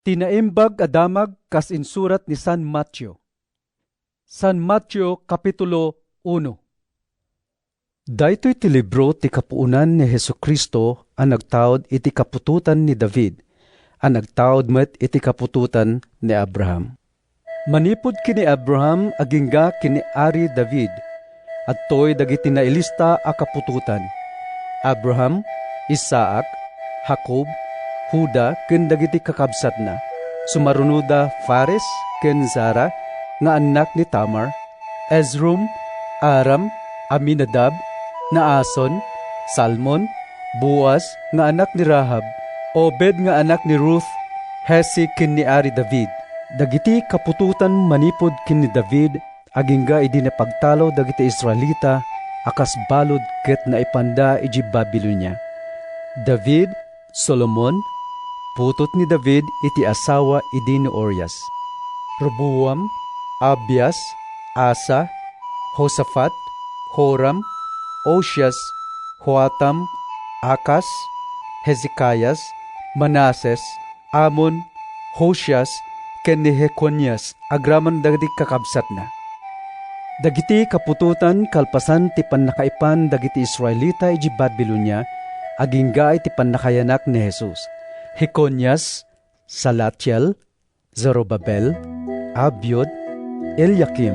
Tinaimbag adamag kas insurat ni San Mateo. San Mateo Kapitulo 1. Daytoy ti libro ti kapuunan ni Jesucristo ang nagtaod iti kapututan ni David, ang nagtaod met iti kapututan ni Abraham. Manipod kini Abraham agingga kini Ari David, at toy dagiti nailista a kapututan. Abraham, Isaac, Jacob, Huda ken dagiti kakabsat na, sumarunuda Fares ken Zara nga anak ni Tamar, Ezrom, Aram, Aminadab, Naason, Salmon, Boaz nga anak ni Rahab, Obed nga anak ni Ruth, Hesi ken ni Ari David. Dagiti kapututan manipod ken ni David agingga idi napagtalo dagiti Israelita akas balod ket naipanda iji Babilonia. David, Solomon, putot ni David iti asawa idi ni Orias. Roboam, Abias, Asa, Hosafat, Horam, Osias, Joatam, Akas, Hezekias, Manases, Amon, Hosias, ken ni Jeconias agraman dagiti kakabsat na. Dagiti kapututan kalpasan ti pannakaipan dagiti Israelita iji Babilonia agingga iti pannakayanak ni Jesus. Jeconias, Salatiel, Zorobabel, Abiud, Eliakim,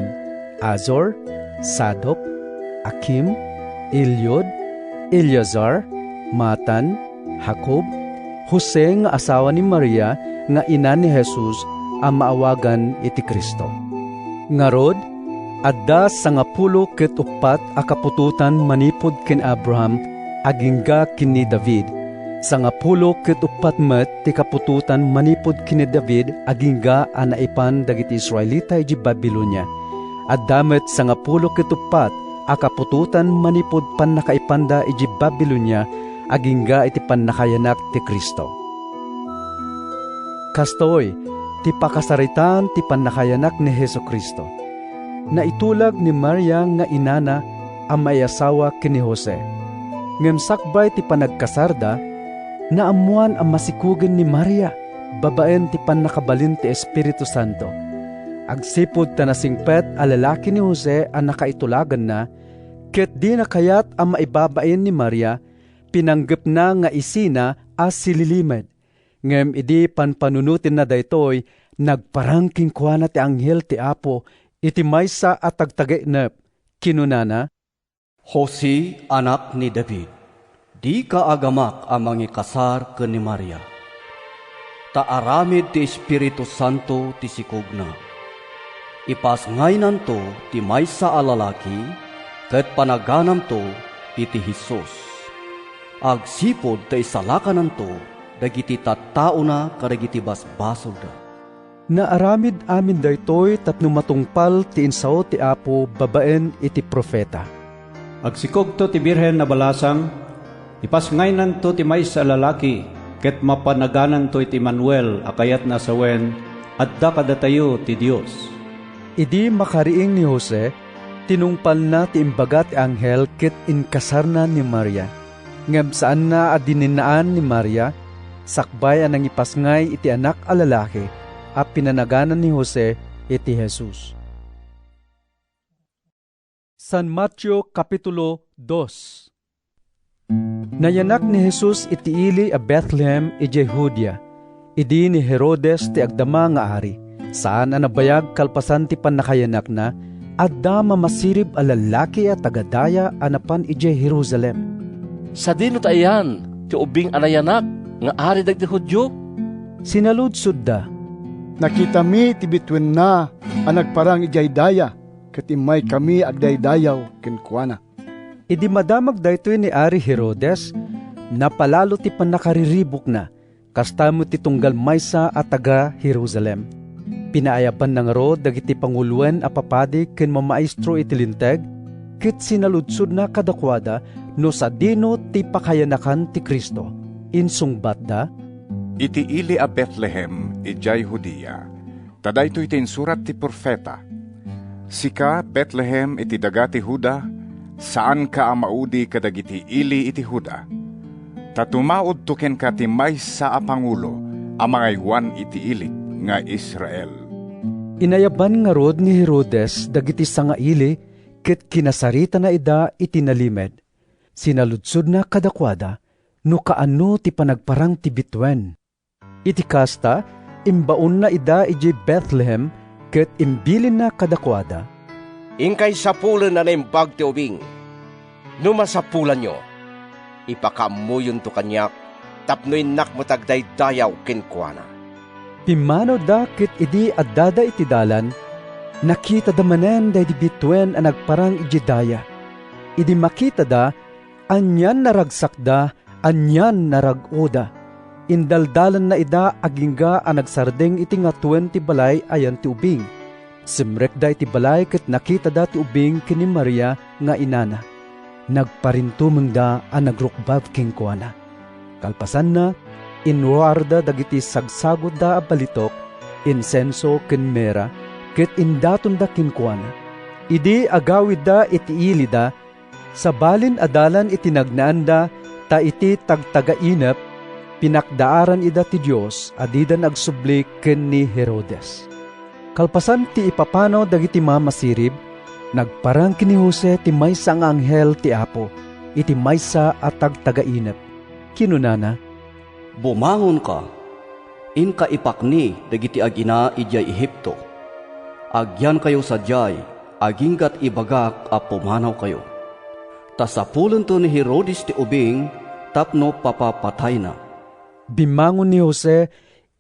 Azor, Sadok, Akim, Eliud, Eleazar, Matan, Jacob, Jose nga asawa ni Maria nga ina ni Jesus ang maawagan iti Kristo. Ngarod, adda sangapulo ket upat a kapututan manipod ken Abraham agingga kini David. Sangapulo ket upat met ti kapututan manipod kini David agingga a naipan dagiti Israelita iji Babilonia. Adda met sangapulo ket upat a kapututan manipod pannakaipanda iji Babilonia agingga iti pannakayanak ti Kristo. Kastoy, ti pakasaritan ti pannakayanak ni Jesucristo. Naitulag ni Maria nga inana ang mayasawa kini Jose. Ngem sakbay ti panagkasarda, naamuan ang masikugen ni Maria, babaen ti pannakabalin ti Espiritu Santo. Agsipod tanasingpet a lalaki ni Jose ang nakaitulagan na, ket di na kayat ang maibabain ni Maria, pinanggep na nga isina as sililimed. Ngem idi panpanunutin na daytoy, nagparangking kuana ti anghel ti Apo, iti maysa at tagtagainep, kinunana, Jose, anak ni David, di ka agamak ang mangikasar ken ni Maria. Taaramid ti Espiritu Santo ti sikogna. Ipasngaynan to ti maysa a lalaki, ket panaganam to iti Hesus. Agsipod ta isalakanan to, dagiti tattao na kadagiti basbasol da. Naaramid amin daytoy tapno matungpal ti insao ti Apo babaen iti profeta. Agsikog to ti birhen na balasang, ipasngaynan to ti maysa lalaki, ket mapanaganan to iti Manuel akayat na sawen, adda kadatayo ti Dios. Idi makariing ni Jose, tinungpal na ti imbaga ti anghel ket inkasarna ni Maria. Ngem saan na adininaan ni Maria, sakbay ang ipasngay iti anak a lalaki, a pinanaganan ni Jose iti Jesus. San Mateo Kapitulo 2. Nayanak ni Jesus iti ili a Bethlehem iti Judea, idi ni Herodes ti agdama nga ari, saan a nabayag kalpasan ti pannakayanak na, adda mamasirib a lalaki a tagadaya anapan iti Jerusalem. Sa dino tayan, ti ubing anayanak, nga ari dagiti Hudyo? Sinaludsod da, Nakita mi ti bitwen na ang nagparang ijaydaya, ket imay kami agdaydayaw kenkuana. idi madamag daytoy ni Ari Herodes, napalalo ti panakariribok na, kastamo ti tunggal maysa at taga Jerusalem. Pinaayapan ng ro dagiti panguluan a papadi ken mamaestro iti linteg, ket sinaludsod na kadakwada no sa dino ti pakayanakan ti Kristo. Insungbat da, Iti ili a Bethlehem, ijay Judea, tadayto iti insurat ti profeta. Sika, Bethlehem, iti dagati Huda, saan ka amaudi kadagiti ili iti Huda. Tatumaod tuken ka ti maysa a pangulo, amangaywan iti ilik nga Israel. Inayaban nga rod ni Herodes dagiti sangaili ket kinasarita na ida iti nalimed. Sinaludsod na kadakwada no kaano ti panagparang ti bitwen. Iti kasta, imbaon na ida iji Bethlehem ket imbilin na kadakwada. Ingkay sapulan na naimbag ti ubing. Numasapulan nyo, ipakamuyon to kanyak, tapnoy nakmatagday dayaw kinkwana. Pimano da ket idi addada iti dalan, nakita da manen da di bitwen a nagparang iji daya. Idi makita da, anyan naragsakda, anyan naragoda. Indaldalan na ida agingga a nagsardeng iti nga 20 balay ayan ti ubing. Simrek da iti balay ket nakita da ti ubing kini Maria nga inana. Nagparintumeng da a nagrukbab kinkwana. Kalpasan na, inwarda dagiti sagsagod da a balitok, insenso ken mera, ket indaton da kinkwana. Idi agawid da iti ili da, sa balin adalan iti nagnaan da, ta iti tagtagainep, pinakdaaran ida ti Dios adida nagsubli ken ni Herodes. Kalpasan ti ipapanaw dagiti mamasirib, nagparang kini Jose ti maysa nga anghel ti Apo, iti maysa at tagtagainep. Kinunana, Bumangon ka, inka ipakni dagiti agina ijay Ehipto. Agyan kayo sa jay, aginggat ibagak a pumanaw kayo. Tasapulan to ni Herodes ti ubing, tapno papapatay na. Bimangon ni Jose,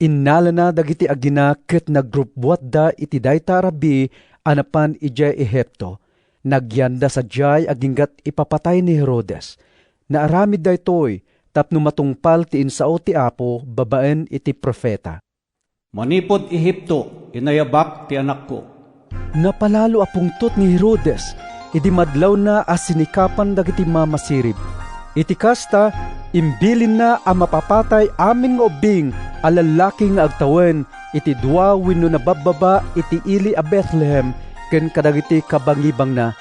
innala na dagiti agina ket nagrupbuat da iti dayta arabi anapan ijay Ehipto. Nagyanda sa jay aginggat ipapatay ni Herodes. Naaramid da itoy, tapno matungpal ti insao ti Apo babaen iti profeta. Manipod Ehipto, inayabak ti anak ko. Napalalo apungtot ni Herodes, idi madlaw na asinikapan dagiti mamasirib. Iti kasta, imbilin na ang mapapatay amin nga ubing a lalaki nga agtawen iti dua wenno nabababa iti ili a Bethlehem ken kadagiti kabangibang na.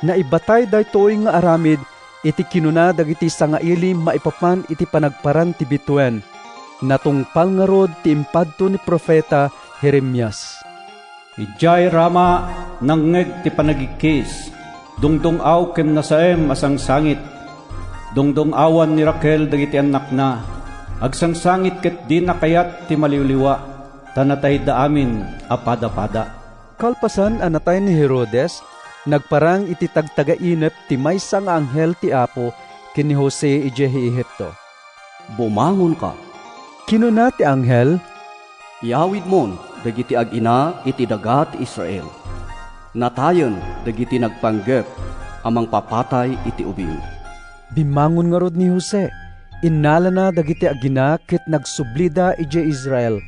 Naibatay daytoy nga aramid iti kinuna dagiti sangaili maipapan iti panagparan ti bitwen. Natungpal nga rod ti impadto ni profeta Jeremias. Ijay Rama nangngeg ti panagikis, dungdong aw ken nasaem asang sangit. Dungdong awan ni Raquel dagiti anak na, agsangsangit ket di nakayat ti maliwliwa, tanatay da amin apada-pada. Kalpasan anatay ni Herodes, nagparang iti tagtagainep ti maysa nga anghel ti Apo kini Jose ije Ehipto. Bumangon ka, Kinuna ti anghel, iawid mon dagiti agina iti daga ti Israel. Natayon dagiti nagpanggep amang papatay iti ubing. bimangon nga rod ni Jose, innala na dagiti agina ket nagsublida ije Israel.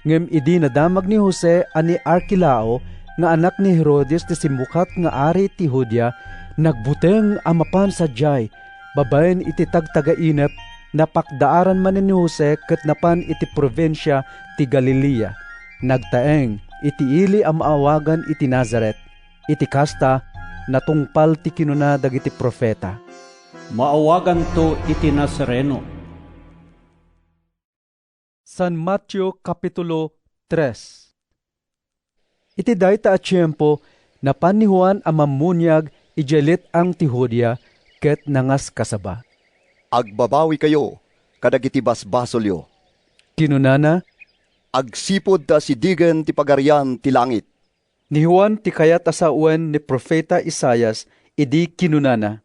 Ngem idi nadamag ni Jose ani Arkelao nga anak ni Herodes ti simbukat nga ari ti Judea, nagbuteng amapan sa jay, babaen iti tagtagainep, napakdaaran man ni Jose ket napan iti probinsya ti Galilea. Nagtaeng iti ili a maawagan iti Nazaret. Iti kasta, natungpal ti kinuna dagiti profeta. Maawagan to iti Nazareno. San Mateo Kapitulo 3. Iti dayta a tiyempo, napan ni Juan a mamunyag ijelit ang ti Judea ket nangas kasaba. Agbabawi kayo, kadagiti basbasolyo. Kinunana, Agsipod ta sidigen ti pagarian ti langit. ni Juan ti kayat asawen ni Profeta Isayas, idi kinunana.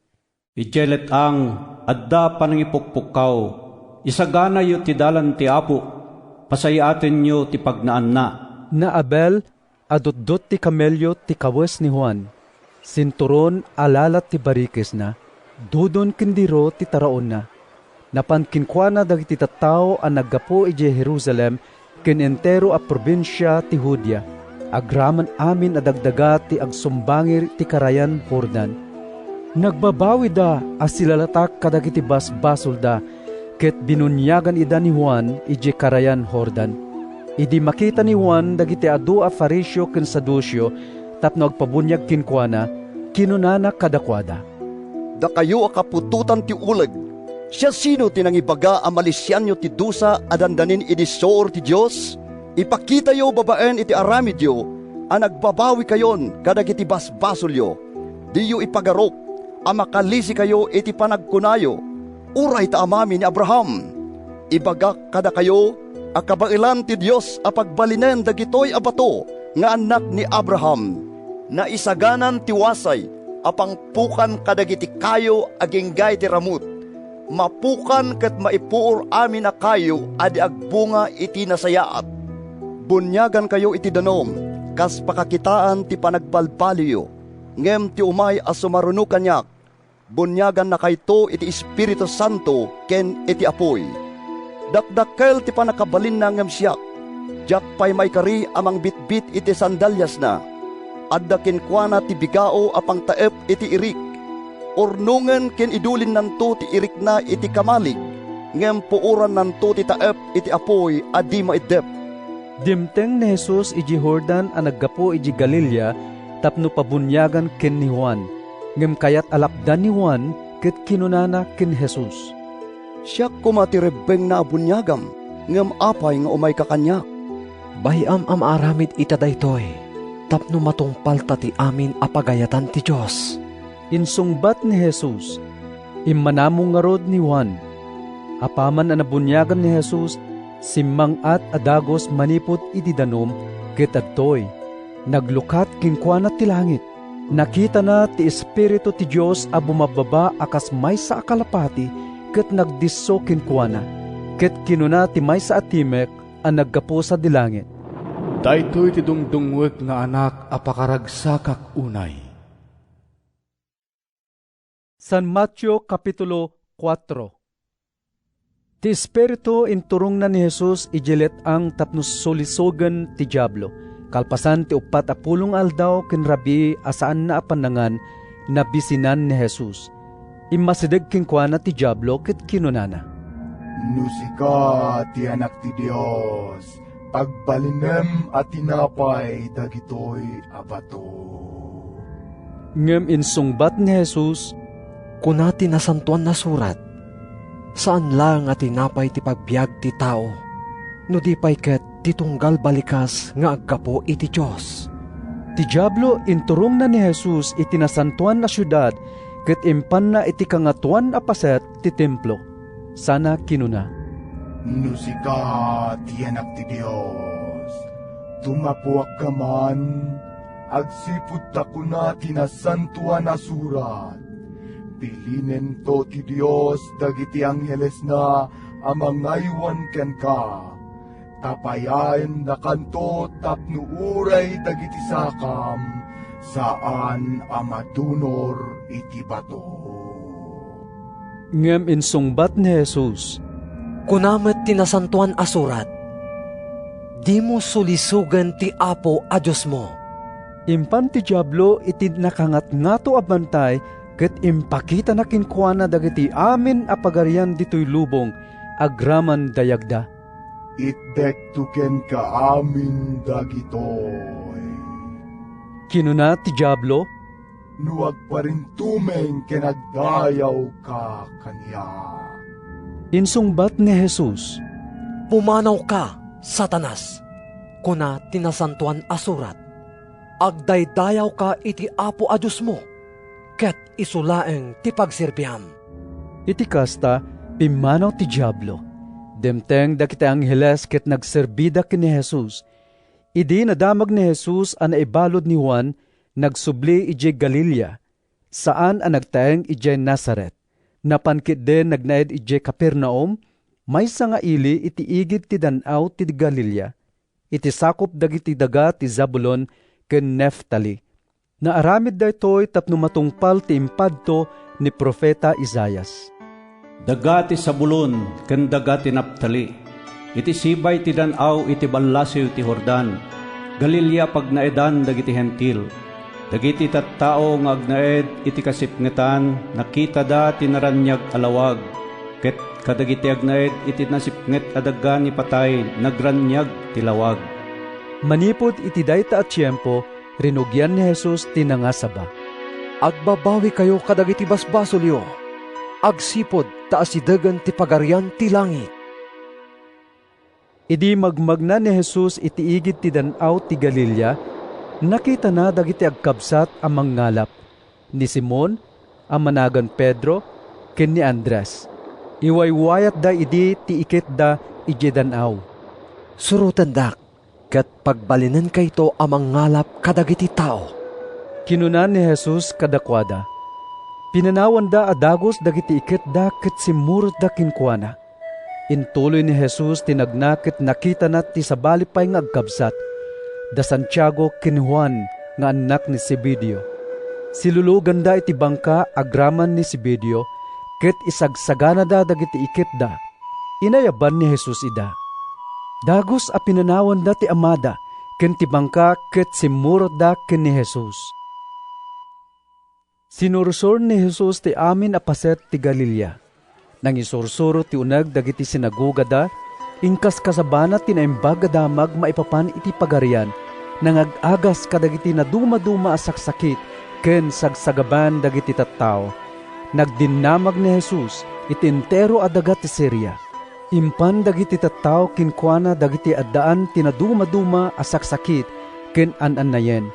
Ijelet ang adda panangipukpukaw, isagana yu ti dalan ti Apo, pasayaten yu ti pagnaan na. Na Abel, adot-dot ti kamelyo ti kawes ni Juan. Sinturon alalat ti barikes na, dudon kindiro ti taraon na. Napan kinkwana dagiti tattao a naggapo ije Jerusalem, ken entero a probinsya ti Judea. Agraman amin adagdaga ti agsumbangir ti karayan Jordan. Nagbabawi da as silalatak kadagiti basbasol da, ket binunyagan ida ni Juan ije karayan Jordan. Idi makita ni Juan dagiti adu a Fariseo ken Saduceo, tapno agpabunyag kinkwana, kinunana kadakwada. Da kayo akapututan ti uleg, Siya sino tinangibaga ang malisyanyo ti dusa adandanin idisor ti Diyos? Ipakita yo babaen iti aramid yo, ang nagbabawi kayon kadagiti basbasolyo. Di yo ipagarok, ang makalisi kayo iti panagkunayo. Uray ta amami ni Abraham. Ibagak kada kayo, a kabailan ti Diyos a pagbalinen dagitoy abato nga anak ni Abraham. Na isaganan ti wasay, apang pukan kadagiti kayo aginggay ti ramut. Mapukan ket maipuor amin a kayo adi agbunga iti nasayaat. Bunyagan kayo iti danom, kas pakakitaan ti panagbalbaliyo. Ngem ti umay a sumaruno kanyak, bunyagan na kayto iti Espiritu Santo ken iti apoy. Dakdakkel ti panakabalin na ngem siyak, jak pay may kari amang bitbit iti sandalyas na. Adda kenkwana ti bigao apang taep iti irik. Ornungen ken idulin nanto ti irik na iti kamalig, ngem puuran nanto ti taep iti apoy adi maidep. Dimteng ni Jesus iji Jordan a naggapo iji Galilea tapno pabunyagan ken ni Juan. Ngem kayat alakdan ni Juan ket kinunana ken Jesus. Siya kumatirebeng na abunyagam, ngem apay nga umay kakanyak. Bayam am aramid ita daytoy, tapno matungpal ta ti amin apagayatan ti Diyos. Insungbat ni Jesus, immanamong nga rod ni Juan. Apaman na nabunyagan ni Jesus, simmang at adagos manipot iti danom, ket adtoy. Naglukat kinkwana ti langit. Nakita na ti Espiritu ti Diyos a bumababa akas maysa a kalapati, ket nagdisso kinkwana. Ket kinuna ti maysa a timek a naggapo sa dilangit. Daytoy ti dungdungwek nga anak a pakaragsakak unay. San Mateo Kapitulo 4. Ti Espiritu inturong na ni Jesus ijilet ang tapno solisogan ti Diablo. Kalpasan ti 40 aldaw ken rabi asaan na apanangan na bisinan ni Jesus. Immasideg kinkwana ti Diablo ket kinunana. Nusika ti anak ti Dios, pagbalinem at tinapay dagitoy abato. Ngem insungbat ni Jesus, Kunati na santuan na surat, saan lang nga tinapay ti pagbiag ti tao, no di pay ket titunggal balikas nga aggapo iti Diyos. ti Diablo inturong na ni Jesus iti nasantuan na syudad ket impan na iti kangatuan a paset ti templo. Sana kinuna, Nusika ti anak ti Dios, tumapuak ka man, agsipud ta kuna tinasantuan na surat. Pilinen to ti Dios dagiti angheles na amangaywan ken ka. Tapayan na kanto tapno uray dagiti sakam, saan amadunor iti bato. ngem insungbat ni Jesus, Kunamet tinasantuan asurat, di mo sulisugan ti Apo a Diyos mo. impan ti Diablo iti nakangat-ngato a bantay ket impakita na kinkwana dagiti amin a pagarian ditoy lubong agraman dayagda. Itdek tuken ka amin dagitoy. Kinuna ti Diablo, Nuwag pa rin tumeng kinagdayaw ka kanya. insungbat ni Jesus, Pumanaw ka, Satanas, kuna tinasantuan asurat, agdaydayaw ka iti Apo a Diyos mo, ket isulaeng ti pagsirbiyam. iti kasta pimanaw ti Diablo. Demteng dakiti angheles ket nagserbida ken ni Jesus. Idi nadamag ni Jesus a naibalod ni Juan, nagsubli ije Galilea, saan a nagtaeng ije Nazaret. Napankit den nagnaed ije Capernaum, maysa nga ili iti igid ti dan-aw ti Galilea. Iti sakop dagiti daga ti Zabulon ken Neftali. Naaramid daytoy tapno matungpal ti impadto ni Profeta Isaias. Dagati Sabulon ken dagati Naptali, iti sibay ti dan-aw iti ballasiw ti Jordan, Galilea pagnaedan dagiti hentil. Dagiti tattao nga agnaed iti kasipngetan, nakita da tinaranyag alawag, ket kadagiti agnaed iti nasipnget adaga ni patay, nagranyag tilawag. Manipod iti dayta at tiyempo, rinugyan ni Jesus tinangasaba. Agbabawi kayo kadagiti basbasolyo, agsipod taasidagan ti pagarian ti langit. Idi magmagna ni Jesus iti igid ti danaw ti Galilea, nakita na dagiti agkabsat a manggalap, ni Simon, a managan Pedro, ken ni Andres. Iwaywayat da idi ti ikit da iji danaw. Surutan dak, ket pagbalinan kayto a mangalap kadagiti tao. Kinunan ni Jesus kadakwada. Pinanawan da adagos dagiti ikit da ket simurot da kinkuana. Intuloy ni Jesus tinagnaket nakita na ti sabalipay nga agkabsat, da Santiago ken Juan nga anak ni Zebedeo. Silulugan da iti bangka agraman ni Zebedeo, ket isagsagana da dagiti ikit da. Inayaban ni Jesus ida. Dagos a pinanawan da ti amada, ken ti bangka ket simurot da ken ni Jesus. Sinursur ni Jesus ti amin a paset ti Galilea. Nang isursuro ti uneg dagiti sinagoga da, ingkas kasabana tinaimbag damag maipapan iti pagarian, nang ag-agas kadagiti na duma-duma a saksakit, ken sagsagaban dagiti tattao. Nagdinamag ni Jesus iti entero a daga ti Syria. Impan dagiti tattao kinkuana dagiti addaan tinaduma-duma a saksakit, ken an-anayen.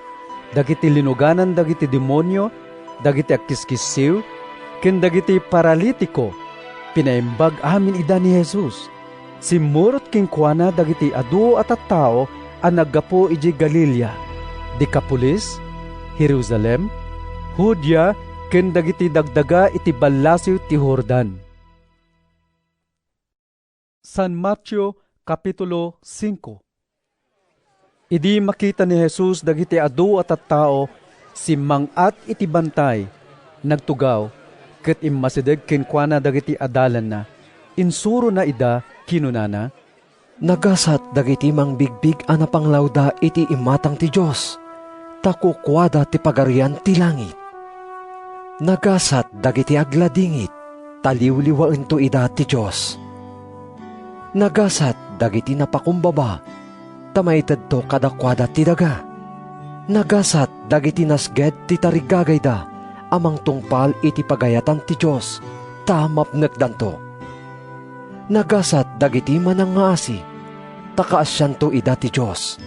Dagiti linuganan dagiti demonyo, dagiti akiskisiw, ken dagiti paralitiko. Pinaimbag amin ida ni Jesus. Simurot kinkuana dagiti adu at tattao a naggapo iji Galilea, Decapolis, Jerusalem, Judea, ken dagiti dagdaga iti ballasiw ti Jordan. San Mateo Kapitulo 5. Idi makita ni Jesus dagiti adu at tattao, simmangat iti bantay, nagtugaw, ket immasideg kenkuana dagiti adalan na, insuro na ida kinunana. Nagasat dagiti mangbigbig a napanglawda iti imatang ti Dios, takukwada ti pagarian ti langit. Nagasat dagiti agladingit, taliwliwaen to ida ti Dios. Nagasat dagiti napakumbaba, tamayted to kadakwada ti daga. Nagasat dagiti nasged ti tarigagay da, amang tungpal iti pagayatan ti Dios, tamapnek danto. Nagasat dagiti manangaasi, takaasyan to ida ti Dios.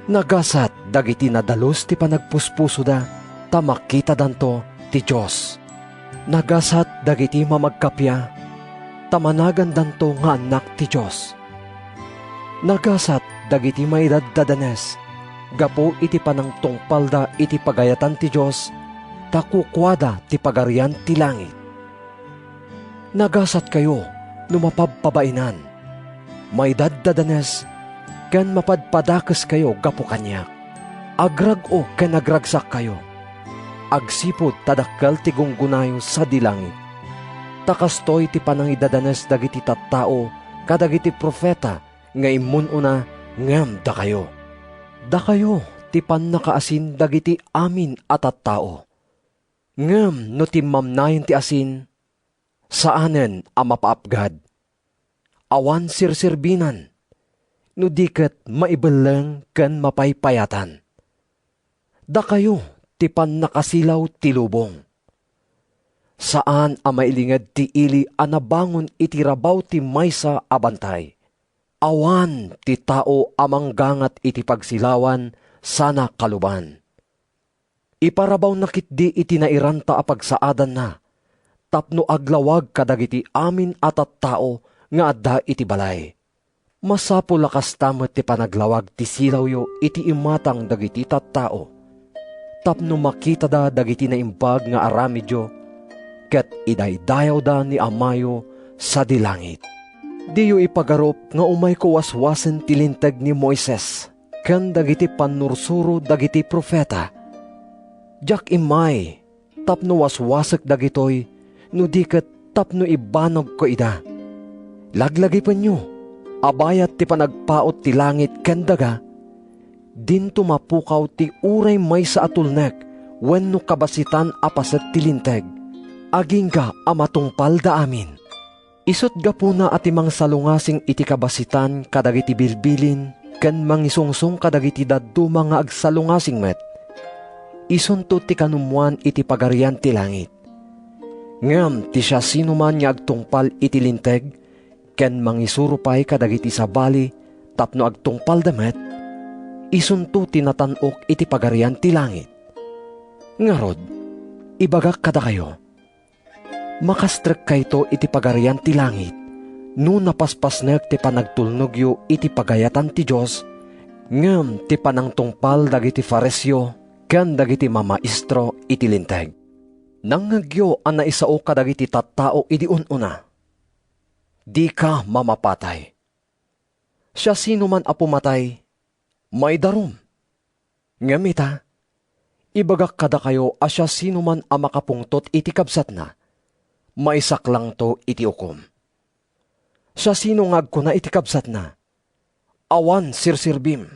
Nagasat dagiti nadalos ti panagpuspuso da, tamakita danto ti Dios. Nagasat dagiti mamagkapya, tamanagan danto nga anak ti Dios. Nagasat dagiti maidadadanes, gapo iti panangtungpal da iti pagayatan ti Dios, takukwada ti pagarian ti langit. Nagasat kayo no mapabpabainan, maidadadanes, ken mapadpadakes kayo gapo kanyak. Agrag-o ken agragsak kayo, agsipod tadakkel ti gunggunayo sa dilangit. Takastoy ti panangidadanes dagiti tattao kadagiti profeta nga immununa ngem da kayo. Da kayo ti pannakaasin dagiti amin at tattao. Ngem no timmamnayen ti asin, saanen a mapaapgad? Awan sirsirbinan, no diket maibeleng ken mapaypayatan. Da kayo ti pannakasilaw ti lubong. Saan a mailinged ti ili a nabangon iti rabaw ti maysa a bantay? Awan ti tao a manggangat iti pagsilawan sana kaluban. Iparabaw nakitdi iti nairanta a pagsaadan na, tapno aglawag kadagiti amin at tao nga adda iti balay. Masapo lakas tamet ti panaglawag ti silawyo iti imatang dagiti tattao, tapno makita da dagiti naimbag nga aramidyo, ket idaydayaw da ni amayo sa dilangit. Diyo ipagarop nga umay ko waswasen ti linteg ni Moises, ken dagiti panursuro dagiti profeta. Jak imay, tapno waswasek dagitoy, no diket tapno ibanog ko ida. Laglagi pa nyo, abayat ti panagpaot ti langit ken daga, din tumapukaw ti uray may sa atulnek, wenno kabasitan apaset ti linteg, agingga amatungpal da amin. Isot gapuna ati mang salungasing iti kabasitan kadagiti bilbilin, ken mangisungsong kadagiti daddu mga agsalungasing met. Isunto ti kanumuan iti pagarian ti langit. Ngam ti siya sino man nga agtungpal iti linteg, ken mangisurupay kadagiti sabali, tapno agtungpal damet, isunto tinatanok iti pagarian ti langit. Ngarod, ibagak kada kayo, makastrek kayto iti pagarian ti langit, no napaspasnek ti panagtulnogyo iti pagayatan ti Diyos, ngam ti panangtungpal dagiti Fariseo, ken dagiti mamaistro iti linteg. Nangagyo ang naisao kadagiti tattao idi ununa. Di ka mamapatay. Siya sino man a pumatay, may darum. Ngamita, ibagak kada kayo asya sino man a makapungtot iti kabsat na, maisak lang to iti ukom. Siya sino ngag ko na iti kabsat na, awan sirsirbim,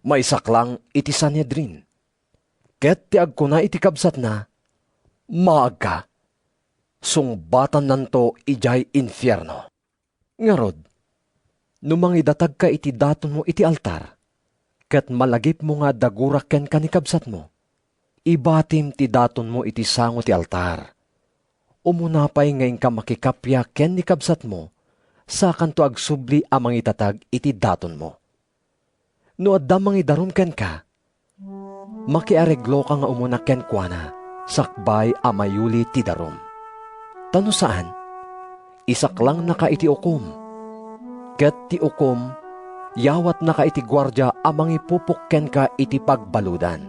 maisak lang iti Sanhedrin. Ket ti agko na iti kabsat na, maaga, sungbatan nanto ijay infierno. Ngarod, numangidatag ka iti daton mo iti altar, ket malagip mo nga dagurak ken kanikabsat mo, ibatim ti daton mo iti sango ti altar. Umunapay ngayon ka makikapya ken nikabsat mo, sa kanto agsubli amang itatag iti daton mo. No adda mangidarum ken ka, makiareglo ka nga umuna ken kuana, sakbay amayuli ti darum. Tano saan? Isak lang naka iti ukom. Ket ti ukom, yawat naka iti gwardya amang ipupukken ka iti pagbaludan.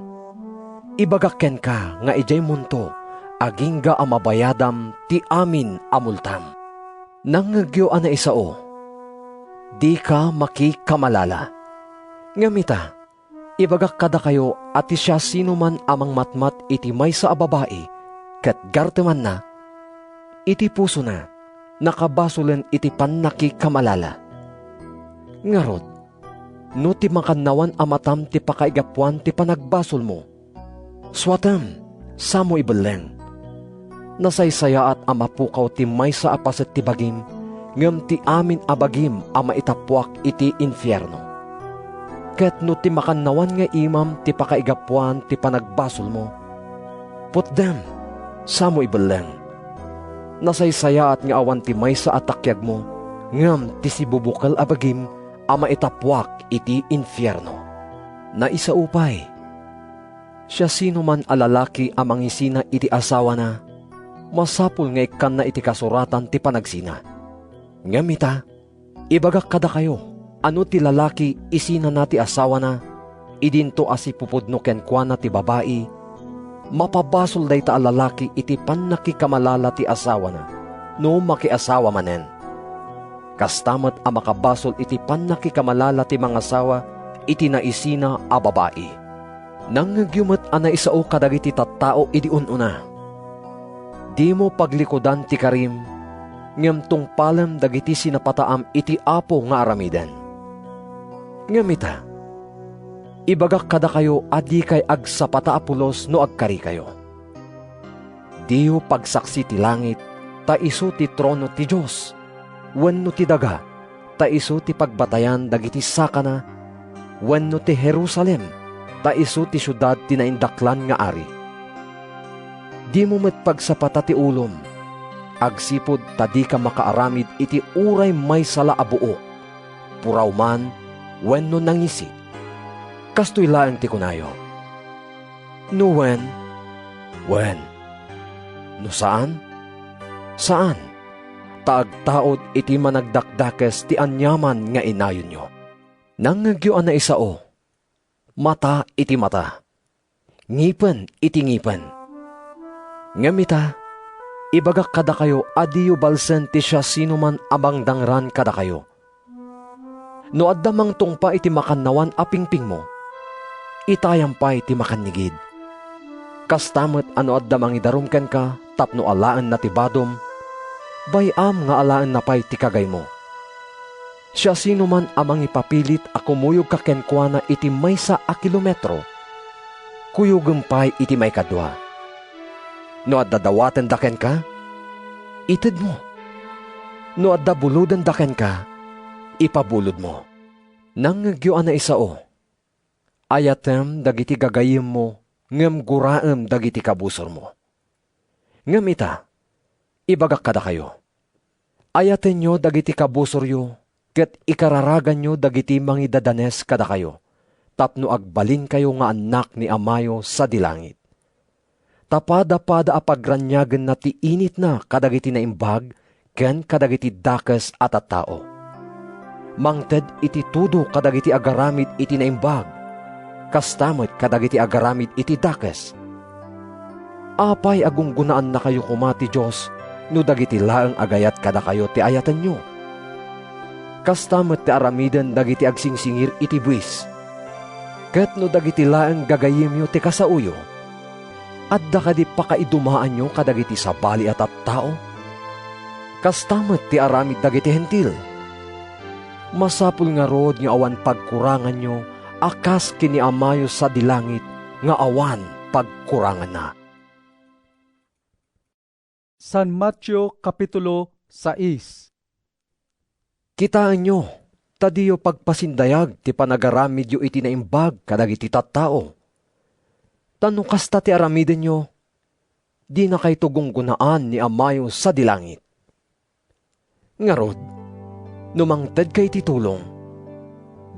Ibagakken ka nga ijay munto, agingga amabayadam ti amin amultam. Nangagyo ana isao, di ka makikamalala. Ngamita, ibagak kada kayo at siya sino man amang matmat iti may sa ababae, kat garteman na, iti puso na, nakabasulen iti panaki kamalala. Ngarod, no ti makannawan amatam ti pakaigapuan ti panagbasol mo, swatem, samo ibeleng, nasaysaya at amapukaw ti may sa apaset ti bagim, ngem ti amin abagim ama itapwak iti infierno. Ket no ti makannawan nga imam ti pakaigapuan ti panagbasol mo, putdem, samo ibeleng. Nasaysaya at nga awan ti may sa atakyag mo, ngam ti si bubukal abagim, ama itapwak iti infierno. Na isaupay, siya sino man alalaki amang isina iti asawa na, masapul nga ikan na iti kasuratan ti panagsina. Ngamita, ibagak kada kayo, ano ti lalaki isina na ti asawa na, idinto asi pupudno ken kuana ti babae, mapabasol day ta lalaki iti panakikamalala ti asawa na, no makiasawa manen. Kastamat a makabasol iti panakikamalala ti mga asawa, iti naisina a babae. Nangagyumat a naisao kadagiti tattao idi ununa. Di mo paglikodan ti karim, ngem tungpalem dagiti sinapataam iti apo nga aramiden. Ngamita, ibagak kada kayo adi kay agsapata apulos no agkari kayo. Diyo pagsaksi ti langit, ta isu ti trono ti Diyos, wenno ti daga, ta isu ti pagbatayan dagiti sakana, wenno ti Jerusalem, ta isu ti syudad ti naindaklan nga ari. Di mo met pagsapata ti ulom, agsipod ta di ka makaaramid iti uray may sala abuok, puraw man, wenno nangisi. Kastoy laeng ti kunayo. No wen? No saan? Saan? Taagtaod iti managdakdakes ti anyaman nga inayon nyo. Nangagyo na isao, mata iti mata, ngipen iti ngipen. Ngamita, ibagak kada kayo adiyo balsen ti siya sino man abang dangran kada kayo. No addamang tungpa iti makannawan apingping mo, itayampay iti makannigid. Kastamet ano addamang idarum ken ka, tapno alaan na ti badom, bayam nga alaan na pay ti kagay mo. Siya sino man amang ipapilit a kumuyog ka ken kuana iti maysa a kilometro, kuyugem pay iti may kadwa. No adda dawaten daken ka, ited mo. No adda buluden daken ka, ipabulod mo. Nangagyo na isao, ayatem dagiti gagayim mo, ngem guraem dagiti kabusor mo. Ngem ita, Ibagak kada kayo. Ayaten nyo dagiti kabusoryo, ket ikararagan nyo dagiti mangidadanes kada kayo, tapno agbalin kayo nga anak ni Amayo sa dilangit. Tapada-pada apagranyagan na ti init na kadagiti na imbag, ken kadagiti dakes at a tao. Mangted iti tudo kadagiti agaramid iti na imbag, kastamot kadagiti agaramid iti dakes. Apay agunggunaan na kayo kumati Diyos, no dagiti laeng agayat kada kayo ti ayatan nyo. Kastamot ti aramiden dagiti agsingsingir iti buwis. Ket no dagiti laeng gagayim nyo ti kasauyo, adda kadi pakaidumaan nyo kadagiti sabali at tao. Kastamot ti aramid dagiti hentil. Masapul nga rod nga awan pagkurangan nyo, akas kini Amayo sa dilangit nga awan pagkurangan na. San Mateo Kapitulo 6. Kitaan nyo, tadiyo pagpasindayag ti panagaramid yo iti naimbag kadagiti tattao. Tano kasta ti aramiden nyo, di na kay tugunggunaan ni Amayo sa dilangit. Ngarod, numangted kay titulong,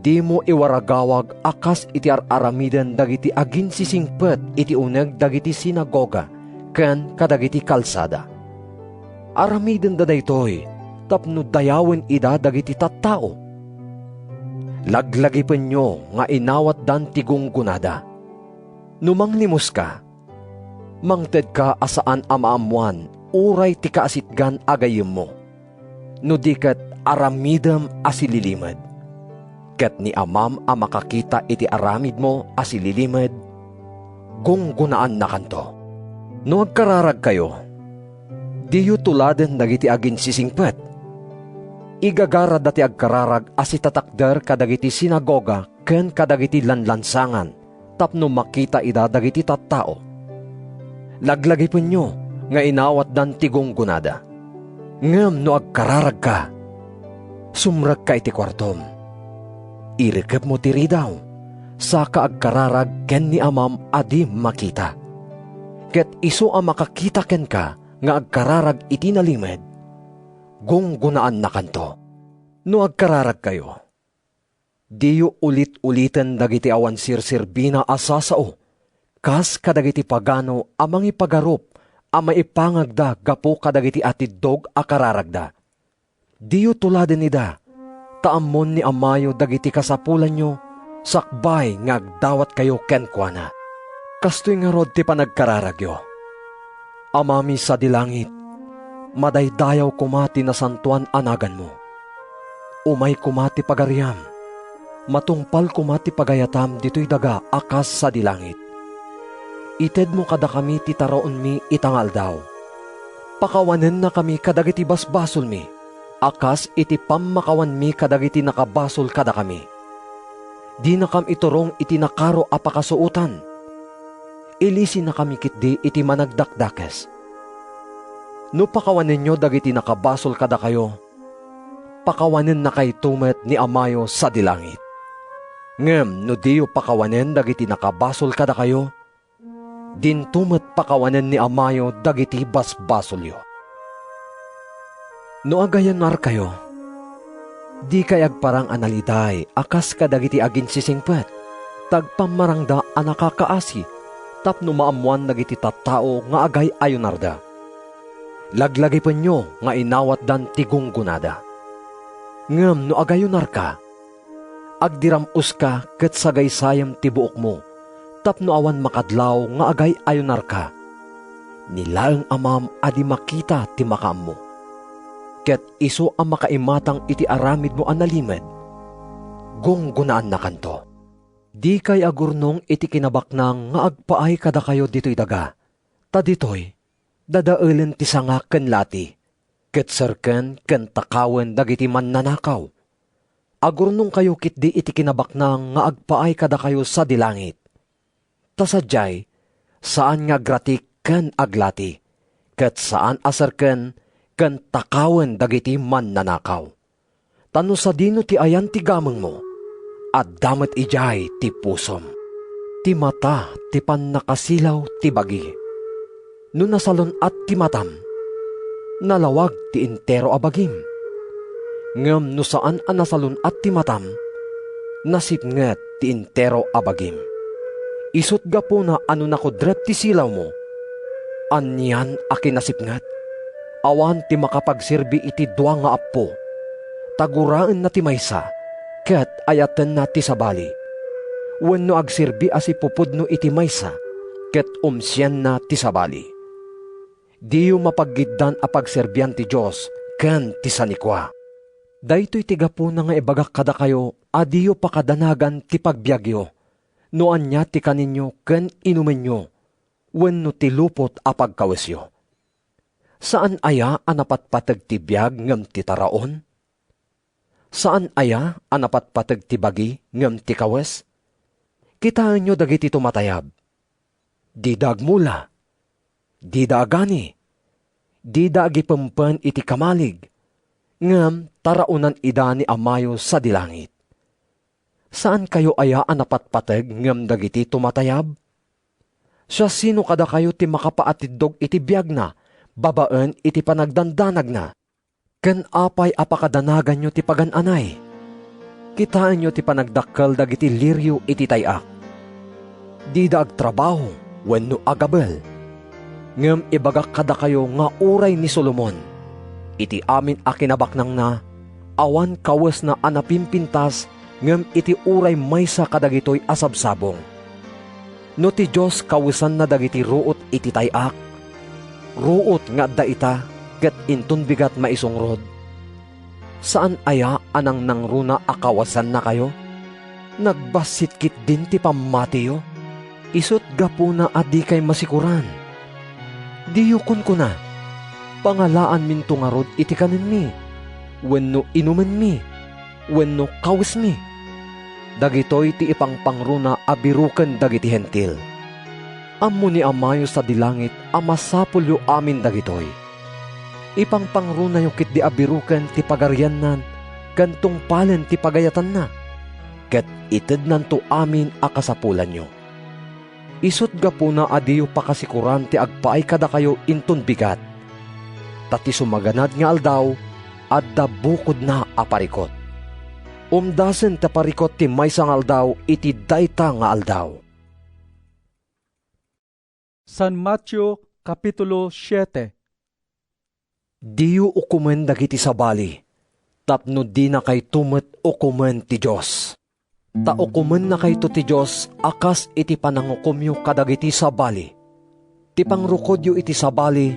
di mo iwaragawag akas iti aramiden dagiti agin sisingpet iti uneg dagiti sinagoga ken kadagiti kalsada. Aramiden da daytoy, tapno dayawen ida dagiti tattao. Laglagipen nyo nga inawat dan tigunggunada. Numanglimos ka, mangted ka asaan amaamuan, uray ti kaasitgan agayem mo. No diket aramidem asililimad. Ket ni amam a makakita iti aramid mo asililimad, gunggunaan na kanto. No agkararag kayo, diyo tuladen dagiti agin sisingpet. Igagara dati agkararag asitatakder kadagiti sinagoga ken kadagiti lanlansangan, tapno makita ida dagiti tattao. Laglagipon nyo nga inawat dan tigunggunada. Ngem no agkararag ka, sumrag ka iti kwartom. Irikep mo tiri daw, saka agkararag ken ni amam adi makita. Ket iso a makakita ken ka, nga agkararag iti nalimed, gunggunaan na kanto. No agkararag kayo, diyo ulit-ulitan dagiti awan sirsirbina asasao, kas kadagiti pagano amang ipagarup, ama ipangagda gapo kadagiti atidog akararagda. Diyo tuladen nida, taamon ni Amayo dagiti kasapulan nyo, sakbay nga agdawat kayo kenkwana. Kastoy nga rod ti panagkararagyo. Amami sa dilangit, madaydayaw kumati na santuan anagan mo. Umay kumati pagariam, matungpal kumati pagayatam dito'y daga akas sa dilangit. Ited mo kada kami ti taraon mi itangal daw. Pakawanen na kami kadagiti basbasol mi, akas iti pammakawan mi kadagiti nakabasol kada kami. Di na kam iturong iti nakaro apakasuutan. Ilisi na kami kitdi iti managdakdakes. No pakawanen nyo dagiti nakabasol kada kayo, pakawanen na kay tumet ni Amayo sa dilangit. Ngem no diyo pakawanen dagiti nakabasol kada kayo, din tumet pakawanen ni Amayo dagiti basbasol yo. No agayanar kayo, di kay agparang analiday akas kadagiti agin sisingpet, tagpamarangda anakakaasi, tapno maamuan dagiti tattao nga agay ayonarda. Laglagipon nyo nga inawat dan tigunggunada. Ngem no agayonar ka, agdiramus ka ket sagaysayam ti buok mo, tapno awan makadlaw nga agay ayonar ka. Nilaeng amam adi makita ti makaam mo. Ket iso ang makaimatang iti aramid mo analimed, gunggunaan na kanto. Di kay agurnong iti kinabaknang nga agpaay kada kayo dito'y daga. Ta dito'y, dadaelen ti sanga ken lati, ket serken ken takawen dagiti mannanakaw. Agurnong kayo kitdi iti kinabaknang nga agpaay kada kayo sa dilangit. Ta sadyay, saan nga gratik ken aglati, ket saan aserken ken takawen dagiti mannanakaw. Tano sa dino ti ayan ti gameng mo, at damat ijay ti pusom. Ti mata ti pannakasilaw ti bagi. No nasalon at ti matam, nalawag ti entero abagim. Ngem no saan a nasalun at ti matam, nasipnget ti entero abagim. Isut gapo na ano nakudrep ti silaw mo, anyan akin nasipnget, awan ti makapagsirbi iti dua nga apo, taguraan na ti maysa, ket ayaten na ti sabali. Wenno agsirbi as ipupudno iti maysa, ket umsyan na ti sabali. Diyo mapaggiddan a pagserbian ti Diyos, ken ti sanikwa. Daytoy ti gapo na nga ibagak kada kayo, adiyo pakadanagan ti pagbiagyo, no anya ti kaninyo ken inumenyo, wenno ti lupot a pagkawesyo. Saan aya anapatpatag ti biag ngem ti taraon? Saan aya anapatpatag ti bagi ngem ti kawes? Kitaan nyo dagiti tumatayab. Di dagmula, di daagani, di daagipempen iti kamalig, ngem taraunan ida ni amayo sa dilangit. Saan kayo aya anapatpatag ngem dagiti tumatayab? Siya sino kada kayo ti makapaatidog iti biag na, babaen iti panagdandanag na, ken apay apakadanagan nyo ti pagananay. Kitaan nyo ti panagdakkel dagiti liryo iti tayak. Di daag trabaho, wenno agabel. Ngem ibagak kada kayo nga uray ni Solomon, iti amin a kinabaknang na, awan kawes na anapimpintas, ngem iti uray maysa kadagitoy asabsabong. No ti Diyos kawesan na dagiti ruot iti tayak, ruot nga daita, ket intun bigat maisungrod. Saan aya anang nangruna akawasan na kayo? Nagbasitkit din ti pamatiyo? Isut gapo na adi kay masikuran. Diyo kun kuna, pangalaan min tungarod iti kanin mi, wenno inumen mi, wenno kawis mi. Dagitoy ti ipangpangruna abiruken dagiti hentil. Ammo ni amayo sa dilangit amasapulyo amin dagitoy. Ipangpangruna yung kit di abiruken ti pagaryanan, kantong palen ti pagayatan na, ket ited nanto amin akasapulan nyo. Isut gapo na adiyo pakasikuran ti agpaay kada kayo intun bigat. Tati sumaganad nga aldaw, adda bukod na aparikot. Umdasen ta parikot ti maysang aldaw iti dayta nga aldaw. San Mateo Kapitulo 7. Diyo ukumen dagiti sabali, tapno di na kay tumet ukumen ti Diyos. Ta ukumen na kayto ti Diyos akas iti panangukumyo kadagiti sabali. Ti pangrukod iti sabali,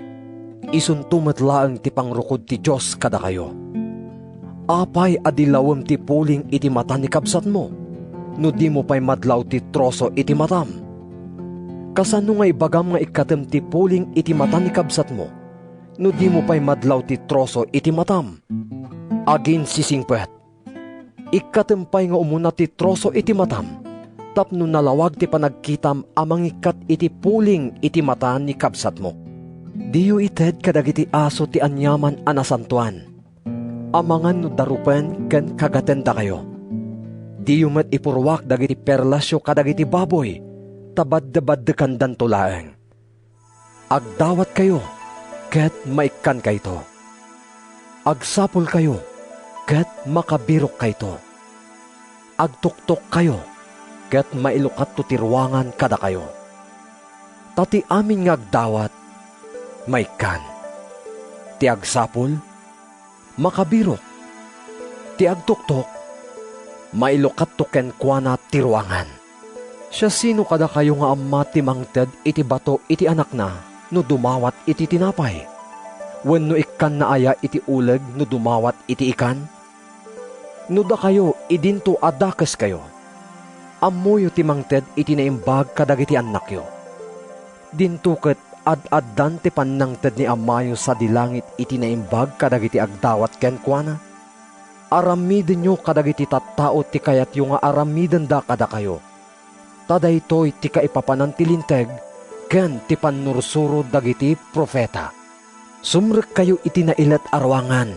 isuntumet laeng ti pangrukod ti Diyos kada kayo. Apay adilawem ti puling iti mata ni kabsat mo, no di mo pa'y madlaw ti troso iti matam. Kasano nga ibagam nga ikatem ti puling iti mata ni kabsat mo, no di mo pa'y madlaw ti troso iti matam. Agin sisingpet, ikatempay nga umuna ti troso iti matam, tapno nalawag ti panagkitam amang ikat iti puling iti mata ni kabsat mo. Diyo ited kadagiti aso ti anyaman anasantuan, amangan no darupen ken kagatenda kayo. Diyo met ipurwak dagiti perlasyo kadagiti baboy, tabad-dabad kan dantulaeng. Agdawat kayo, ket maikan kayto. Agsapol kayo, ket makabirok kayto. Agtuktok kayo, ket mailukat to tirwangan kada kayo. Tati amin nga agdawat, maikan. Ti agsapol, makabirok. Ti agtuktok, mailukat to ken kuana tirwangan. Siya sino kada kayo nga amma ti mangted iti bato iti anak na, no dumawat iti tinapay? Wenno ikan na aya iti uleg no dumawat iti ikan? No da kayo idinto adakes kayo. Ammoyo ti mangted iti naimbag kadagiti anak yo. Dinto ket ad-addan ti pannangted ni amayo sa dilangit iti naimbag kadagiti agdawat ken kuana. Aramiden nyo kadagiti tattao ti kayat yo nga aramiden da kada kayo. Tadaytoy ti kaipapanan ti linteg ken ti pannursuro dagiti profeta. Sumrek kayo iti nailet arwangan,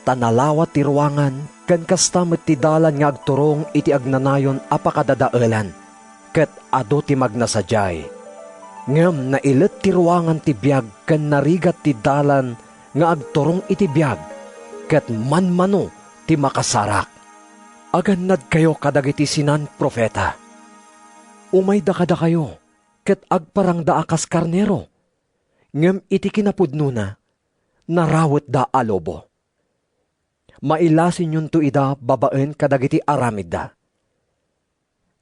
tanalawat ti ruangan, ken kastamet ti dalan nga agturong iti agnanayon apakadadaelan, ket ado ti magnasadyay. Ngem nailet ti ruangan ti biag ken narigat ti dalan nga agturong iti biyag, ket manmano ti makasarak. Agannad kayo kadagiti sinan propeta. Umay da kada kayo, ket agparang da akas karnero. Ngem iti kinapudno na, narawet da alobo. Mailasin yun to ida babaen kadagiti aramid da.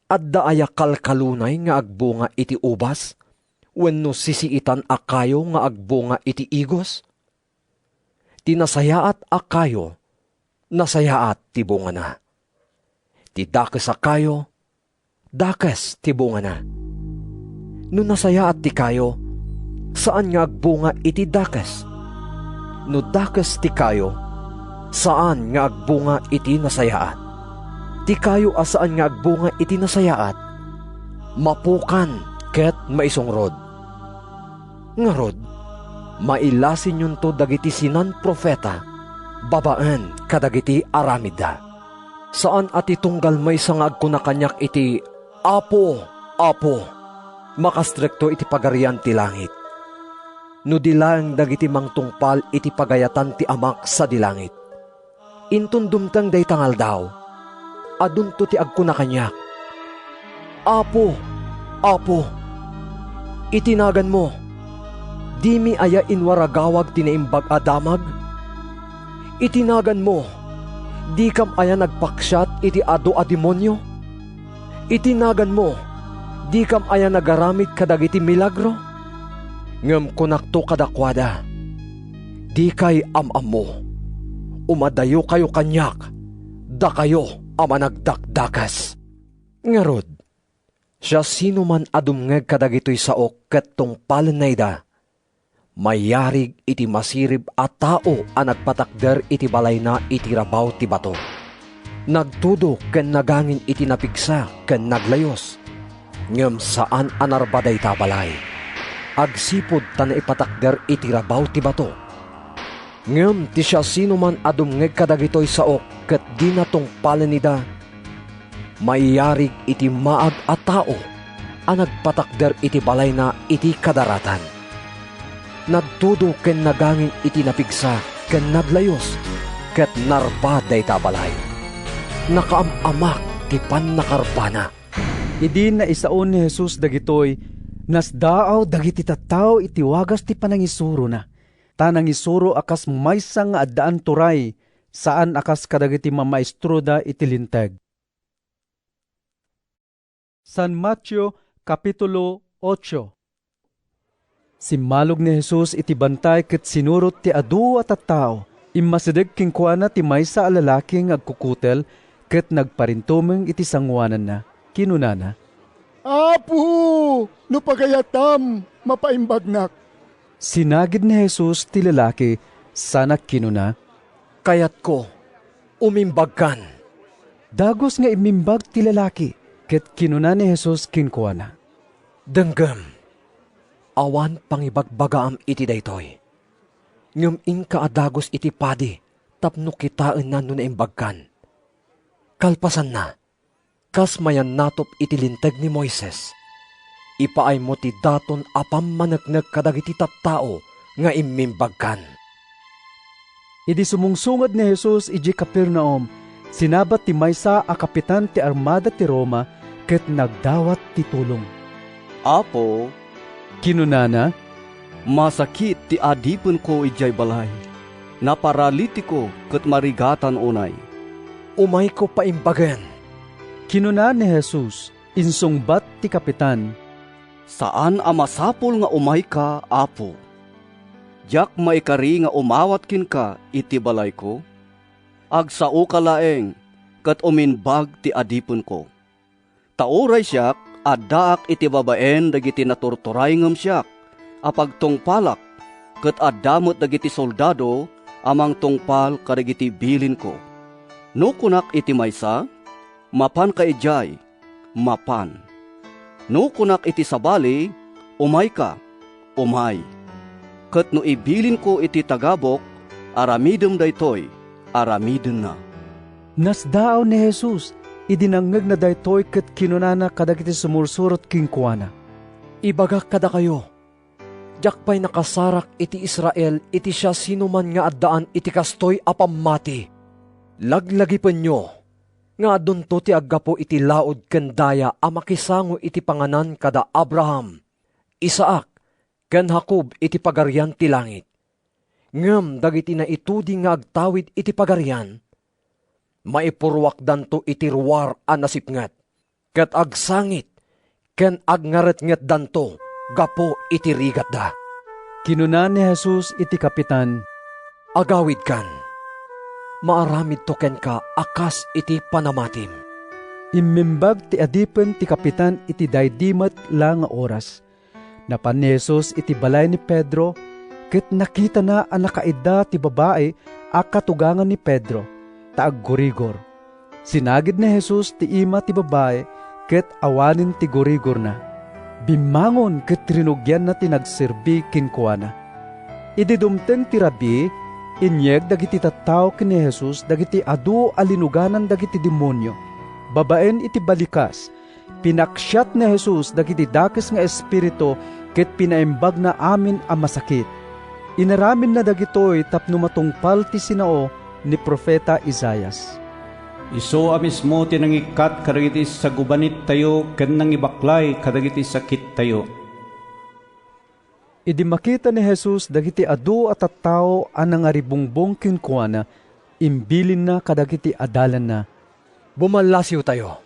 Adda aya kalkalunay nga agbunga iti ubas, wenno sisiitan akayo nga agbunga iti igos. Tinasayaat akayo, nasayaat ti bunga na. Ti dakes akayo, dakes ti bunga na. No nasayaat ti kayo, saan nga agbunga iti dakes? No dakes ti kayo, saan nga agbunga iti nasayaat? Ti kayo asaan nga agbunga iti nasayaat? Mapukan ket maisungrod. Ngarod, mailasin yun to dagiti sinan profeta, babaen kadagiti aramida. Saan ati tunggal may sangag ko na kanyak iti Apo, Apo, makastrekto iti pagarian ti langit. No dilang dagiti mangtungpal iti pagayatan ti amak sa dilangit. Intundumtang day tangal daw, adunto ti agkuna kanyak. Apo, Apo, itinagan mo, di mi aya inwaragawag tinaimbag adamag? Itinagan mo, di kam aya nagpaksyat iti ado a demonyo? Itinagan mo, di kam aya nagaramid kadagiti milagro? Ngem kunakto kadakwada, di kay amam mo, umadayo kayo kanyak, da kayo ama nagdakdakas. Ngarod, siya sino man adumngeg kadagitoy saok ket tungpalan na ida, mayarig iti masirib a tao a nagpatakder iti balay na iti rabaw ti bato. Nagtudo ken nagangin iti napigsa ken naglayos. Ngem saan anarbaday ta balay? Agsipod ta na ipatakder iti rabaw ti bato. Ngem ti siya sino man adumngeg kadagitoy saok ket di natungpalan nida, mayarig iti maag a tao a nagpatakder iti balay na iti kadaratan. Nagtudo ken nagangin iti napigsa ken naglayos ket narba dayta balay. Nakaamamak ti pannakarbana. Idi na isaon ni Jesus dagitoy, nasdaaw dagiti tattao iti wagas ti panangisuro na. Tanangisuro akas maysa nga addaan turay, saan akas kadagiti mamaestro da iti linteg. San Mateo Kapitulo 8. Simmalog ni Jesus iti bantay ket sinurot ti adu at tattao. Immasideg kingkuana ti maysa a lalaki nga agkukutel ket nagparintumeng iti sangwanan na. Kinunana, Apo, no pagayatam, mapaimbagnak. sinagid ni Jesus ti lalaki, sanak kinuna, Kayat ko, umimbagkan. dagos nga imimbag ti lalaki, ket kinuna ni Jesus kinkuana, Denggem, awan pangibagbagaam iti daytoy. Ngem inka adagos iti padi, tapno kitaan na no naimbagkan. Kalpasan na, kas mayan natop iti linteg ni Moises. Ipaay mo ti daton apam managnag kadagiti tattao nga imimbagkan. Idi sumungsungad ni Jesus iji Capernaum, sinabat ti maysa a kapitan ti armada ti Roma, ket nagdawat ti tulong. Apo, Kinunana, masakit ti adipon ko ijay balay. Naparalitiko ket marigatan unay. Umay ko paimbagan. kinuna ni Jesus, insungbat ti kapitan, Saan a masapol nga umay ka, Apo? Diyak maikari nga umawat kin ka iti balay ko? Agsao ka laeng, kat uminbag ti adipon ko. Tauray siyak, addaak iti babaen dagiti naturturay ngem siyak, apag tungpalak, kat addamot dagiti soldado, amang tungpal kadagiti bilin ko. No kunak iti maysa, mapan ka ijay, mapan. No kunak iti sabali, umay ka, umay. Ket no ibilin ko iti tagabok, aramidem daytoy, aramiden na. nasdaaw ni Jesus, idinangeg na daytoy ket kinunana kadagiti sumursurot kingkuana. Ibagak kada kayo, Jak pa'y nakasarak iti Israel, iti siya sinuman nga addaan iti kastoy apamati. Laglagi penyo, nga adunto ti aggapo iti laod ken daya a makisango iti panganan kada Abraham, Isaac, ken Jacob iti pagarian ti langit. Ngem dagiti na itudi nga agtawid iti pagarian, maipurwak danto iti ruwar a nasipnget, ket agsangit, ken agngaretnget danto, gapo iti rigat da. Kinunan ni Jesus iti kapitan, Agawid kan, maaramid to ken ka akas iti panamatim. Immimbag ti adipen ti kapitan iti daydimet la nga oras. Napan ni Jesus iti balay ni Pedro, ket nakita na ang nakaida ti babae a katugangan ni Pedro, taag gurigor. Sinagid ni Jesus ti ima ti babae, ket awanin ti gurigor na. Bimangon ket rinugyan na ti nagserbi kinkuana. Idi dumteng ti rabi, inyeg dagiti tattao ken ni Jesus dagiti adu alinuganan dagiti demonyo. Babaen iti balikas, pinaksyat ni Jesus dagiti dakes nga espiritu ket pinaimbag na amin a masakit. Inaramin na dagitoy tapno matungpal ti sinao ni Profeta Isaias. Iso a mismo ti nangikat kadagiti sa gubanit tayo ken nangibaklay kadagiti sakit tayo. Idi makita ni Jesus dagiti adu at tattao a nangaribungbong kinkuana, imbilin na kadagiti adalan na. Bumalasiw tayo.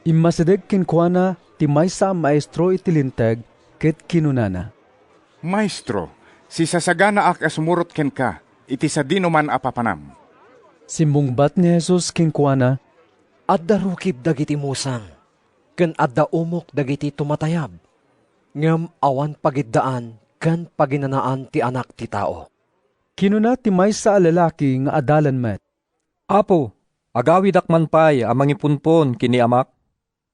Immasideg kinkuana ti maysa a maestro iti linteg ket kinunana. Maestro, si sasagana ak asumurot ken ka, iti sa dinuman apapanam. Simbungbat ni Jesus kinkuana, Adda rukib dagiti musang, ken adda umok dagiti tumatayab, ngem awan pagiddaan ken paginanaan ti anak ti tao. Kinuna ti maysa a lalaki nga adalan met. Apo, agawid akman pay amang ipunpon kini amak.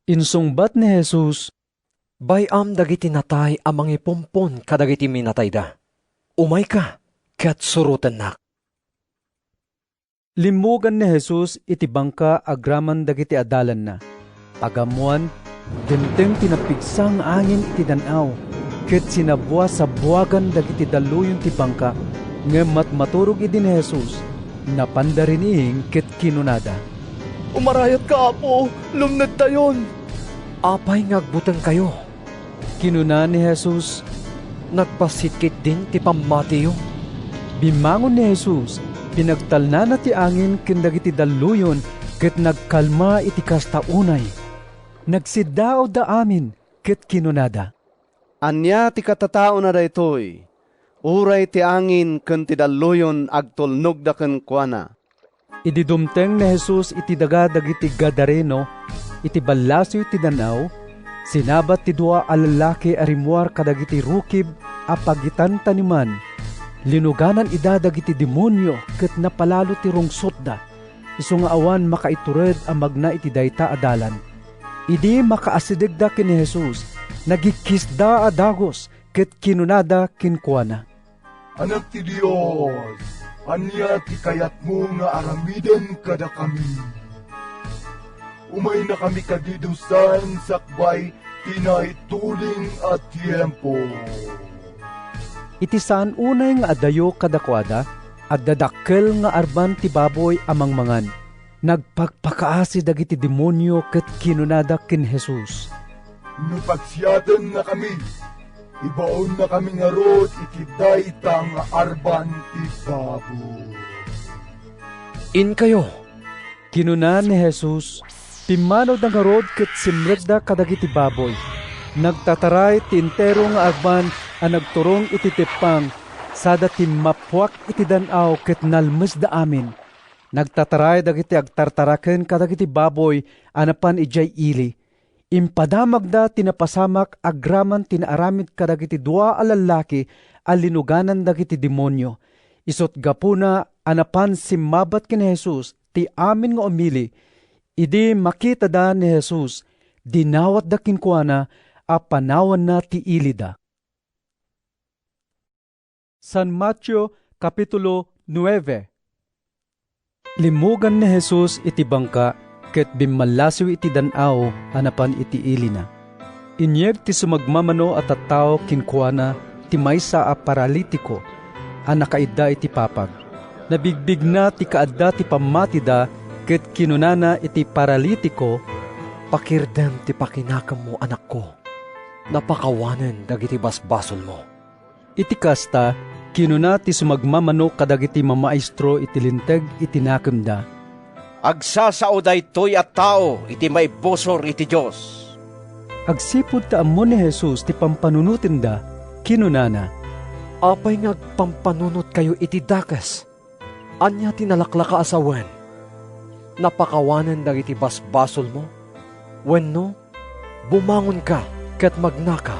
Insungbat ni Jesus, Bayam dagiti natay amang ipumpon kadagiti minatay da. Umay ka, ket suruten nak. Limugan ni Jesus iti bangka agraman dagiti adalan na. Pagamuan, denteng tinapigsang angin iti danaw, ket sinabwa sa buwagan dagiti daluyon ti bangka, ngem matmaturog iti ni Jesus, napandarinihing ket kinunada. Umarayat ka, Apo, lumned tayon. Apay ngagbuteng kayo. Kinuna ni Jesus, Nagpasitkit din ti pamatiyo. bimangon ni Jesus, pinagtalna na ti angin ken dagiti daluyon, ket nagkalma iti kastaunay. Nagsidao da amin, ket kinunada. Anya ti katatao na daytoy, uray ti angin ken ti daluyon agtulnog da ken kuana. Idi dumteng ni Jesus iti daga dagiti Gadareno, iti ballasiw ti danaw, sinabat ti dua a lalaki a rimuar kadagiti rukib a pagitan taniman. Linuganan ida dagiti demonyo ket napalalo ti rungsot da. Isu nga awan makaitured a magna iti dayta adalan. Idi makaasideg da ken ni Jesus, nagikisda a dagos ket kinunada kinkuana. Anak ti Dios, anya ti kayat mo nga aramiden kada kami. Umay na kami kadidusan sakbay tinaituling at tiempo. Iti saan unay nga adayo kadakwada, agdadakkel nga arban ti baboy amang mangan. Nagpagpakaasi dagiti demonyo ket kinunada ken Jesus. Napagsiyadan na kami, ibaon na kami nga rod iti dayta nga arban ti baboy. In kayo. Kinuna ni Jesus, pimanaw da nga rod ket simrekda kadagiti baboy. Nagtataray ti entero nga arban a nagturong iti tepang, sada ti mapwak iti danaw ket nalmes da amin. Nagtataray dagiti agtartaraken kadagiti baboy anapan ijay ili. Impadamag da tinapasamak agraman tinaaramid kadagiti dua a lalaki a linuganan dagiti demonyo. Isot gapuna anapan simmabat ken Jesus ti amin nga umili. Idi makita da ni Jesus, dinawat da kinkuana a panawan na ti ilida. San Mateo Kapitulo 9. Limugan ni Jesus iti bangka, ket bimmalasiw iti danaw anapan iti ilina. Inyeg ti sumagmamano at tattao kinkuana iti maysa a paralitiko a nakaidda iti papag. Nabigbig na ti kaadda ti pamatida ket kinunana iti paralitiko, Pakirdem ti pakinakam mo, anak ko. Napakawanen dagiti basbasol mo. Iti kasta, kinuna ti sumagmamano kadagiti mamaestro iti linteg iti nakemda. Agsasao daytoy at tao iti maibosor iti Diyos. Agsipud ta ammo ni Jesus ti pampanunutinda, kinunana. Apay ngagpampanunot kayo iti dakas. Anya tinalaklaka asawen. Napakawanen dagiti basbasol mo. Wenno, bumangon ka ket magnaka.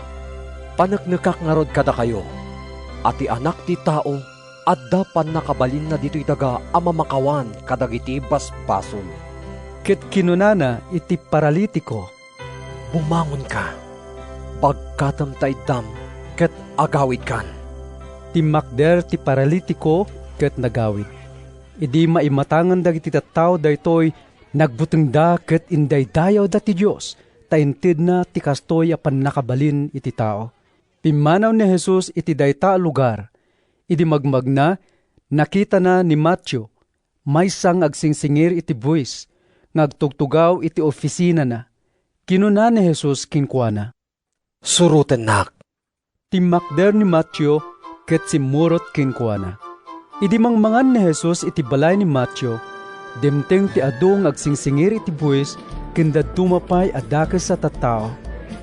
Paneknekak ngarod kada kayo. Ati anak ti tao, adda pan nakabalin na dito'y daga amamakawan kadagiti basbasol. Ket kinunana iti paralitiko, Bumangon ka. Pagkatam taidam ket agawid kan. Timakder ti paralitiko ket nagawid. Idi maimatangan dagiti tattao daytoy nagbuteng da ket indaydayaw da ti Dios, taintid na ti kastoy apan nakabalin iti tao. Pimanaw ni Jesus iti dayta lugar. Idi magmagna, nakita na ni Matthew, maysang agsingsingir iti buwis, ngagtugtugaw iti ofisina na. Kinuna ni Jesus kinkuana, Suruten nak. Timakder ni Matthew ket simurot kinkuana. Idi mangmangan ni Jesus iti balay ni Matthew, demteng ti adung agsingsingir iti buwis, kenda tumapay adakes sa tattao.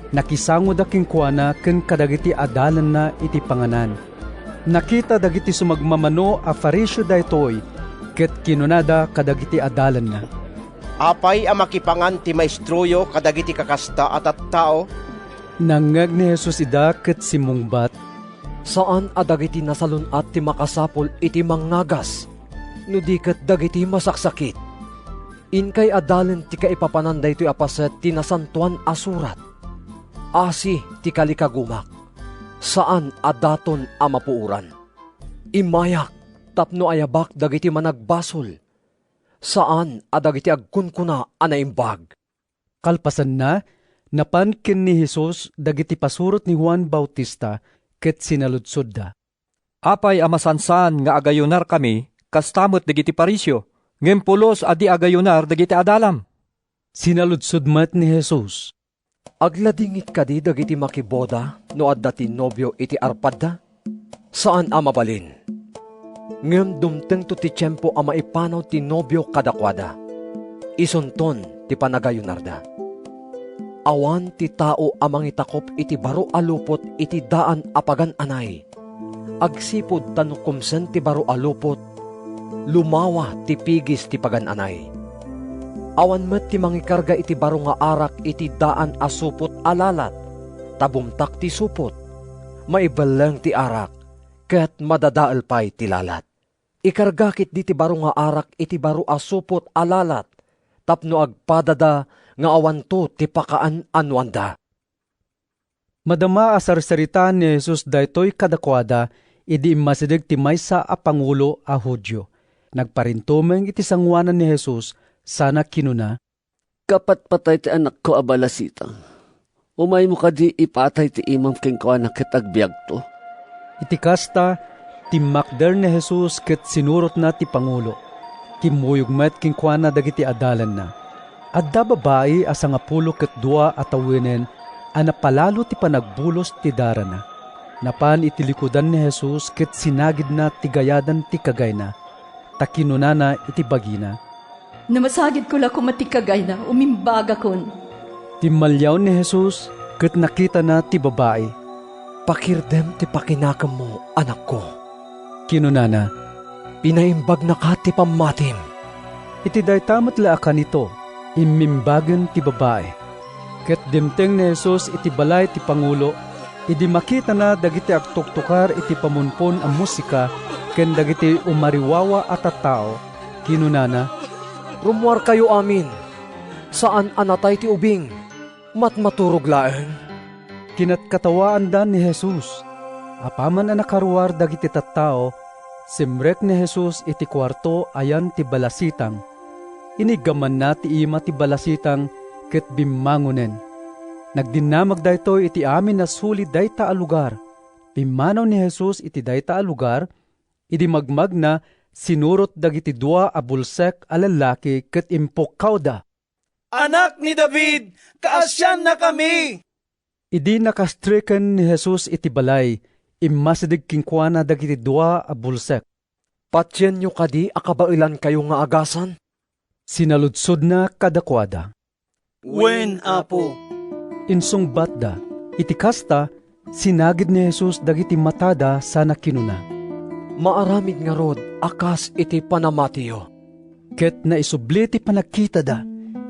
Nakisango da kinkuana ken kadagiti adalan na iti panganan. Nakita dagiti sumagmamano a Fariseo daytoy, ket kinunada kadagiti adalan na. Apay a makipangan ti maestroyo kadagiti kakasta at tao? Nangag ni Jesus ida ket simungbat, Saan adagiti nasalun at ti makasapol iti mangagas? No di ket dagiti masaksakit. Inkay adalan ti kaipapananday to'y apaset ti nasantuan asurat. Asi ti kalikagumak. Saan adaton a mapuuran? Imayak tapno ayabak dagiti managbasol. Saan adagiti agkunkuna a naimbag? Kalpasan na, napankin ni Jesus dagiti pasurot ni Juan Bautista ket sinaludsod da. Apay amasansan nga agayunar kami, kastamot dagiti Parisyo, ngem pulos adi agayunar dagiti adalam. Sinaludsod met ni Jesus, Agladingit kadi dagiti makiboda no adda ti nobyo iti arpadda? Saan a mabalin? Ngem dumteng to ti tiyempo a maipanaw ti nobyo kadakwada. Isunton ti panagayunarda. Awan ti tao a mangitakop iti baro alupot iti daan apagan anay. Agsipod tanukumsen ti baro alupot, lumawa ti pigis ti pagan anay. Awan met ti mangikarga iti baro nga arak iti daan asupot alalat, tabumtak ti supot, maibeleng ti arak, ket madadael pay ti lalat. Ikargakit di ti baro nga arak iti baro asupot alalat, tapno agpadada nga awanto ti pakaan anwanda. Madama asarsaritaan ni Jesus daytoy kadakwada, idi masideg ti maysa a pangulo a Hudyo. Nagparintumeng iti sangwanan ni Jesus, sana kinuna, Kapat patay ti anak ko abalasita. Umay mo kadi ipatay ti imam kengkwa na kitagbiag to. iti kasta, timakder ni Jesus ket sinurot na ti pangulo. Kimuyog met kinkwana dagiti adalan na. Adda babae asa nga 12 atawenen, anapalalo ti panagbulos ti darana. Napan iti likudan ni Jesus ket sinagid na ti gayadan ti kagay na. Takinunana iti bagina. Namasagid ko la kumatikagay na, umimbaga kon. Timalyaw ni Jesus ket nakita na ti babae. Pakirdem ti pakinakam mo, anak ko. Kinunana, Pinaimbag na ka ti pamatim. iti daytamat laakan nito, imimbagan ti babae. Ket dimteng ni Jesus iti balay ti pangulo, idi makita na dagiti agtuktukar iti pamunpon a musika, ken dagiti umariwawa at tao. Kinunana, Rumuar kayo amin. Saan anatay ti ubing? Matmaturog laeng. Kinatkatawaan dan ni Jesus. Apaman ang nakaruar dagiti tattao, simrek ni Jesus iti kwarto ayan ti balasitang. Inigaman na ti ima ti balasitang ket bimmangunen. Nagdinamag daytoy iti amin na suli dayta a lugar, Pimanaw ni Jesus iti dayta a lugar, idi magmag na sinurot dagiti dua a bulsek a lalaki ket impokkaw da. Anak ni David, kaasyan na kami! Idi nakastriken ni Jesus iti balay, imasidig kinkwana dagiti dua a bulsek. Patyen nyo kadi akabailan kayo nga agasan? Sinaludsod na kadakwada. Wen, Apo. Insungbat da, iti kasta, sinagid ni Jesus dagiti matada sana kinuna. Maaramid nga rod, akas iti panamatiyo. Ket na isubli ti panakita da,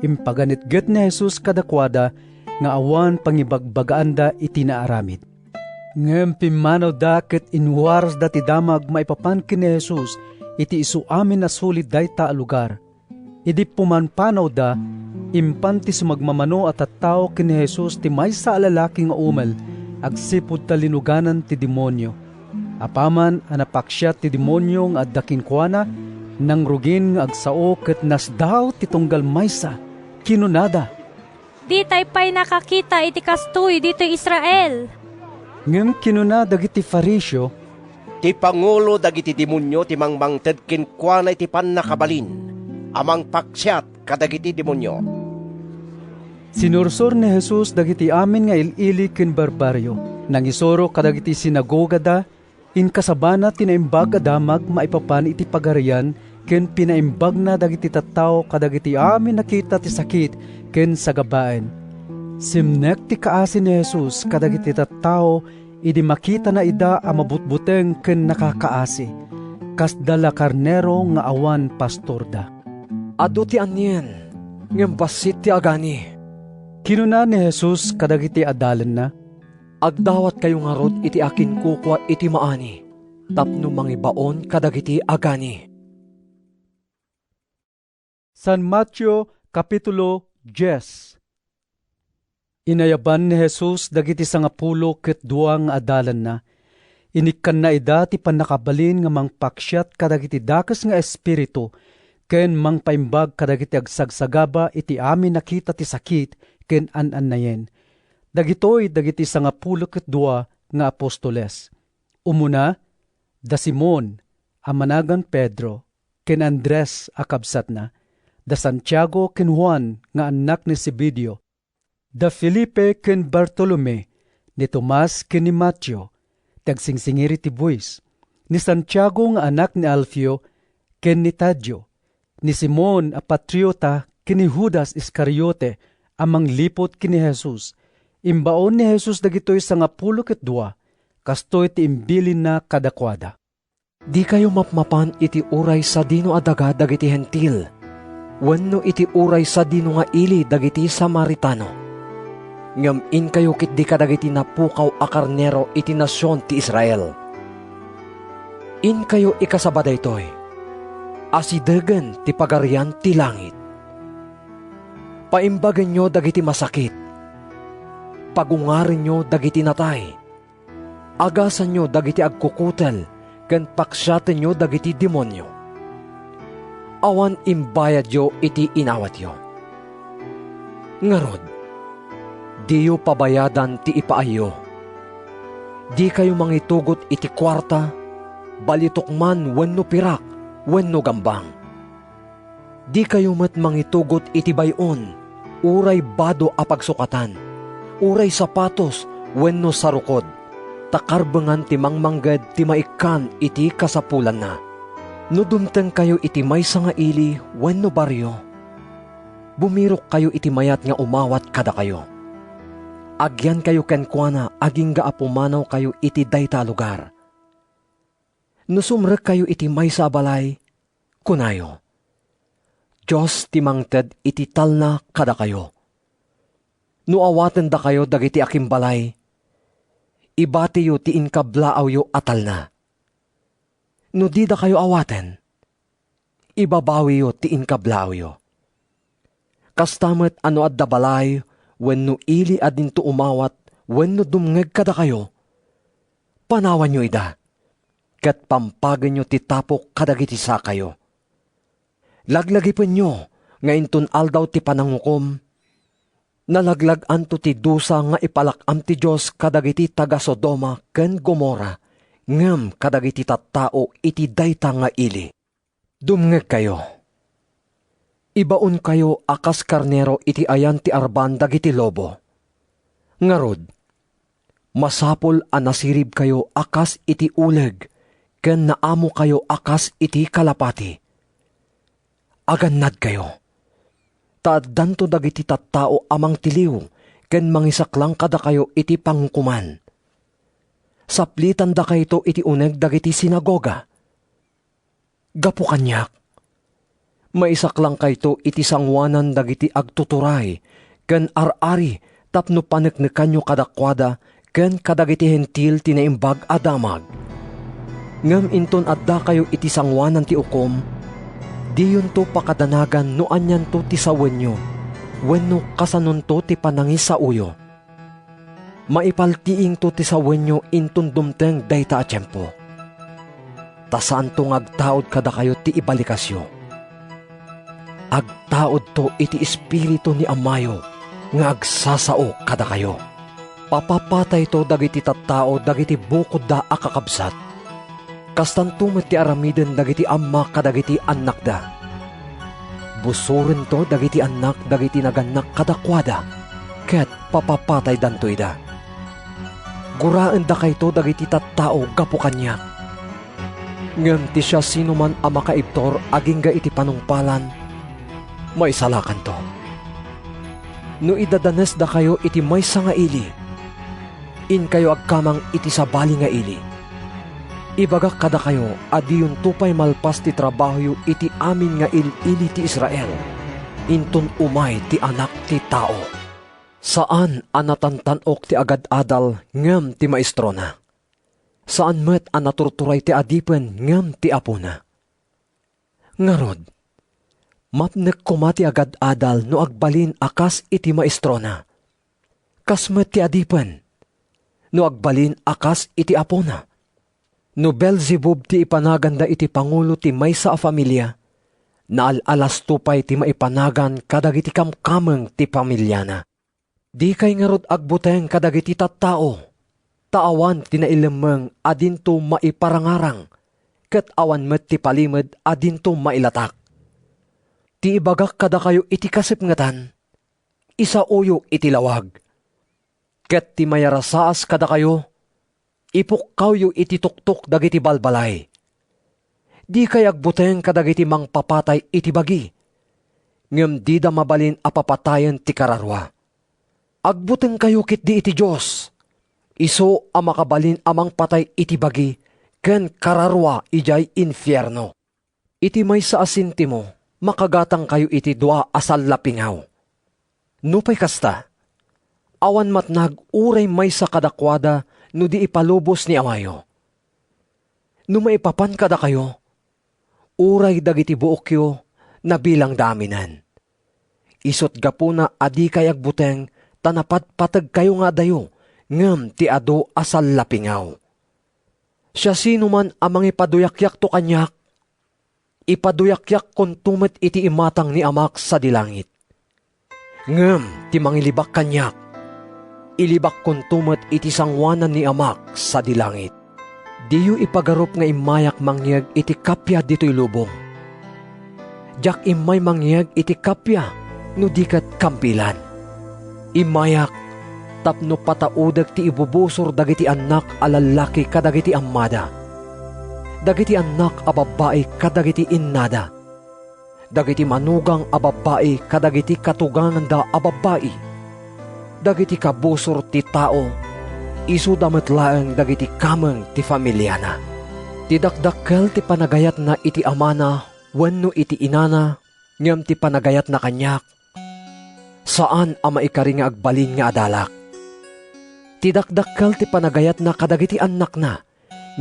impaganitget ni Jesus kadakwada, nga awan pangibagbagaan da iti naaramid. Ngem pimanaw da ket inwaras da ti damag maipapan kini Jesus, iti isu amin na sulit dayta a lugar. Idi pumanpanaw da, impan ti sumagmamano at tattao kini Jesus ti maysa a lalaki nga umel, agsipud talinuganan ti demonyo. Apaman anapaksya ti demonyo nga addakin kuana, nang rugin nga agsao ket nasdaw ti tunggal maysa, kinunada. Di tay pa'y nakakita iti kastoy dito Israel. Ngem kinuna dagiti Fariseo, ti pangulo dagiti demonyo ti mangmangted kinkwana iti pannakabalin, amang paksyat kadagiti demonyo. Sinursor ni Jesus dagiti amin nga ilili ken barbaryo, nangisoro kadagiti sinagoga da, in kasabana tinaimbag adamag maipapan iti pagarian, ken pinaimbag na dagiti tattao kadagiti amin nakita ti sakit ken sagabaen. Simnek ti kaasi ni Jesus kadagiti tattao, idi makita na ida a mabutbuteng ken nakakaasi, kas dala karnero nga awan pastor da. Ado ti anyen, ngem basit ti agani. Kinuna ni Jesus kadagiti adalan na, agdawat kayo nga rod iti akin kukwa iti maani, tapno mangibaon kadagiti agani. San Mateo Kapitulo 10. Inayaban ni Jesus dagiti 10 ket 2 nga adalan na, inikkan na ida ti panakabalin nga mangpaksyat kadagiti dakes nga espiritu, ken mangpaimbag kadagiti agsagsagaba iti amin nakita ti sakit ken an-annayen. Dagitoy dagiti 10 ket 2 nga apostoles. Umuna, da Simon, amanagan Pedro, ken Andres a kabsat na, da Santiago ken Juan nga anak ni Zebedeo, da Felipe ken Bartolome, ni Tomas ken ni Mateo, tagsingsingiri ti buwis, ni Santiago nga anak ni Alfeo, ken ni Tadyo, ni Simon a patriota ken ni Judas Iscariote, amang lipot kini Jesus. Imbaon ni Jesus dagitoy 10 ket 2, kastoy ti imbilin na kadakwada. Di kayo mapmapan iti uray sa dino adaga dagiti hentil, wenno iti uray sa dino nga ili dagiti Samaritano. Ngem in kayo kit di kadagiti napukaw a karnero iti nasyon ti Israel. In kayo ikasaba daytoy, asidegen ti pagarian ti langit. Paimbagan nyo dagiti masakit, pagungarin nyo dagiti natay, agasan nyo dagiti agkukutel, ken paksyaten nyo dagiti demonyo. Awan imbayad yo iti inawat yo. Ngarod, di yo pabayadan ti ipaayo. Di kayo mangitugot iti kwarta, balitok man wenno pirak, wenno gambang. Di kayo met mangitugot iti bayon, uray bado a pagsukatan, uray sapatos, wenno sarukod, takarbengan ti mangmangged ti maikan iti kasapulan na. No dumteng kayo iti maysa nga ili wenno baryo, bumirok kayo iti mayat nga umawat kada kayo. Agyan kayo kenkwana aging gaapumanaw kayo iti dayta lugar. No sumrek kayo iti maysa balay, kunayo, Diyos ti mangted iti talna kada kayo. No awaten da kayo dagiti aking balay, ibati yo ti inkablaaw yo atal na. No di da kayo awaten, ibabawi yo ti inkablaaw yo. Kastamet ano adda balay, wenno ili adinto umawat, wenno dumngeg kada kayo, panawan nyo ida, ket pampagan nyo ti tapok kadagiti sa kayo. Laglagipin nyo, nga inton aldaw ti panangukom, Nalaglagan to ti dusa nga ipalakam ti Diyos kadagiti taga Sodoma ken Gomora, ngem kadagiti tattao iti dayta nga ili. Dumngeg kayo. Ibaon kayo akas karnero iti ayan ti arban dagiti lobo. Ngarod, masapol a nasirib kayo akas iti uleg, ken naamo kayo akas iti kalapati. Agannad kayo. Taaddan to dagiti tattao amang tiliw, ken mangisaklang kada kayo iti pangkuman. Saplitan da kayo iti uneg dagiti sinagoga. Gapu kanyak. Maisaklang kayo iti sangwanan dagiti agtuturay, ken ar-ari tapno paneknekan nyo kadakwada, ken kadagiti hentil tinaimbag adamag. Ngem inton adda kayo iti sangwanan ti ukom, diyon to pakadanagan no anyan to ti sawenyo, wenno kasanon to ti panangis sa uyo. Maipaltiing to ti sawenyo inton dumteng dayta a tiyempo. Tasaan to ngagtaod kada kayo ti ibalikasyo. Agtaod to iti espiritu ni Amayo, nga agsasao kada kayo. Papapatay to dagiti tattao dagiti bukod da akakabsat. Kastan tumet ti aramiden dagiti amma kadagiti anak da. Busuren to dagiti anak dagiti naganak kadakwada, ket papapatay dantoy da. Guraan da kayto dagiti tattao gapu kanyak. Ngem ti siya sino man a makaibtor agingga iti panungpalan, maisalakan to. No idadanes da kayo iti maysa nga ili, in kayo agkamang iti sabali nga ili. Ibagak kada kayo, adiyon tupay malpas ti trabaho iti amin nga ili ti Israel, inton umay ti anak ti tao. Saan anatantanok ti agad-adal ngem ti maestro na? Saan met anaturturay ti adipen ngem ti apo na? Ngarod, mapnek kumati agad-adal no agbalin akas iti maestro na. Kas met ti adipen, no agbalin akas iti apo na. No Belzebub ti ipanaganda iti pangulo ti maysa a familia, naalalas tupay ti maipanagan kadagiti kamkameng ti pamilya na. Di kay ngarod agbuteng kadagiti tattao, taawan ti nailemeng adinto maiparangarang, ket awan met ti palimed adinto mailatak. Ti ibagak kada kayo iti kasipngatan, isa uyo iti lawag, ket ti mayarasaas kada kayo, ipukkaw yu iti tuktok dagiti balbalay. Di kay agbuteng kadagiti mangpapatay iti bagi, ngem di da mabalin apapatayen ti kararwa. Agbuteng kayo kit di iti Diyos, iso a makabalin amang patay iti bagi, ken kararwa ijay infierno. Iti maysa asintimo, makagatang kayo iti dua asal lapingaw. Nupay kasta, awan matnag uray maysa kadakwada, no di ipalubos ni Amayo. No maipapan kada kayo, uray dagiti buokyo na bilang daminan. Isot gapuna adi kay agbuteng, tanapat patag kayo nga dayo, ngem ti ado asal lapingaw. Siya sino man amang ipaduyakyak to kanyak, ipaduyakyak kon tumet iti imatang ni Amak sa dilangit. Ngem ti mangilibak kanyak, ilibak kon tumet iti sangwanan ni Amak sa dilangit. Diyo ipagarup nga imayak mangyag iti kapya dito'y lubong. Diyak imay mangyag iti kapya no dikat kampilan. Imayak tapno pataudag ti ibubusor dagiti anak alalaki kadagiti ammada. Dagiti anak a babae kadagiti innada. Dagiti manugang a babae kadagiti katugangan da a babae. Dagiti kabusor ti tao, isu damet laeng dagiti kameng ti familyana. Ti dakdakkel ti panagayat na iti amana, wenno iti inana, ngem ti panagayat na kanyak, saan a maikari nga agbalin nga adalak. Ti dakdakkel ti panagayat na kadagiti anak na,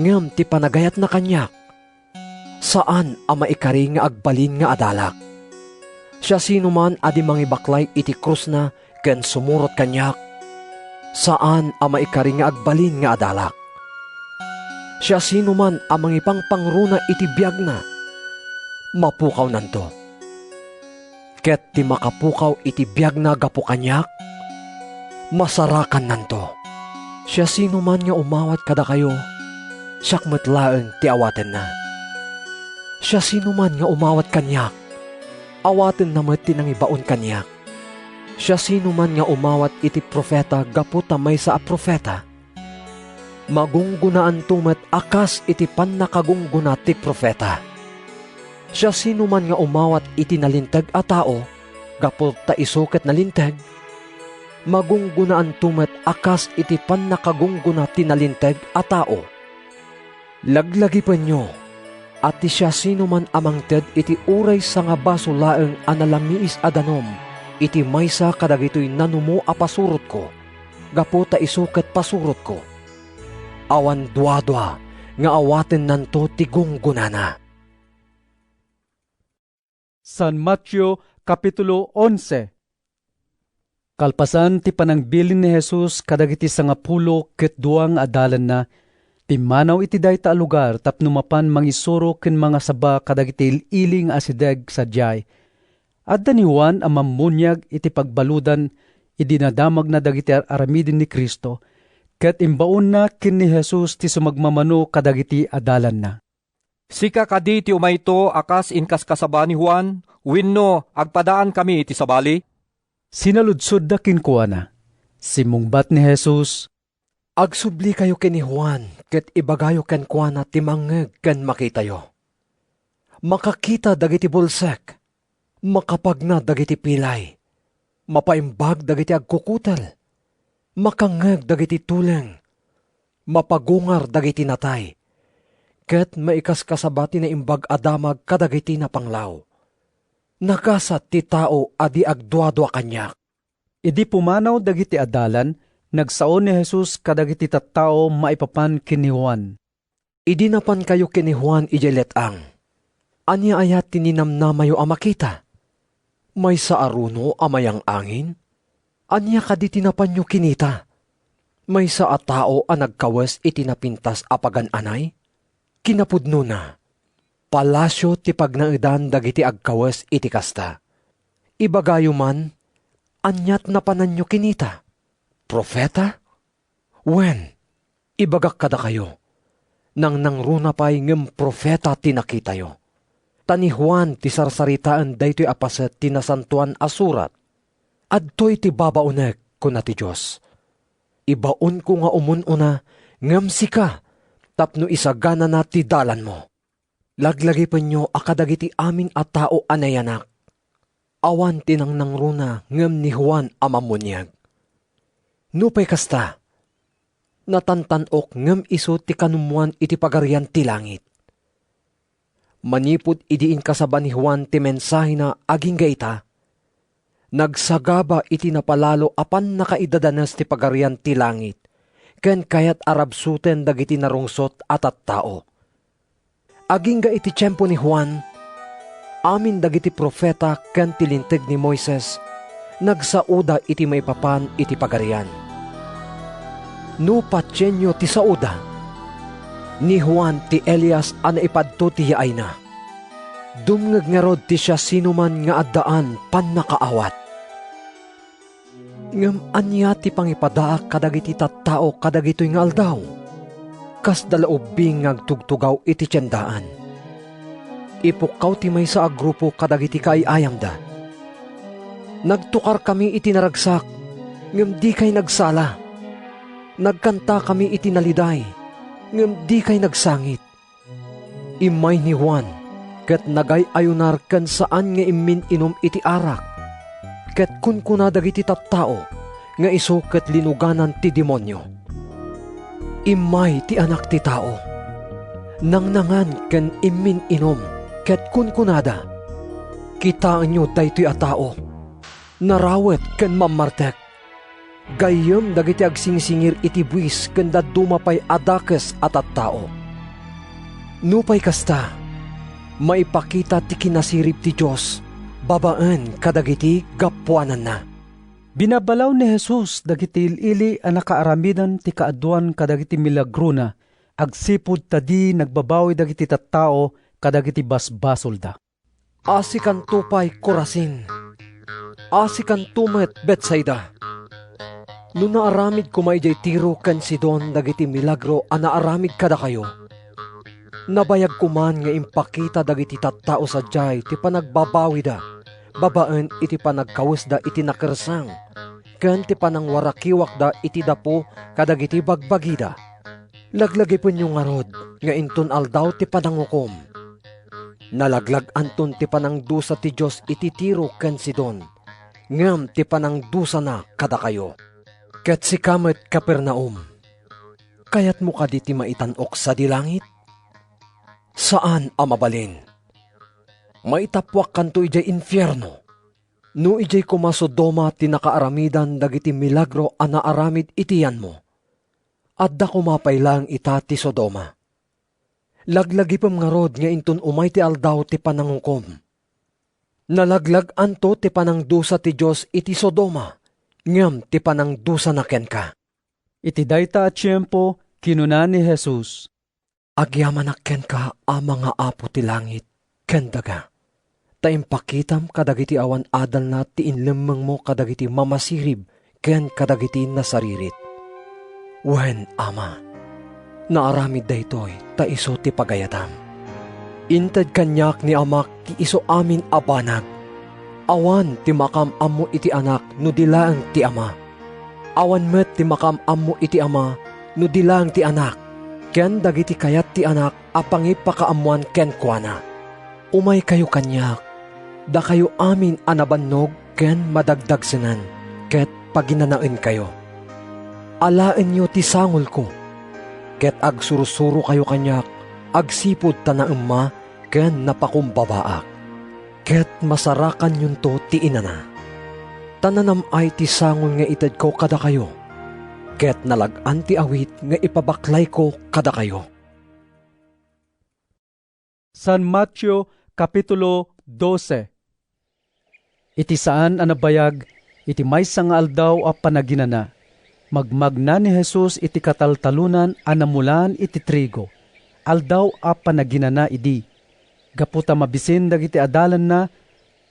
ngem ti panagayat na kanyak, saan a maikari nga agbalin nga adalak. Siya sino man adi mangibaklay iti krus na, ken sumurot kanyak, saan a maikari nga agbalin nga adalak. Siya sino man a mangipangpangruna iti biag na, mapukaw nanto. Ket ti makapukaw iti biag na gapu kanyak, Masarakan nanto. Siya sino man nga umawat kada kayo, siyak matlaeng ti awaten na. Siya sino man nga umawat kanyak, awaten na mat tinang ibaon kanyak. Siya sino man nga umawat iti profeta gaputa may sa profeta. Magunggunaan tumet akas iti pannakagungguna ti profeta. Siya sino man nga umawat iti nalintag a tao gaputa isuket na lintag. Magunggunaan tumet akas iti pannakagungguna ti nalintag a tao. Laglagi pa nyo, at siya sino man amangted iti uray sa nga baso laeng analamiis adanom, iti maysa kadagitoy nanumo a pasurot ko, gaputa isuket pasurot ko. Awan dua-dua, nga awaten nanto ti gunggunana. San Mateo Kapitulo 11. Kalpasan ti panangbilin ni Jesus kadagiti 10 ket 2 adalan na, timanaw iti dayta a lugar tapno mapan mangisuro ken mga saba kadagiti iling asideg sadyay. Adda ni Juan ang mamunyag iti pagbaludan idinadamag na dagiti aramidin ni Kristo, ket imbaon na ken ni Jesus ti sumagmamano kadagiti adalan na. Sika kadi ti umayto akas inkas kasaba ni Juan, wenno agpadaan kami iti sabali? Sinaludsod da kinkuana. Simungbat ni Jesus, agsubli kayo ken ni Juan, ket ibagayo ken kuana ti mangeg ken makitayo. Makakita dagiti bulsek, makapagna dagiti pilay, mapaimbag dagiti agkukutel, makangeg dagiti tuleng, mapagungar dagiti natay, ket maikas kasabati na imbag adamag kadagiti na panglaw. Nakasat ti tao adi agduadwa kanyak. Idi pumanaw dagiti adalan, nagsaon ni Jesus kadagiti tattao maipapan ken ni Juan. Idi napan kayo ken ni Juan ijeletang. Anya ayat tininamnamayo a makita. May sa aruno amayang angin. Anya kaditi napan nyo kinita. May sa a tao a nagkawes iti napintas a pagan-anay. Kinapudno na. Palasyo ti pagnaidan dagiti agkawes iti kasta. Ibagayo man, anyat napanan nyo kinita. Profeta? Wen, ibagak kada kayo. Nang nangruna pa'y ngem profeta tinakitayo. Tani Juan ti sarsaritaan daytoy apaset tinasantuan asurat. Adtoy ti babaunek kuna ti Diyos. Ibaon ko nga umununa ngem sika tapno isagana na ti dalan mo. Laglagi pa nyo akadagiti amin at tao anayanak. Awan tinang nangruna ngem ni Juan amamunyag. Nupay kasta, natantanok ngem iso ti kanumuan iti pagarian ti langit. Manipod idiin kasaba ni Juan ti mensahe na aging gaita, nagsagaba iti napalalo apan nakaidadanas ti pagarian ti langit, ken kayat arabsuten dagiti narungsot at tao. Aging ga iti tiyempo ni Juan, amin dagiti profeta ken tilinteg ni Moises, nagsauda iti maipapan iti pagarian. No patyenyo ti sauda, ni Juan ti Elias ana ipadto ti yaay na. Dumngeg nga rod ti siya sinuman nga addaan pannakaawat. Ngem anya ti pangipadaak kadagiti tattao kadagitoy nga aldaw, kas dalaubing ngagtugtugaw iti tiyandaan. Ipukaw ti may sa agrupo kadagiti kaayayam da. Nagtukar kami iti naragsak, ngem di kay nagsala. Nagkanta kami iti naliday, ngem di kay nagsangit. Imay ni Juan, ket nagay ayunar ken saan nga imin inom iti arak, ket kun kuna dagiti tattao, nga iso ket linuganan ti demonyo. Imay ti anak ti tao, nangnangan ken imin inom, ket kun kunada, kitaan nyo daytoy a tao, narawet ken mamartek, gayem dagiti agsingsingir iti buwis ken dadumapay adakes at tao. Nupay kasta, maipakita ti kinasirib ti Diyos, babaan kadagiti gapuanan na. Binabalaw ni Jesus dagiti ili a nakaaramidan ti kaaduan kadagiti milagro na, agsipud tadi nagbabawi dagiti tattao kadagiti basbasol da. Asikan tupay Korasin, asikan tumet Betsaida. No naaramid ko maijay Tiro ken Sidon dagiti milagro a naaramid kada kayo. Nabayag ko man nga impakita dagiti tattao sadyay ti panagbabawi da, babaen iti panagkawes da iti nakersang, ken ti panangwarakiwak da iti dapo kadagiti bagbagida. Laglagay po nyo nga rod, nga inton aldaw ti panangukom. Nalaglag anton ti panangdusa ti Diyos iti Tiro ken Sidon, ngam ti panangdusa na kada kayo. Ket si kamet Kapernaum, kayat mo kaditi maitanok sa dilangit? Saan amabalin? Maitapwak kanto ijay infierno. No ijay kumasodoma ti nakaaramidan dagiti milagro a naaramid itiyan mo. At da kumapay lang ita ti Sodoma. Laglagi pam nga rod nga inton umay ti aldaw ti panangukom. Nalaglag anto ti panangdusa ti Diyos iti Sodoma, ngam ti panangdusa na ken ka. Iti dayta at tiyempo, kinunan ni Jesus, agyaman na ken ka a mga apo ti langit, ken daga. Taimpakitam kadagiti awan adal na ti inlemeng mo kadagiti mamasirib, ken kadagiti nasaririt. Wen, Ama, naaramid daytoy, ta iso ti pagayatam. Inted kanyak ni Amak ti iso amin abanag. Awan ti makamam mo iti anak, no dilaang ti Ama. Awan met ti makamam mo iti Ama, no dilaang ti anak. Ken dagiti kayat ti anak, apangipakaamuan ken kuana. Umay kayo kanyak, da kayo amin anabannog, ken madagdagsenan, ket paginanaen kayo. Alaen nyo ti sangol ko, ket agsurusuro kayo kanyak, agsipod ta na emma, ken napakumbabaak, ket masarakan yun to ti inana. Tananam ay ti sangol nga ited ko kada kayo, ket nalagan ti awit nga ipabaklay ko kada kayo. San Mateo Kapitulo 12. Iti saan anabayag, iti maysa nga aldaw a panaginana. Magmagna ni Jesus iti kataltalunan anamulan iti trigo. Aldaw a panaginana idi. Gaputa mabisin dagiti adalan na,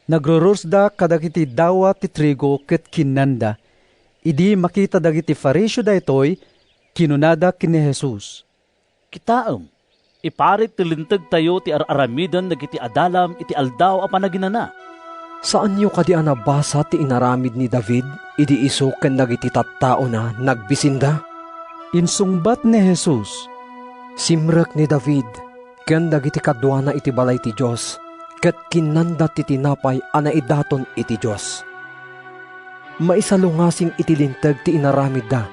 nagrurusda kadagiti dawa ti trigo ket kinanda. Idi makita dagiti Fariseo daytoy, kinunada kini Jesus. Kitaem, iparit ti linteg tayo ti aramidan dagiti adalam iti aldaw a panaginana. Saan nyo kadi anabasa ti inaramid ni David, idi iso ken dagiti tattao na nagbisinda? Insungbat ni Jesus, simrek ni David, ken dagiti kadwana iti balay ti Diyos, ket kinanda ti tinapay ana idaton iti Diyos. Maisalungasing iti linteg ti inaramid da,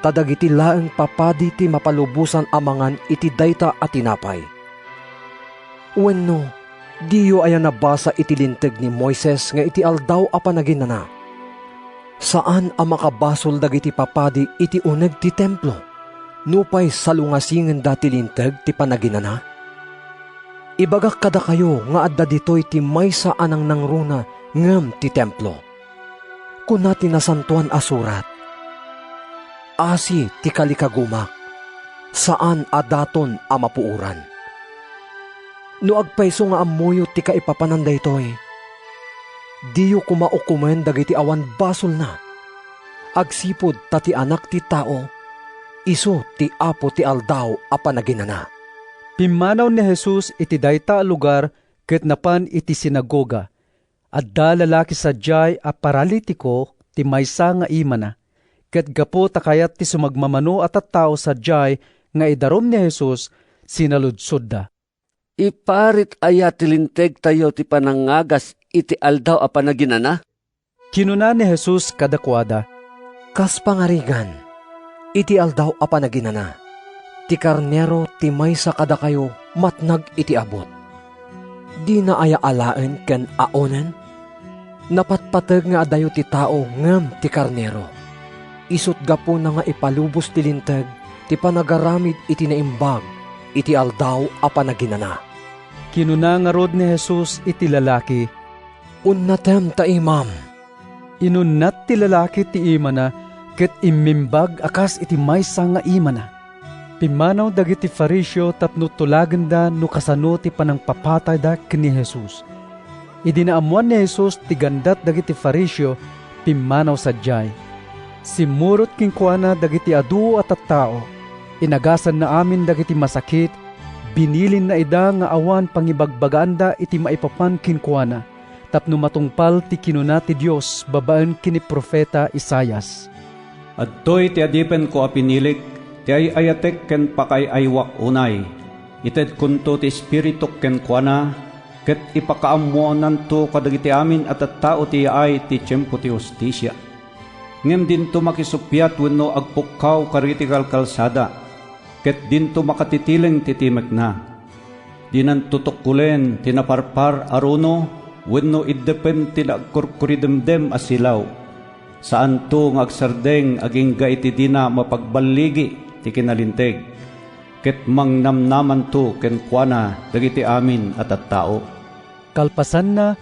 tadagiti laeng papadi ti mapalubusan amangan iti dayta at tinapay. Wenno, diyo aya nabasa iti linteg ni Moises nga iti aldaw a panaginana. Saan a makabasol dagiti papadi iti uneg ti templo, nupay salungasingen dati linteg ti panaginana? Ibagak kada kayo nga adda ditoy ti maysa anang nangruna ngem ti templo. Kuna tinasantuan asurat, asi ti kalikagumak, saan adaton a mapuuran. No agpayso nga amuyo ti kaipapananday toy, diyo kumaukumen dagiti awan basol na. Agsipod tati anak ti tao, iso ti apo ti aldaw a panaginana. Pimanaw ni Jesus iti dayta lugar ket napan iti sinagoga. Adda lalaki sadyay a paralitiko ti maysa nga imana. Ket gapo takayat ti sumagmamano at tattao sadyay nga idarom ni Jesus sinaludsod da. Iparit aya tilinteg tayo ti panangagas iti aldaw a panaginana? Kinuna ni Jesus kadakwada, kas pangarigan, iti aldaw a panaginana, ti karnero ti maysa kada kayo matnag iti abot. Di na aya alaen ken aonen? Napatpateg nga adayo ti tao ngem ti karnero. Isut gapo na nga ipalubos ti linteg ti panagaramid iti naimbag iti aldaw a panaginana. Kinuna nga rod ni Jesus iti lalaki, unnatem ta imam. Inunnat ti lalaki ti imana, ket imimbag akas iti maysa nga imana. Pimanaw dagiti Fariseo tapno tulagen da no kasano ti panangpapatay da kini Jesus. Idinaamuan ni Jesus ti gandat dagiti Fariseo, pimanaw sadyay. Simurot kinkwana dagiti adu at tao. Inagasan na amin dagiti masakit, binilin na ida nga awan pangibagbaganda iti maipapan kinkwana. Tapno matungpal ti kinuna ti Dios babaan kini Profeta Isayas. Adtoy ti adipen ko apinilik, ti ay ayatek ken pakay aywak unay. Ited kunto ti espiritu ken kuana, ket ipakaamuanan to kadagiti amin at tao ti ay ti tiyempo ti hustisya. Ngem dinto makisupyat wenno agpukkaw karitikal kalsada, ket dinto makatitileng titimek na. Dinan tutukkulen tinaparpar aruno, wenno iddepen tinagkurkuridemdem asilaw. Saan to ngagsardeng aging gaiti dina mapagbaligi ti kinalinteg, ket mangnamnaman to ken kuana dagiti amin at tao. Kalpasan na,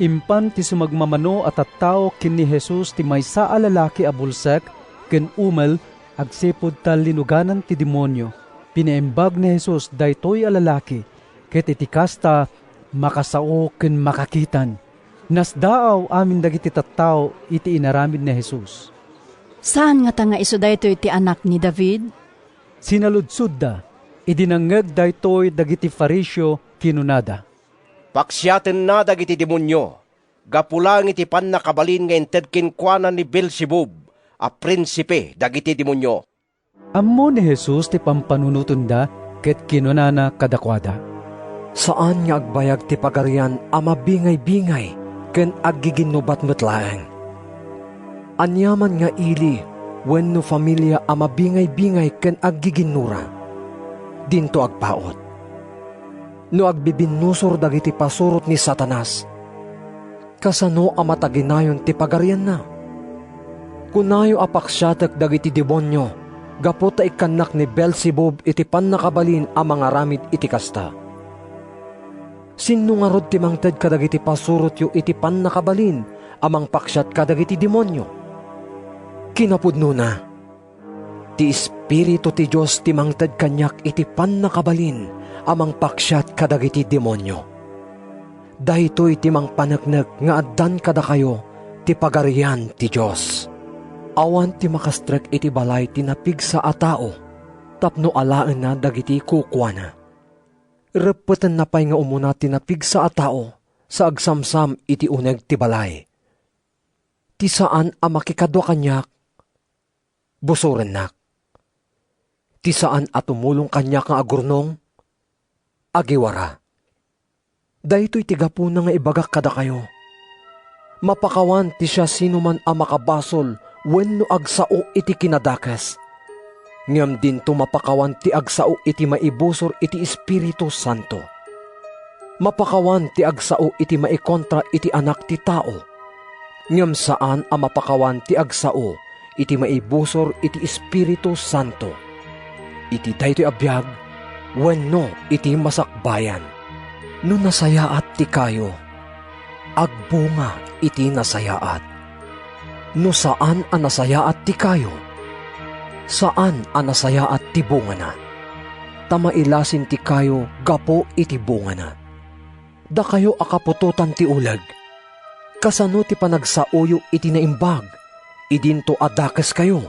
impan ti sumagmamano at tao kin ni Jesus ti maysa a lalaki a bulsek, ken umel agsipod tal linuganan ti demonyo. Pinaimbag ni Jesus daytoy a lalaki, ket iti kasta makasao ken makakitan. Nasdaaw amin dagiti tattao iti inaramid ni Jesus. Saan nga tanga iso daytoy iti anak ni David? Sinaludsud da, idinangeg daytoy dagiti Fariseo kinunada. Paksyaten na dagiti demonyo, gapulang iti pannakabalin nga inted kinkwana ni Beelzebub, a prinsipe dagiti demonyo. Ammo ni Jesus ti pampanunuton da, ket kinunana kadakwada. Saan nga agbayag ti pagarian ama bingay-bingay, ken aggiginubat metlaeng. Anyaman nga ili, wenno familia ama bingay-bingay ken aggiginura. Dinto agpaot. No agbibinusor dagiti pasurot ni Satanas, kasano amataginayon ti pagarian na? Kunayo apaksyatek dagiti demonyo, gaputa ikanak ni Beelzebub iti pannakabalin a mga ramid iti kasta. Sinno nga rod ti mangted kadagiti pasurot yu iti pannakabalin amang paksyat kadagiti demonyo? Kinapudno na, ti Espiritu ti Diyos ti mangted kanyak iti pannakabalin amang paksyat kadagiti demonyo. Dahitoy ti mangpanagnag nga addan kada kayo ti pagarian ti Diyos. Awan ti makastrek iti balay ti napigsa a tao, tapno alaan na dagiti kukwana. Repeten na pay nga umuna ti napigsa a tao sa agsamsam iti uneg ti balay. Ti saan a makikadwa kanyak, busuren nak. Ti saan a tumulong kanyak nga agurnong, agiwara. Dahito'y tigapuna nga ibagak kada kayo. Mapakawan ti siya sino man ang makabasol wenno agsao iti kinadakes. Ngam din to mapakawan ti agsao iti maibusor iti Espiritu Santo. Mapakawan ti agsao iti maikontra iti anak ti tao. Ngam saan ang mapakawan ti agsao iti maibusor iti Espiritu Santo. Iti daytoy abiyag wenno iti masakbayan. No nasayaat ti kayo, agbunga iti nasayaat. No saan ang nasayaat ti kayo, saan ang nasayaat ti bunga na. Tamailasin ti kayo, gapo iti bunga na. Da kayo akapututan ti ulag, kasano ti panagsauyo iti naimbag, idinto adakes kayo,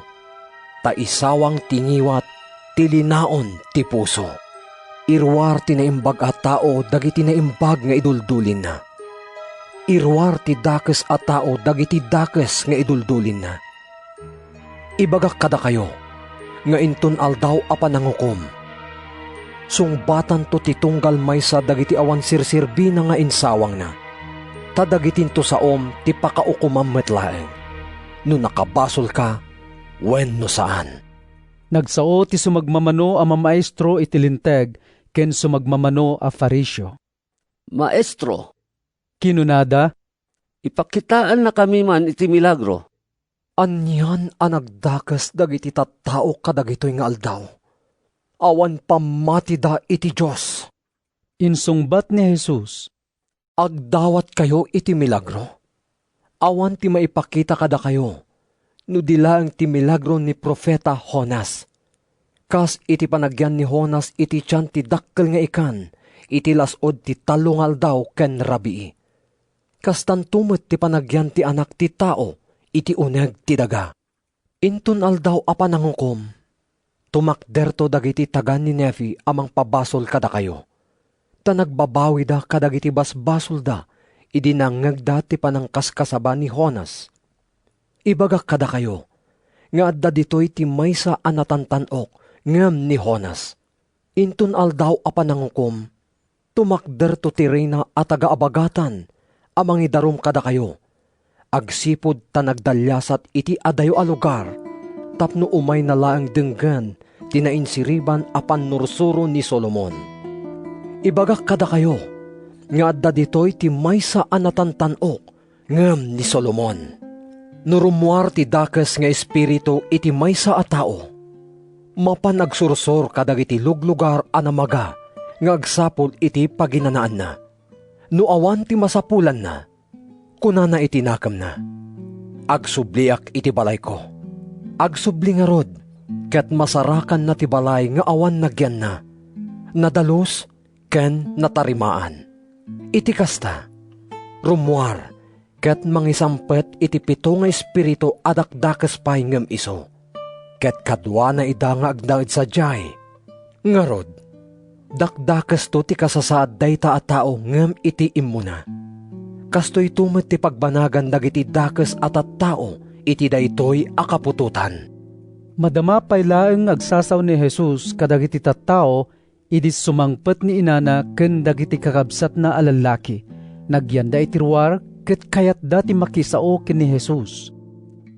ta isawang tingiwat ti linaon ti puso. Irwar ti naimbag a tao dagiti naimbag nga iduldulin na. Irwar ti dakes a tao dagiti dakes nga iduldulin na. Ibagak kada kayo, nga inton aldaw a panangukom. Sungbatan to ti tunggal maysa dagiti awan sirsirbi na nga insawang na. Ta dagitin to saom ti pakaukumam metlaeng. No nakabasol ka, wenno saan. Nagsao ti sumagmamano a mamaestro iti linteg, ken sumagmamano a Fariseo. Maestro, kinunada, ipakitaan na kami man iti milagro. Anyan ang nagdakas dagiti tattao kadagitoy nga aldaw. Awan pamati da iti Diyos. Insungbat ni Jesus, agdawat kayo iti milagro. Awan ti maipakita kada kayo, no dilaang ti milagro ni Profeta Jonas. Kas iti panagyan ni Jonas iti tiyan ti dakkel nga ikan, iti lasod ti talungal daw ken rabii. Kas tantumot ti panagyan ti anak ti tao, iti uneg ti daga. Intun aldaw apa nangukom, tumakderto dagiti tagan ni Nefi amang pabasol kada kayo. Ta nagbabawi da kadagiti basbasol da, idinangagda ti panangkaskasaba ni Jonas. Ibagak kada kayo, nga adda ditoy ti maysa anatantanok ngem ni Jonas. Intun aldaw apa nangukom, tumakderto ti reyna at agaabagatan, amang idarum kada kayo. Agsipod ta nagdalyasat iti adayo a lugar, tapno umay na laang denggan, tinainsiriban apan nursuro ni Solomon. Ibagak kada kayo, nga adda ditoy ti maysa anatantanok, ngem ni Solomon. Nurumuar ti dakes nga espiritu iti maysa a tao. Mapan agsursor kadagiti luglugar anamaga, nga agsapol iti paginanaan na. No awan ti masapulan na, kunana iti nakam na. Agsubliak iti balay ko. Agsubli nga rod, ket masarakan na ti balay nga awan nagyan na. Nadalos, ken natarimaan. Iti kasta, rumuar, ket mangisampet iti pito nga espiritu adakdakes pay ngem iso. Ket kadwa na ida nga agdaid sa jay. Nga rod, dakdakes to ti kasasaad dayta a tao ngem iti immuna. Kastoy tumet ti pagbanagan dagiti dakes at tao iti daytoy akapututan. Madama pay laeng agsasaw ni Jesus kadagiti tattao idis sumangpet ni inana ken dagiti kakabsat na alalaki. Nagyanda iti ruwar ket kayat dati makisao ken ni Jesus.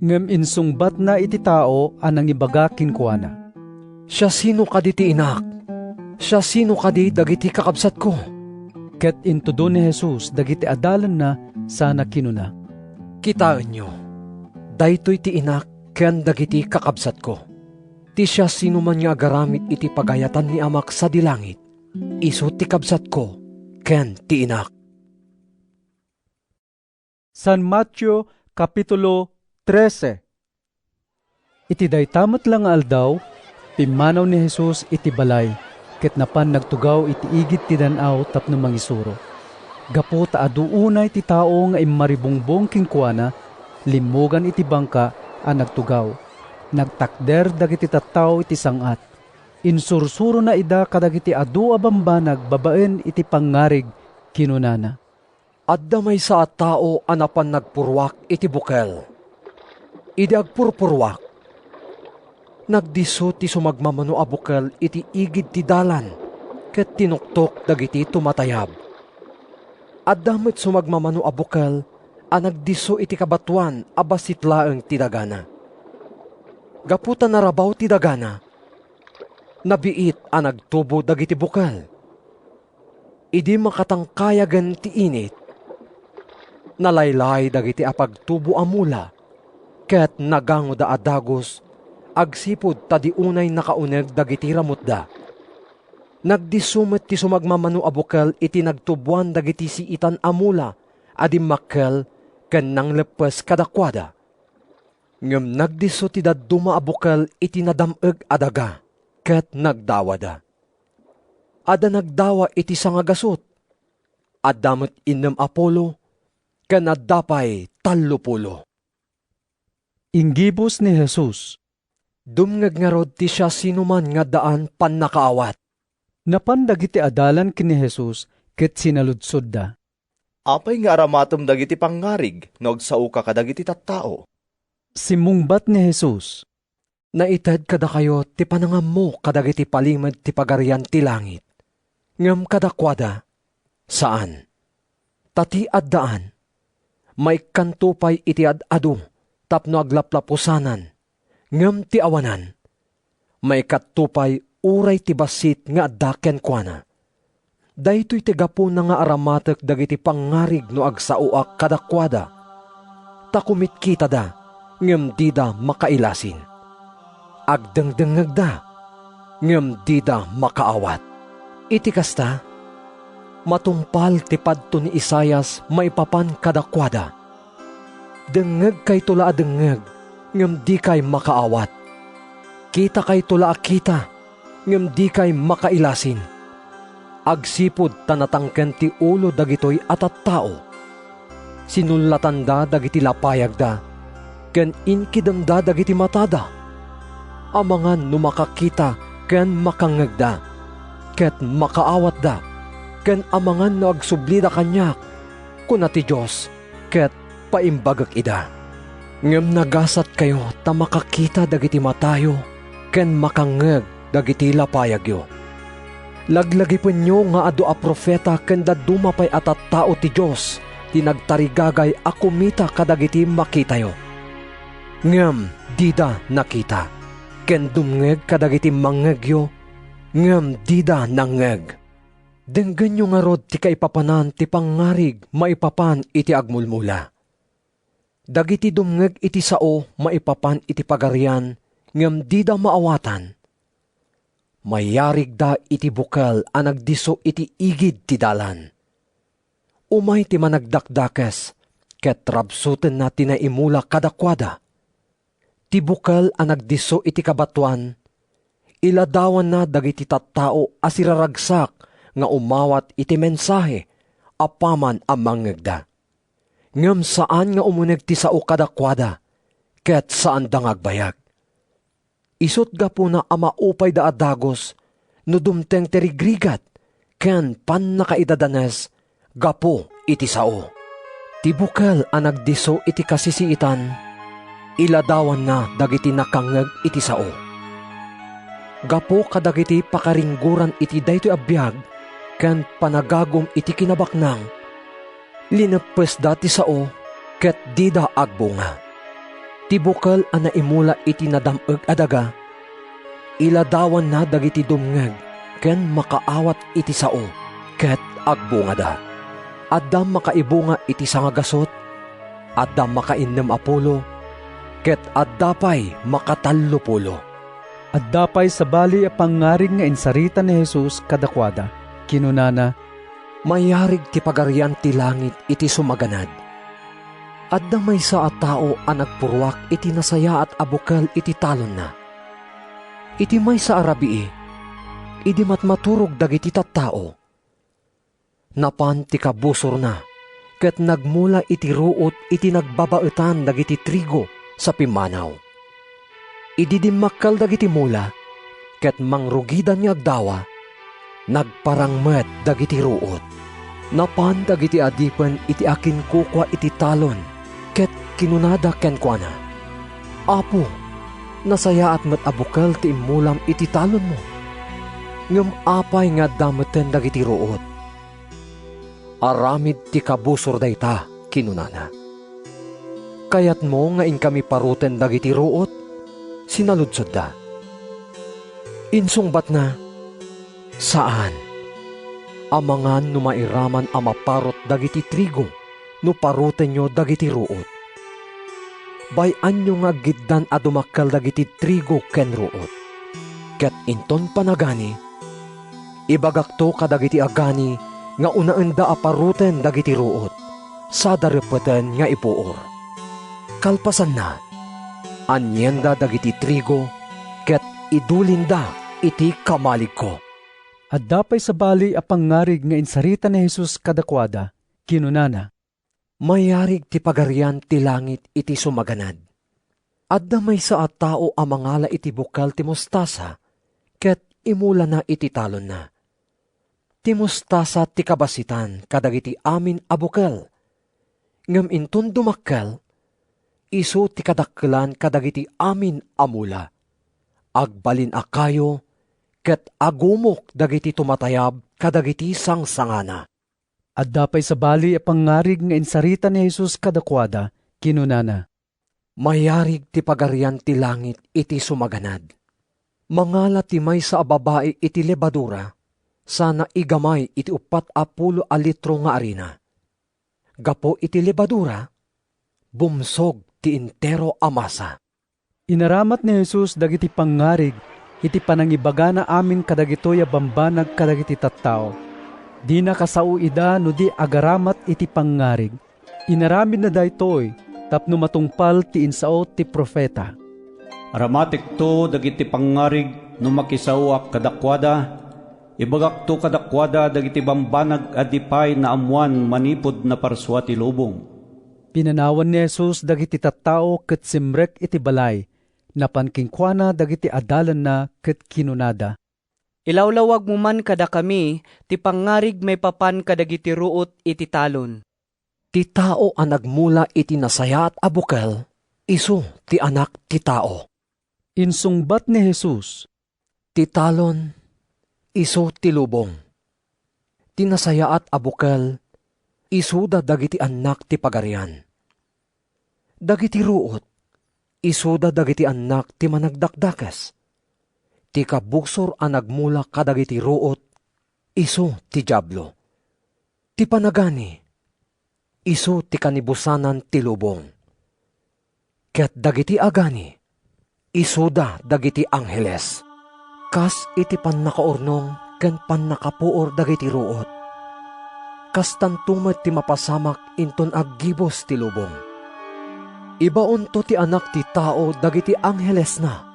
Ngem insungbat na iti tao anang ibaga kinkuana. Siya sino kaditi inak? Siya sino kadi dagiti kakabsat ko? Ket intudo ni Jesus dagiti adalan na sana kinuna. Kitaan nyo, daytoy ti inak ken dagiti kakabsat ko. Ti siya sino man nga agaramit iti pagayatan ni amak sa dilangit, iso ti kabsat ko ken ti inak. San Mateo Kapitulo 13. Iti daytamet lang nga aldaw, pimanaw ni Jesus iti balay, ket napan nagtugaw iti igid ti danaw tapno mangisuro. Gapo ta aduunay ti tao nga immaribungbong kinkuana, limugan iti bangka a nagtugaw. Nagtakder dagiti tattao iti sangat. Insursuro na ida kadagiti adu a bambanag babaen iti pangarig kinunana. Adda may sa tao anapan nagpurwak iti bukel. Idi agpurpurwak. Nagdiso ti sumagmamano a bukel iti igid ti dalan, ket tinuktok dagiti tumatayab. Adda met sumagmamano a bukel a nagdiso iti kabatuan a basitlaeng ti dagana. Gaputa narabaw ti dagana, nabiit a nagtubo dagiti bukel. Idi makatangkayagan ti init, nalaylay dagiti apagtubo a mula, ket nagango da adagos, agsipod tadi unay nakauneg dagiti ramutda. Nagdisumet ti sumagmamano a bukel iti nagtubuan dagiti siitan a mula, adi makkel ken nang lepes kadakwada. Ngem nagdiso ti dadduma a bukel iti nadameg adaga, ket nagdawada. Ada nagdawa iti sangagasot, adamet inem apolo, ken addapay 30. Inggibos ni Jesus. Dumngeg nga rod ti siya sinuman nga daan pannakaawat. Napan dagiti adalan ken ni Jesus ket sinaludsod da. Apay nga aramatom dagiti pangarig no agsao ka kadagiti tattao. Simungbat ni Jesus. Naited kada kayo ti panangam mo kadagiti palimad ti pagarian ti langit. Ngem kadakwada, saan? Tati addaan, may kantupay iti ad-adu, tapno aglaplapusanan, ngem ti awanan, may katupay uray ti basit nga addaken kuana. Daytoy ti gapo na nga aramatek dagiti pangarig no agsauak kadakwada. Takumit kita da, ngem di da makailasin. Agdengdengeg da, ngem di da makaawat. Iti kasta, matumpal ti padto ni Isayas maipapan kadakwada. Dengeg kay tula dengeg, ngem di kay makaawat. Kita kay tula kita, ngem di kay makailasin. Agsipod tanatangken ti ulo dagitoy atat tao. Sinulatanda dagiti lapayag da, ken inkidamda dagiti matada. Amangan no makakita ken makangegda, ket makaawat da, ken amangan no agsublida kanyak, kuna ti Diyos, ket paimbagak ida. Ngem nagasat kayo ta makakita dagiti matayo, ken makangeg dagiti lapayagyo. Laglagipon nyo nga adu a profeta ken dadumapay at tao ti Diyos, ti nagtarigagay a kumita kadagiti makitayo. Ngem dida nakita, ken dumngeg kadagiti mangegyo, ngem dida nangeg. Denggan nyo nga rod ti kaipapanan ti pangarig maipapan iti agmulmula. Dagiti dumngeg iti sao maipapan iti pagarian, ngem dida maawatan. Mayarig da iti bukal a nagdiso iti igid ti dalan. Umay ti managdakdakes, ket rabsuten na tinaimula kadakwada. Ti bukal a nagdiso iti kabatuan, iladawan na dagiti tattao a siraragsak nga umawat iti mensahe, apaman ang mangegda. Ngem saan nga umuneg ti sao kadakwada, ket saan da ngagbayag. Isot gapo na amaupay da adagos, no dumteng terigrigat, ken pan nakaidadanes, gapo iti sao. Ti bukal a nagdiso iti kasisiitan, iladawan na dagiti nakangeg iti sao. Gapo kadagiti pakaringguran iti daytoy abiyag, ken panagagom iti kinabaknang, linepes dati sao, ket dida agbunga. Ti bukal a naimula iti nadameg adaga, iladawan na dagiti dumngeg, ken makaawat iti sao, ket agbunga da. Adda makaibunga iti sangagasot, adda makainnem apulo, ket adda pay makatallupulo. Adda pay sa bali a pangarig nga insarita ni Jesus kadakwada, kinunana, mayarig ti pagarian ti langit iti sumaganad. Adda may sa tao a nagpurwak iti nasaya at abukal iti talon na. Iti may sa arabii, idi matmaturog dagiti tattao. Napan ti kabusor na, ket nagmula iti ruot iti nagbabaetan dagiti trigo sa pimanaw. Idi dimmakal dagiti mula, ket mangrugidan nga agdawa, nagparangmed dagiti ruot. Napan dagiti adipen iti akin kukwa iti talon, ket kinunada ken kuana, Apo, nasaya at met abukal ti imulam iti talon mo. Ngem apay nga dameten dagiti ruot. Aramid ti kabusor dayta, kinunana. Kayat mo nga in kami paruten dagiti ruot, sinaludsod da. Insungbat na, saan? Amangan no mairaman a maparot dagiti trigo, no paruten nyo dagiti ruot. Bayan nyo nga giddan a dumakkel dagiti trigo ken ruot. Ket inton panagani, ibagakto kadagiti agani nga unaenda a paruten dagiti ruot, sada repeten nga ipuor. Kalpasan na, anyenda dagiti trigo, ket idulinda iti kamalig ko. Adda pay sa bali a pangarig nga insarita ni Jesus kadakwada, kinunana, mayarig ti pagarian ti langit iti sumaganad. Adda may sa tao a mangala iti bukal ti mostasa, ket imula na iti talon na. Ti mostasa ti kabasitan kadagiti amin a bukal. Ngem inton dumakkel, isu ti kadakkelan kadagiti amin a mula. Agbalin akayo, ket agumok dagiti tumatayab kadagiti sangsangana. Adda pay sa bali a pangarig nga insarita ni Jesus kadakwada, kinunana, mayarig ti pagarian ti langit iti sumaganad. Mangala ti may sa babae iti lebadura, sana igamay iti 40 litro nga arina. Gapo iti lebadura, bumsog ti intero a masa. Inaramat ni Jesus dagiti pangarig iti panangibaga na amin kadagitoy a bambanag kadagiti tattao. Di na kasao ida no di agaramat iti pangarig. Inaramid na daytoy tapno matungpal ti insao ti profeta. Aramatik to dagiti pangarig no makisawak kadakwada, ibagak to kadakwada dagiti bambanag adipay na amuan manipod na parswa ti lubong. Pinanawan ni Jesus dagiti tattao ket simrek iti balay, napan kinkwana dagiti adalan na ket kinunada. Ilawlawag mo man kada kami, ti pangarig may papan kadagiti ruot iti talon. Ti tao ang nagmula iti nasaya at abukel, isu ti anak ti tao. Insungbat ni Jesus, Ti talon, isu ti lubong. Ti nasaya at abukel, isuda dagiti anak ti pagarian. Dagiti ruot, isuda dagiti anak ti managdakdakes. Ti kabuksor ang nagmula kadagiti ruot, isu ti diablo. Ti panagani, isu ti kanibusanan ti lubong. Ket dagiti agani, isuda dagiti angheles. Kas iti pannakaurnong ken pannakapuor dagiti ruot. Kas tantumet ti mapasamak inton aggibos ti lubong. Ibaon to ti anak ti tao dagiti angheles na,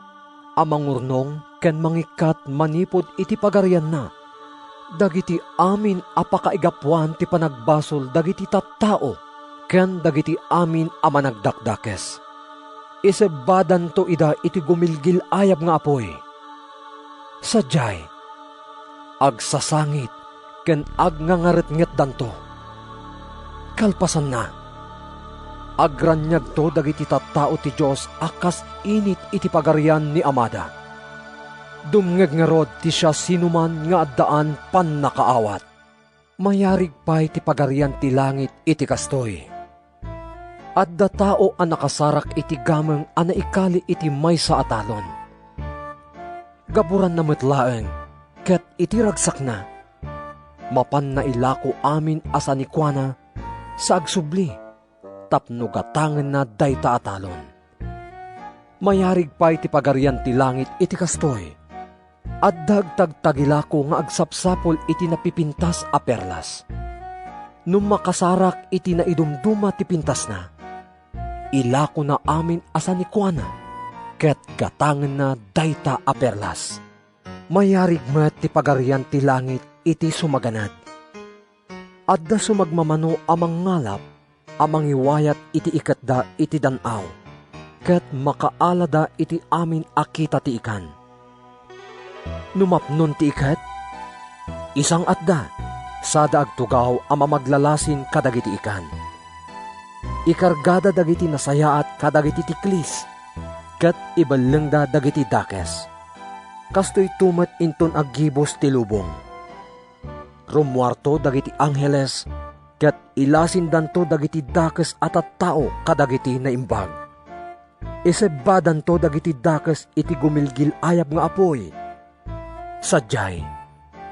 amangurnong ken mangikat manipod iti pagarian na, dagiti amin apakaigapuan ti panagbasol dagiti tattao, ken dagiti amin a managdakdakes. Isebadan to ida iti gumilgil ayab nga apoy. Sadyay, agsasangit ken agngangaretnget danto. Kalpasan na, agranyag to dagiti tattao ti Diyos akas init iti pagarian ni Amada. Dumngeg nga rod ti siya sinuman nga addaan pan nakaawat. Mayarig pa'y ti pagarian ti langit iti kastoy. Adda tao ang nakasarak iti gameng anaikali iti maysa atalon. Gaburan na metlaeng, ket iti ragsak na. Mapan na ilako amin asanikwana sa agsubli, tapno gatangen na dayta atalon. Mayarig pa'y ti pagarian ti langit iti kastoy. At dagtagtagilako nga agsapsapol iti napipintas a perlas. Nung makasarak iti naidumduma ti pintas na, ilako na amin asanikwana, ket gatangen na dayta a perlas. Mayarig met ti pagarian ti langit iti sumaganad. Adda sumagmamano amang ngalap, amang iwayat iti ikatda iti danaw, ket makaalada iti amin akita ti ikan. Numapnon ti ikat, isang adda, sada agtugaw ang mamaglalasin kadagiti ikan. Ikargada dagiti nasayaat kadagiti tiklis, ket ibalengda dagiti dakes. Kastoy tumet inton aggibos ti lubong. Rumwarto dagiti angheles, ket ilasin danto dagiti dakes at tao kadagiti naimbag. Isebadan to dagiti dakes iti gumilgil ayab nga apoy. Sadyay,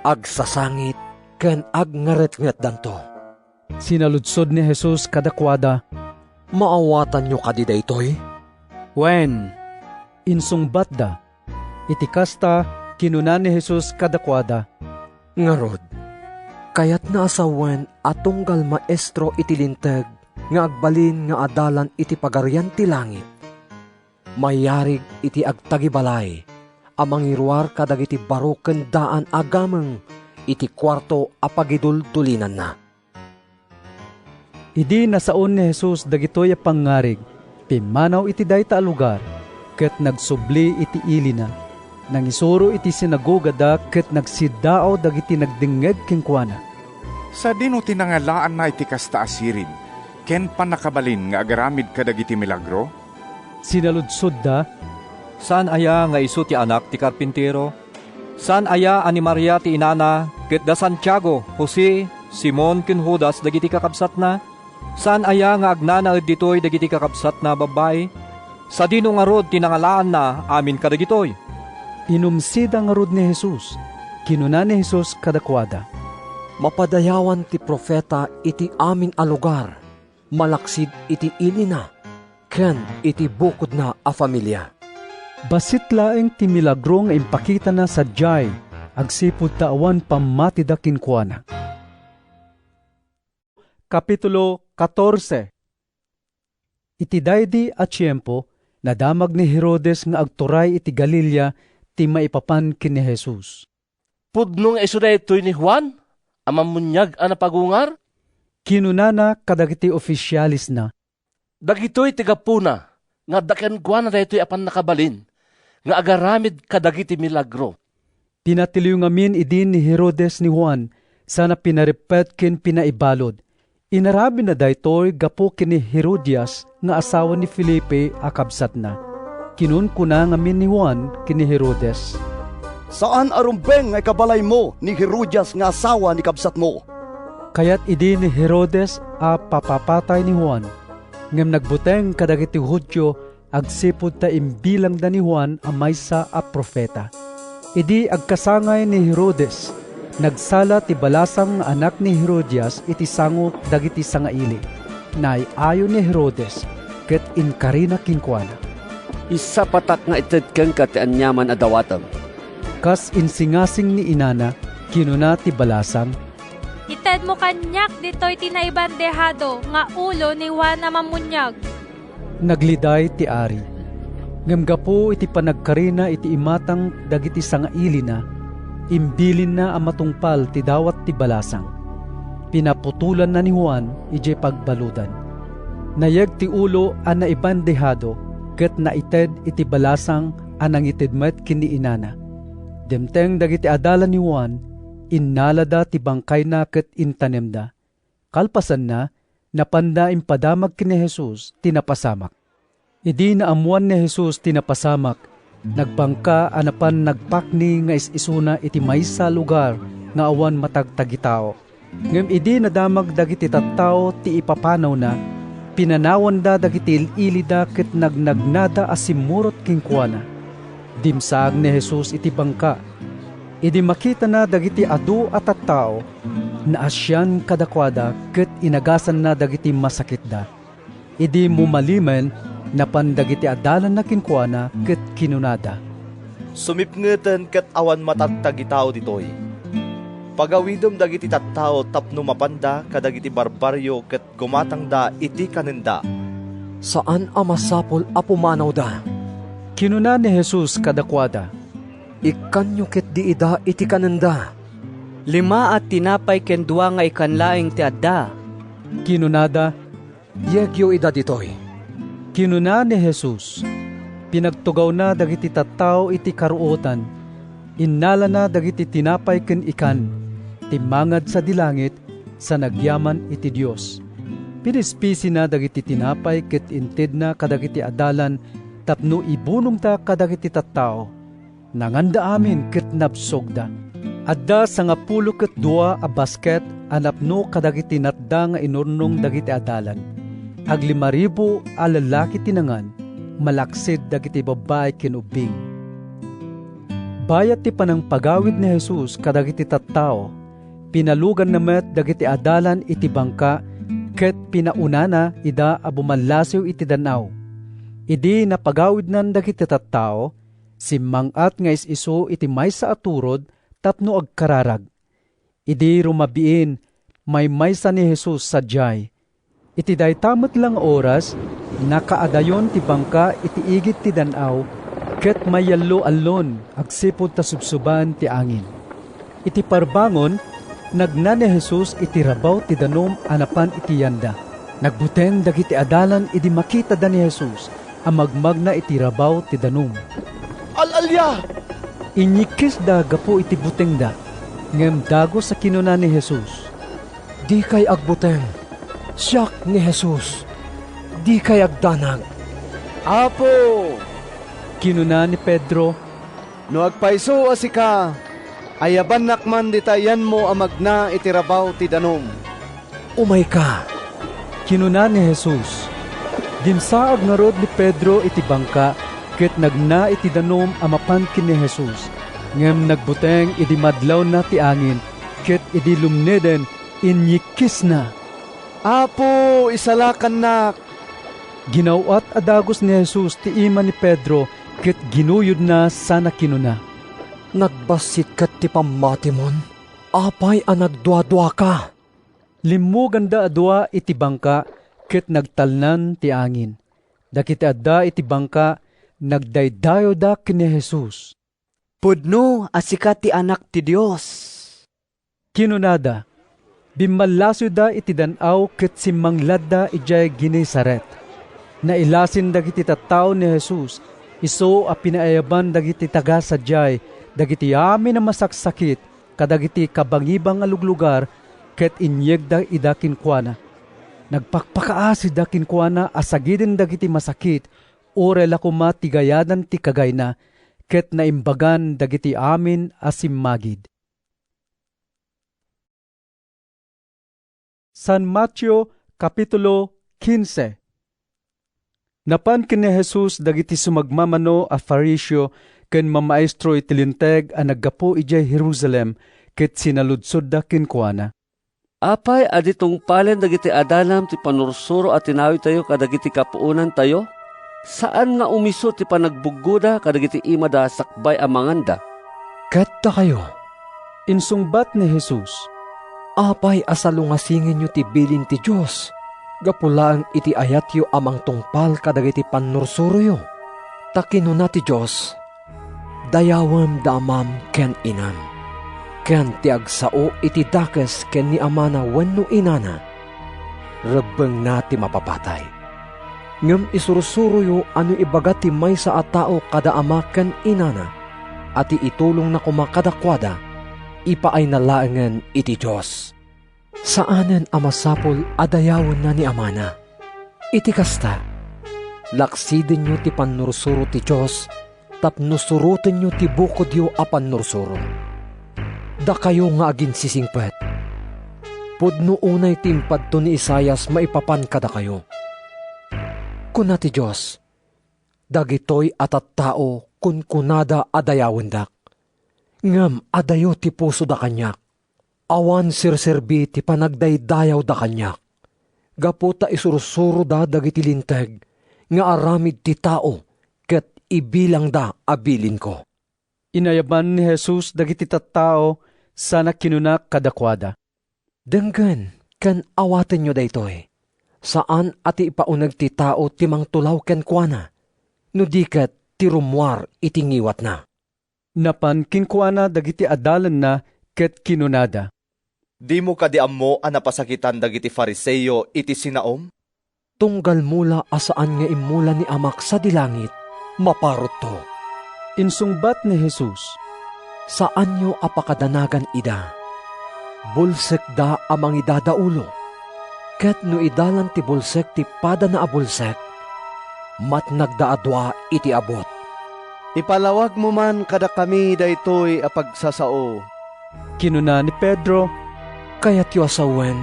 agsasangit ken agngaretnget danto. Sinaludsod ni Jesus kadakwada, Maawatan nyo kadida itoy? Wen? Insungbat da. Iti kasta kinunan ni Jesus kadakwada, Ngarod, kayat naasawen atunggal maestro iti linteg nga agbalin nga adalan iti pagarian ti langit. Mayarig iti agtagibalay, amang iruar kadagiti baroken daan agameng iti kwarto apagidultulinan na. Idi nasaon ni Jesus dagitoy a pangarig, pimanaw iti dayta a lugar, ket nagsubli iti ili na. Nangisuro iti sinagoga da ket nagsidao dagiti nagdingeg kenkwana. Sa dino tinangalaan na iti kasta asirin, ken panakabalin nga agaramid kadagiti milagro? Sinaludsod da, Saan aya nga isu ti anak ti karpintero? Saan aya ani Maria ti inana, ket da Santiago, Jose, Simon ken Judas dagiti kakabsat na? Saan aya nga agnana ed ditoy dagiti kakabsat na babae? Sa dino nga rod tinangalaan na amin kadagitoy. Inumsida nga rod ni Jesus, kinuna ni Jesus kadakwada, Mapadayawan ti profeta iti amin a lugar, malaksid iti ili na, ken iti bukod na a familia. Basit laeng ti milagro nga impakita na sa jay, agsipud taawan pamatida kinkwana. Kapitulo 14. Iti daydi a tiyempo, nadamag ni Herodes nga agturay iti Galilea ti maipapan ken ni Jesus. Pudno nga isu daytoy ni Juan, amamunyag a napagungar? Kinunana kadagiti ofisyalis na, Dagitoy tigapuna, nga daken kwa na daytoy apan nakabalin, nga agaramid kadagiti milagro. Pinatiliw ngamin idin ni Herodes ni Juan, sana pinaripet kin pinaibalod. Inarabi na daytoy gapo kini Herodias nga asawa ni Felipe akabsat na. Kinun kuna ngamin ni Juan kini Herodes. Saan arumbeng nga kabalay mo ni Herodias nga asawa ni kabsat mo? Kaya't idi ni Herodes a papapatay ni Juan. Ngem nagbuteng kadagiti Hudyo agsipud ta imbilang da ni Juan a maysa a propeta. Idi agkasangay ni Herodes, nagsala ti balasang nga anak ni Herodias iti sango dagiti sangaili. Nay ayo ni Herodes ket inkarina kinkwana. Isa patak nga ited ken ka ti anyaman adawatam. Kas insingasing ni inana, kinuna ti balasang, Ited mo kanyak dito'y tinaibandehado nga ulo ni Juan na mamunyag. Nagliday ti ari. Ngem gapo iti panagkarina iti imatang dagiti sangaili na, imbilin na ang matungpal ti dawat ti balasang. Pinaputulan na ni Juan ije pagbaludan. Nayag ti ulo ang naibandehado, ket naited iti balasang anang itidmet kini inana. Demteng dagiti adalan ni Juan, innalada ti bangkay na ket intanemda. Kalpasan na, napanda impadamag kini Jesus tinapasamak. Idi na amuan ni Jesus tinapasamak, nagbangka anapan nagpakni nga isisuna iti maysa lugar nga awan matagtagitao. Ngem idi nadamag dagiti tattao ti ipapanaw na, pinanawan da dagiti ilida ket nagnagnada asimurot kinkwana. Dimsaag ni Jesus iti bangka. Idi makita na dagiti adu at tattao, na asyan kadakwada ket inagasan na dagiti masakit da. Idi mumalimen, napan dagiti adalan na kinkwana ket kinunada. Sumipngeten ket awan matagtagitao ditoy. Pagawidom dagiti tattao tapno mapanda kadagiti barbaryo ket gumatangda iti kanenda. Saan amasapol apumanaw da? Kinuna ni Jesus kadakwada, Ikanyo ket di ida iti kanenda. 5 at tinapay ken 2 nga ikanlaing ti adda. Kinunada, Yegyo ida ditoy. kinuna ni Jesus. Pinagtugaw na dagiti tattao iti karuotan. Innala na dagiti tinapay ken ikan, timangad sa dilangit, sa nagyaman iti Dios. Pinispisi na dagiti tinapay ket inted na kadagiti adalan, tapno ibunong ta kadagiti tattao. Nanganda amin ket nabsogda. Adda sa nga 12 a basket anapno kadagiti natda nga inurnong dagiti adalan. Ag 5,000 a lalaki tinangan, malaksid dagiti babae kinubing. Bayat ti panang pagawid ni Jesus kadagiti tattao, pinalugan na met dagiti adalan iti bangka, ket pinaunana ida a bumanlasiw iti danaw. Idi napagawid nan dagiti tattao, simmangat nga isiso iti maysa a turod tapno agkararag. Idi rumabiin, maysa ni Jesus sadyay. Iti daytamet lang oras, nakaadayon ti bangka iti igit ti danaw, ket mayallo allon agsipod ta subsuban ti angin. Iti parbangon, nagna ni Jesus iti rabaw ti danom anapan iti yanda. Nagbuteng dagiti adalan idi makita da ni Jesus, amagmag na iti rabaw ti danom. Alalya! Inyikis da gapo iti buteng da, ngem dago sa kinuna ni Jesus. Di kay agbuteng, siyak ni Jesus. Di kay agdanag. Apo! Kinuna ni Pedro, No agpaiso asika, ayaban nakman ditayan mo amagna itirabaw ti danom. Umay ka. kinuna ni Jesus. Dimsaag nga rod ni Pedro iti bangka, ket nagna iti danom amapan ken ni Jesus. Ngem nagbuteng idi madlaw na ti angin, ket idi lumneden inyikis na. Apo, isalakan nak. Ginawat adagos ni Jesus ti ima ni Pedro, ket ginuyod na sana kinuna. Nagbasit kat ti pamatimon, apay a nagdwa-dwa ka. Limuganda adwa iti bangka, ket nagtalnan ti angin. Dakiti adda iti bangka, nagdaydayo da kini Jesus. Pudno asika ti anak ti Dios. Kinunada, bimalaso da iti danaw ket simmangladda ijay Genesaret. Nailasin dagiti tattao ni Jesus, iso a pinaayaban dagiti taga sadyay, dagiti amin na masaksakit, kadagiti kabangibang aluglugar, ket inyeg da idakin kuana. Nagpakpakaasi dakin kuana asagiden dagiti masakit, orela kuma tigayadan ti kagayna, ket naimbagan dagiti amin asimmagid. San Mateo Kapitulo 15. Napan ken ni Jesus dagiti sumagmamano a Fariseo ken mamaestro iti linteg a naggapo ijay Jerusalem ket sinaludsod da kenkuana. Apay aditong palen dagiti adalam ti panursuro at tinawi tayo kadagiti kapuunan tayo? Saan nga umiso ti panagbuggoda kadagiti imada sakbay amanganda? Ket da kayo, insungbat ni Jesus, apay asalungasingin nyo ti bilin ti Diyos, gapulaang iti ayat yo amang tungpal kadagiti panursuro yo. Takino na ti Diyos, dayawam damam ken inam, ken ti agsao iti dakes ken ni amana wenno inana, rebeng na ti mapapatay. Ngem isursuro yo ano ibaga ti maysa a tao kada ama ken inana, ati itulong na kumakadakwada, ipaay nalaengen iti Diyos. Saanen amasapol adayawon na ni amana. Iti kasta, laksidin nyo ti panursuro ti Diyos, tapno surutin nyo ti bukod yo a panursuro. Da kayo nga agin sisingpet. Pudno unay timpad to ni Isayas maipapan kada kayo. Kuna ti Diyos, dagitoy atat tao kun kunada adayawon dak. Ngam adayo ti puso da kanyak. Awan sirserbi ti panagdaydayaw da kanyak. Gaputa isursuro da dagiti linteg, nga aramid ti tao, ket ibilang da abilin ko. Inayaban ni Jesus dagiti tattao sana kinunak kadakwada. Denggen, ken awaten nyo daytoy. Saan ati ipaunag ti tao ti mangtulaw ken kuana, no diket ti rumwar itingiwat na. Napan kinkuana dagiti adalan na ket kinunada. Di mo kadiam mo ang napasakitan dagiti Fariseyo iti sinaom? Tunggal mula asaan nga imula ni amak sa dilangit, maparot to. Insungbat ni Jesus, saan nyo apakadanagan ida? Bulsek da amang idadaulo. Ket no idalan ti bulsek ti pada na abulsek, mat nagdaadwa iti abot. Ipalawag mo man kada kami daytoy a pagsasao. Kinuna ni Pedro, kayat yu asawen,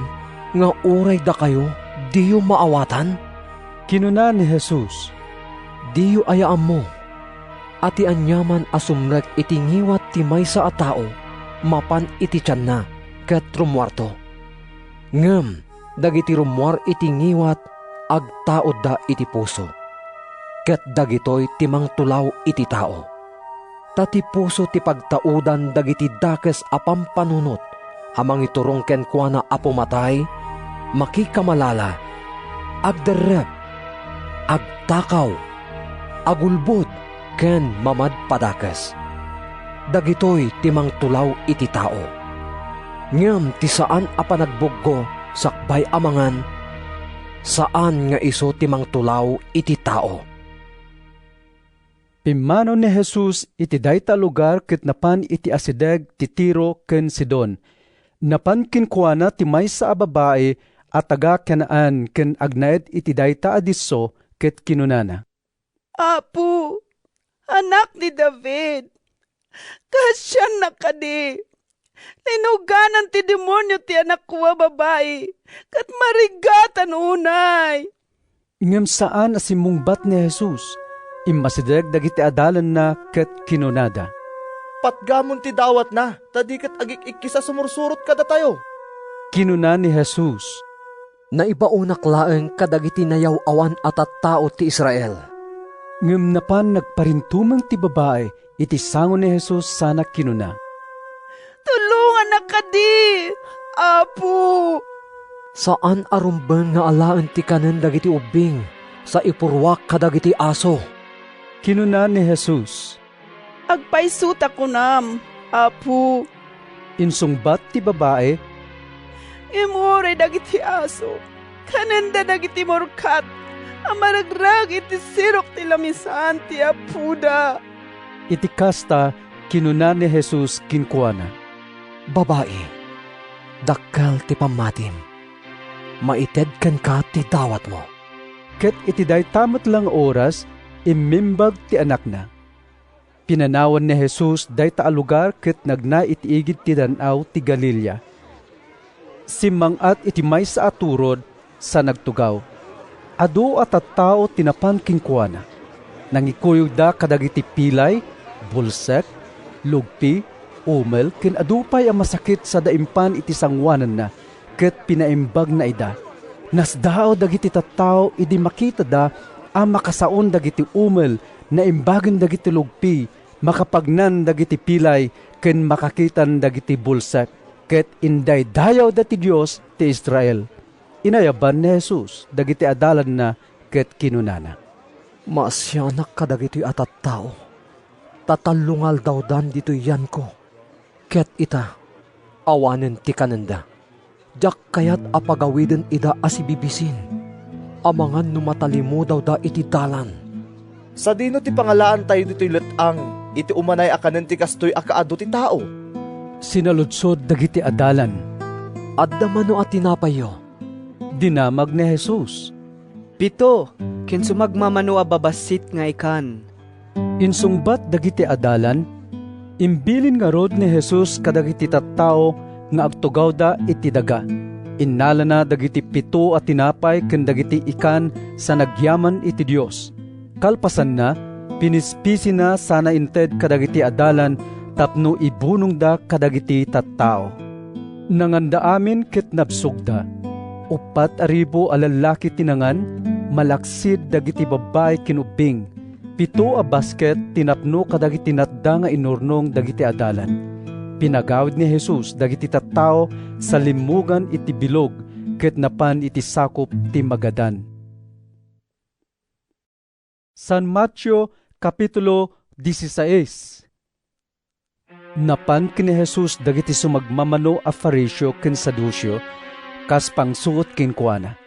nga uray da kayo, di yu maawatan? Kinuna ni Jesus, di yu ayaan mo, ati anyaman asumrek iti ngiwat ti maysa a tao, mapan iti tiyan na, ket rumwarto. Ngem, dagiti rumwar iti ngiwat, agtaod da iti puso. Ket dagitoy timang tulaw iti tao. Tati puso ti pagtaudan dagiti dakes a pampanunot, amang iturong ken kuana a pumatay, makikamalala, agderrep, agtakaw, agulbod, ken mamad padakes. Dagitoy timang tulaw iti tao. Ngem ti saan a panagbuggo sakbay amangan, saan nga iso timang tulaw iti tao. Pimano ni Jesus iti dayta lugar ket napan iti asideg ti Tiro ken Sidon. Napan kinkuana ti maysa a babae a taga Canaan ken agnaed iti dayta a disso ket kinunana. Apo, anak ni David, kasyan na kadi. Linuganan ti demonyo ti anak ko a babae, kat marigatan unay. Ngem saan asimungbat ni Jesus? Immasideg dagiti adalan na ket kinunada. Patgamon ti dawat na, tadikat agik-ikkisa sumursurot kada tayo. Kinuna ni Jesus, naibaunak laeng kadagiti nayaw awan atat tao ti Israel. Ngem napan nagparintumang ti babae, iti sango ni Jesus sana kinuna. Tulungan na kadi, Apo. Saan arumbeng nga alaan ti kanen dagiti ubing, sa ipurwak kadagiti aso? Kinuna ni Jesus, agpaisuta ko nam, Apo. Insungbat ti babae, imure dagiti aso, kanenda dagiti morkat, Amaragrag iti sirok ti lamisan ti apuda. Iti kasta, kinuna ni Jesus kinkuana. Babae, dakkel ti pamatim. Maited kan ka ti dawat mo. Ket iti day tamat lang oras, imimbag ti anak na. Pinanawan ni Jesus day ta lugar ket nagna iti igid ti danaw ti Galilea. Simangat iti maysa aturod sa nagtugaw. Adu at tao tinapan kinkuana. Nangikuyog da kadagiti pilay, bulsek, lugpi, umel, ken adupay ang masakit sa daimpan iti sangwanan na, ket pinaimbag na ida. Nasdao dagiti tattao idi makita da ang makasaon dagiti umel na imbagan dagiti lugpi, makapagnan dagiti pilay, ken makakitan dagiti bulsek, ket inday dayaw dati Dios ti Israel. Inayaban ni Jesus dagiti adalan na ket kinunana. Maasyanak kadagiti atat tao. Tatalungal daw dan dito yan ko. Ket ita, awanen ti kananda. Jak kayat apagawiden ida asibibisin. Amangan numatalimu daw da iti dalan. Sa dino ti pangalaan tayo dito'y letang, iti umanay akanen ti kastoy akaado ti tao. Sinaludsod dagiti adalan. Adda mano at tinapayo. Dinamag ni Jesus. 7, ken sumagmamano a babasit nga ikan. Insungbat dagiti adalan, imbilin nga rod ni Jesus kadagiti tattao nga agtugaw da iti daga. Innala na dagiti 7 at tinapay ken dagiti ikan sa nagyaman iti Dios. Kalpasan na, pinispisi na sana inted kadagiti adalan tapno ibunong da kadagiti tattao. Nanganda amin ket nabsugda. 4,000 alalaki tinangan, malaksid dagiti babay kinubing. 7 a basket tinapno kadagiti natda nga inurnong dagiti adalan. Pinagawid ni Jesus dagiti tattao sa limugan iti bilog, ket napan iti sakop ti magadan. San Mateo Kapitulo 16. Napan kini Jesus dagiti sumagmamano a Fariseo ken Sadusyo, kas pangsuot kinkuana.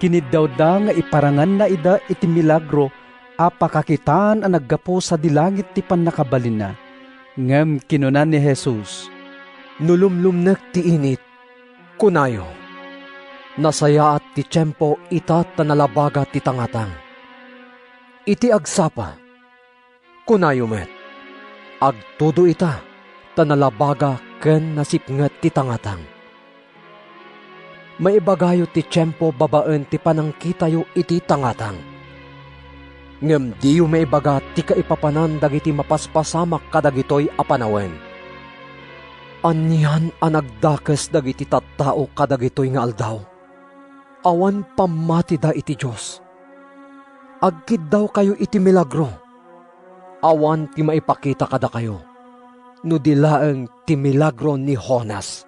Kiniddaw da nga iparangan na ida iti milagro a pakakitaan ang naggapo sa dilangit ti pannakabalin na. Ngem kinunan ni Jesus, nulumlumnek ti init, kunayo. Nasaya at ti tiyempo ita tanalabaga ti tangatang. Iti agsapa, kunayo met. Agtudo ita tanalabaga ken nasipnget ti tangatang. Maibagayo ti tiyempo babaen ti panangkitayo iti tangatang. Ngem diyo maibaga ti kaipapanan dagiti mapaspasamak kadagitoy apanawen. Anihan ang nagdakes dagiti tattao kadagitoy nga aldaw. Awan pamati da iti Diyos. Agkid daw kayo iti milagro. Awan ti maipakita kada kayo. Nudilaeng ti milagro ni Jonas.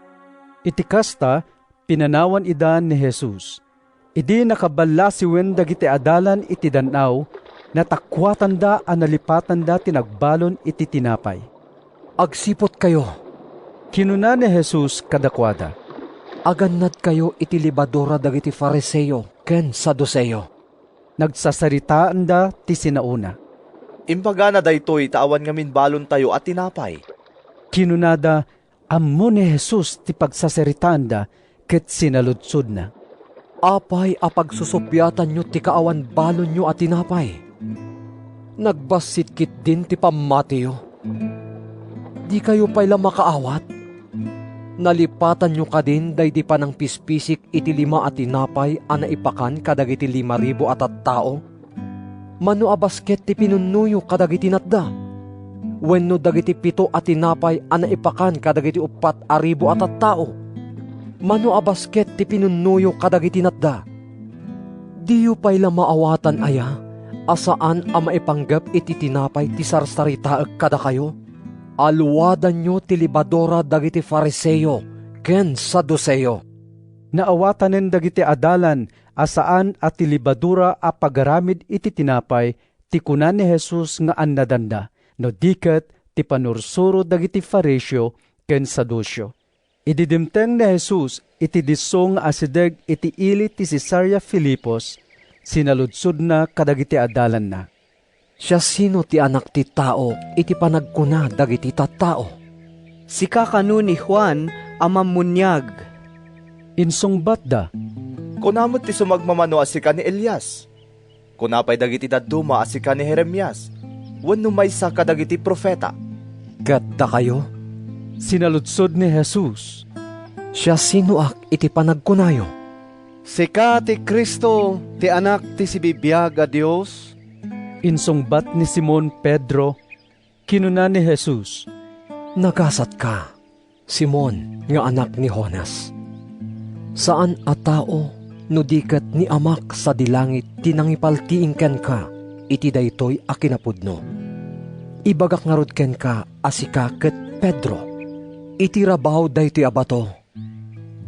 Iti kasta, pinanawan idan ni Jesus. Idi nakaballa siwen dagiti adalan iti danaw, natakwatan da analipatan da tinagbalon iti tinapay. Agsipot kayo. Kinuna ni Jesus kadakwada. Agannad kayo iti libadora dagiti Fariseo ken Saduceo. Nagsasaritaan da ti sinauna. Imbaga na daytoy taawan ngamin balon tayo at tinapay. Kinunada, ammo ni Jesus ti pagsasaritaan da, ket sinaludsod na. Apay apagsusupyatan nyo ti kaawan balon nyo at tinapay. Nagbasit-kit din ti pamatiyo. Di kayo pala makaawat. Nalipatan nyo ka din daydi pa ng pispisik iti 5 at tinapay ana ipakan kadagiti 5,000 at tao. Mano a basket ti pinunuyo kadagiti natda. Wenno dagiti 7 at tinapay ana ipakan kadagiti 4,000 at tao. Mano a basket ti pinunuyo kadagiti natda. Diyo pa'y maawatan aya, asaan a maipanggap iti tinapay ti sarsaritaag kada kayo? Aluwadan nyo ti libadora dagiti Fariseo, ken Saduceo. Naawatanen dagiti adalan, asaan at ti libadura a pagaramid iti tinapay, ti kunan ni Jesus nga annadanda, no diket ti panursuro dagiti Fariseo, ken Saduceo. Ididimteng ni Jesus iti disong asideg iti ili ti Cesarea Filipos, sinaludsod na kadagiti adalan na. Siya sino ti anak ti tao, iti panagkuna dagiti tattao. Sika kanu ni Juan, amamunyag. Insungbat da. Kunamot ti sumagmamano asika ni Elias. Kunapay dagiti daduma asika ni Jeremias. Wenno maysa kadagiti profeta. Gadda kayo? Sinaludsod ni Jesus. Siya sino iti panagkunayo? Sika ti Kristo, ti anak ti sibibiyag a Dios. Insungbat ni Simon Pedro, kinuna ni Jesus. Nagasat ka, Simon, nga anak ni Jonas. Saan a tao, no dikat ni amak sa dilangit, tinangipaltiing ken ka, iti daytoy a kinapudno. Ibagak nga rod ken ka, asika ket Pedro. Iti rabaw daytoy abato.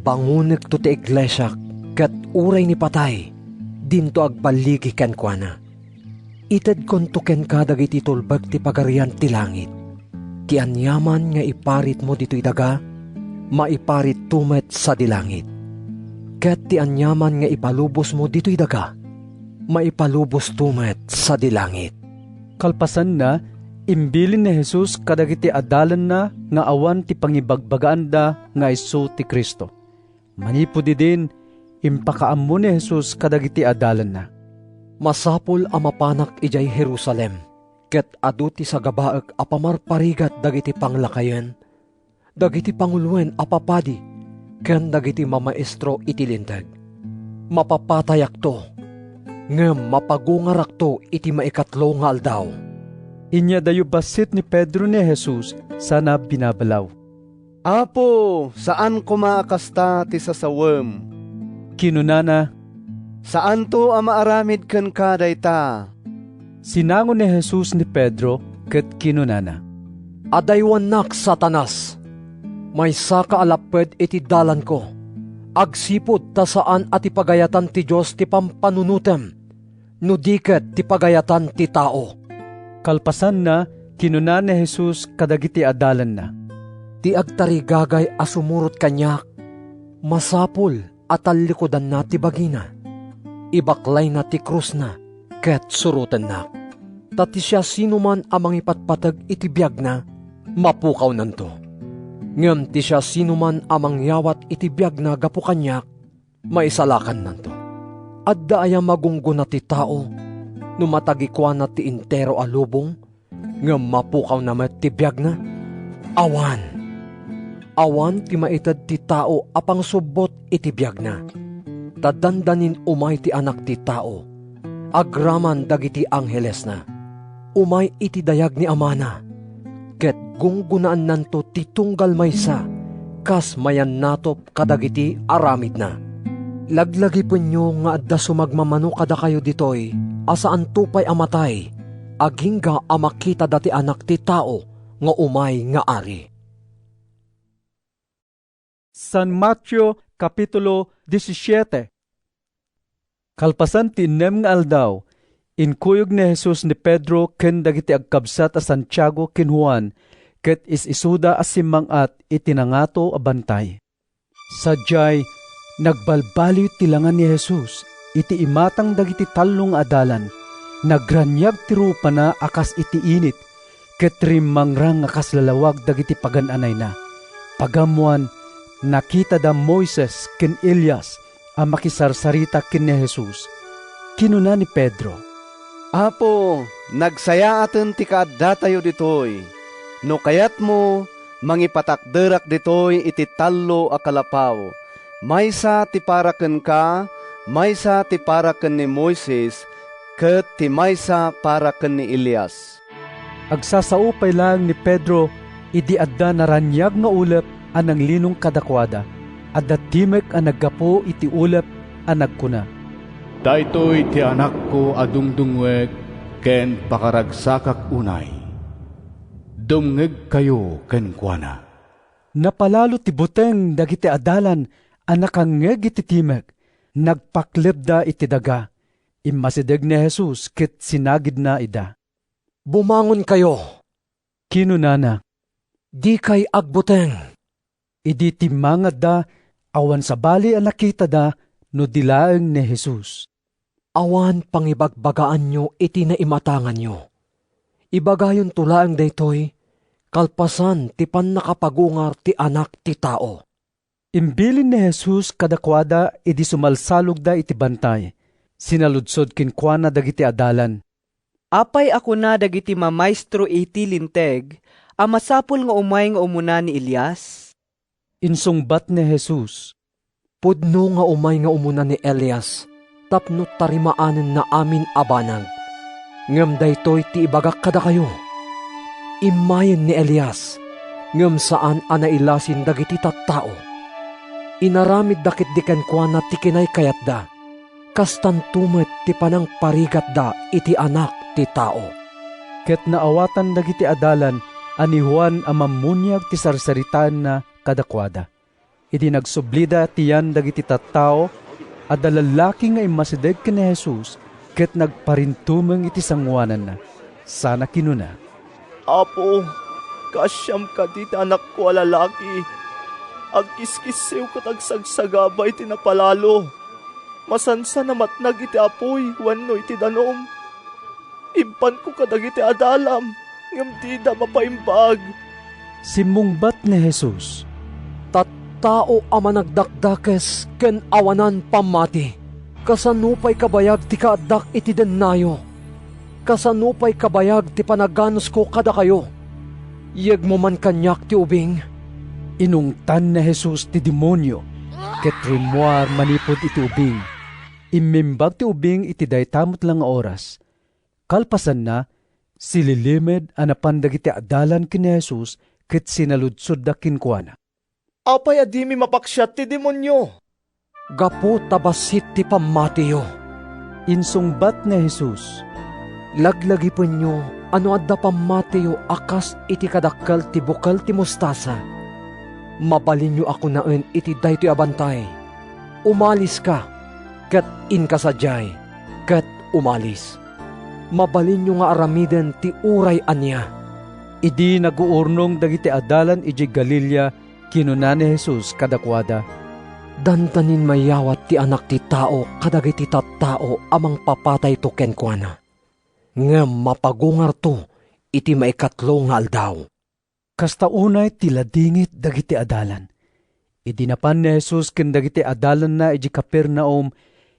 Bangunek to ti iglesia, ket uray ni patay, dinto agbaligi ken kuana. Ited konto ken ka dagiti tulbag ti pagarian ti langit. Ti anyaman nga iparit mo dito'y daga, maiparit tumet sa dilangit. Ket ti anyaman nga ipalubos mo dito'y daga, maipalubos tumet sa dilangit. Kalpasan na, imbilin ni Jesus kadagiti adalan na nga awan ti pangibagbagaan da nga isu ti Kristo. Manipudi din, impakaammo ni Jesus kadagiti adalan na. Masapul a mapanak ijay Jerusalem, ket adu ti sa gabaek a pamarparigat dagiti panglakayen, dagiti pangulwen a papadi, ken dagiti mamaestro iti linteg. Mapapatayak to, ngem mapagungarak to iti maikatlo nga aldaw. Inya dayo basit ni Pedro ni Jesus sana binabalaw. Apo, saan kumakasta ti sasawem? Kinunana, saan to ang maaramid ken ka dayta? Sinangon ni Jesus ni Pedro ket kinunana. Adaywanak Satanas, may saka alaped iti dalan ko. Agsipod ta saan at ipagayatan ti Diyos ti pampanunutem, no diket ti pagayatan ti tao. Kalpasan na, kinuna ni Jesus kadagiti adalan na. Ti agtarigagay asumurot kanyak, masapul at alikodan na ti bagina. Ibaklay na ti krus na, ket surutan na. Tati siya sinuman amang ipatpatag iti biyag na, mapukaw nanto. Ngem ti siya sinuman amang yawat iti biyag na gapu kanyak, maisalakan nanto. Adda aya magunggo na ti tao, numatagikwa na ti intero a lubong, ngem mapukaw na met ti biyag na. Awan ti maitad ti tao apang subot iti biyag na. Tadandanin umay ti anak ti tao, agraman dagiti angheles na. Umay iti dayag ni amana, ket gunggunaan nanto ti tunggal maysa, kas mayan natop kadagiti aramid na. Laglagi punyo nga adda sumagmamano kada kayo ditoy, asaan tupay amatay, agingga amakita dati anak ti tao, nga umay nga ari. San Mateo Kapitulo 17. Kalpasan ti inem nga aldaw, inkuyog ni Jesus ni Pedro ken dagiti agkabsat a Santiago ken Juan, ket is-isuda a simmangat itinangato a bantay. Sadyay, nagbalbaliw tilangan ni Jesus, iti imatang dagiti talong adalan, nagranyag ti rupa na akas iti init, ket rimangrang akas lalawag dagiti pagananay na. Pagamuan, nakita da Moises ken Elias, ang makisarsarita ken ni Jesus. Kinuna ni Pedro, Apo, nagsaya aten ti kaadda tayo ditoy. No kayat mo, mangipatakderak ditoy iti tallo a kalapaw. Maysa ti paraken ka, maysa ti paraken ni Moises, ket ti maysa paraken ni Elias. Agsasaupay lang ni Pedro, idi adda naranyag nga ulep anang linong kadakwada, adda timek ang naggapo iti ulep ang nagkuna. Daytoy ti anak ko adungdungwek ken pakaragsakak unay. Dumngeg kayo ken kuana. Napalalo ti buteng dagiti adalan anak angeg iti timek, nagpaklebda iti daga. Immasideg ni Jesus ket sinagid na ida. Bumangon kayo. Kinunana, di kay agbuteng. Idi timangad da, awan sa bali ang nakita da, no dilaeng ni Jesus. Awan pangibagbagaan nyo iti naimatangan nyo. Ibagayon tulaang daytoy, kalpasan ti pannakapagungar ti anak ti tao. Imbilin ni Jesus kadakwada idi sumalsalog da iti bantay. Sinaludsod kinkwana dagiti adalan. Apay ako na dagiti mamaestro iti linteg, masapul nga umay nga umuna ni Elias? Insungbat ni Jesus. Pudno nga umay nga umuna ni Elias, tapno tarimaanen na amin abanag. Ngem daytoy ti ibagak kada kayo. Imayen ni Elias, ngem saan anailasin dagiti tattao. Inaramid dakit diken kuana ti kinay kayat da, kastan tumet ti panang parigat da iti anak ti tao. Ket naawatan dagiti adalan, ani Juan amamunyag ti sarsaritaan na kadakwada. Iti nagsublida tiyan dagiti tattao, adda lalaki nga imasideg ken ni Jesus, ket nagparintumeng iti sangwanan na. Sana kinuna. Apo, kasyam ka ti anak ko a lalaki. Agkiskisiw kat agsagsagabay ti napalalo. Masansa na matnag iti apoy, wano iti danom. Impan ko kadag iti adalam, ngam di da mapaimbag. Simungbat ni Jesus. Tattao ama nagdakdakes ken awanan pamati. Kasanupay kabayag ti kaadak iti dennayo. Kasanupay kabayag ti panaganos ko kada kayo. Yeg mo man kanyak ti ubing. Inungtan na Jesus ti demonyo, ket rimuar manipod iti ubing. Imimbag ti ubing iti daytamot lang nga oras. Kalpasan na, sililimed anapan dagiti adalan ken ni Jesus, ket sinaludsod da kinkwana. Apay adimi mapaksyat ti demonyo. Gapo tabasit ti pamatiyo. Insungbat ni Jesus. Laglagipon nyo, ano adda pamatiyo akas iti kadakkel ti bukal ti mustasa. Mabalin nyo ako naen iti daytoy abantay. Umalis ka, ket inkasadyay, ket umalis. Mabalin nyo nga aramiden ti uray anya. Idi naguurnong dagiti adalan iji Galilea, kinuna ni Jesus kadakwada. Dandanin mayawat ti anak ti tao kadagiti tattao amang papatay to kenkwana. Ngem mapagungar to iti maikatlo nga aldaw. Kasta unay tiladingit dagiti adalan. Idinapan ni Jesus ken dagiti adalan na iji Capernaum,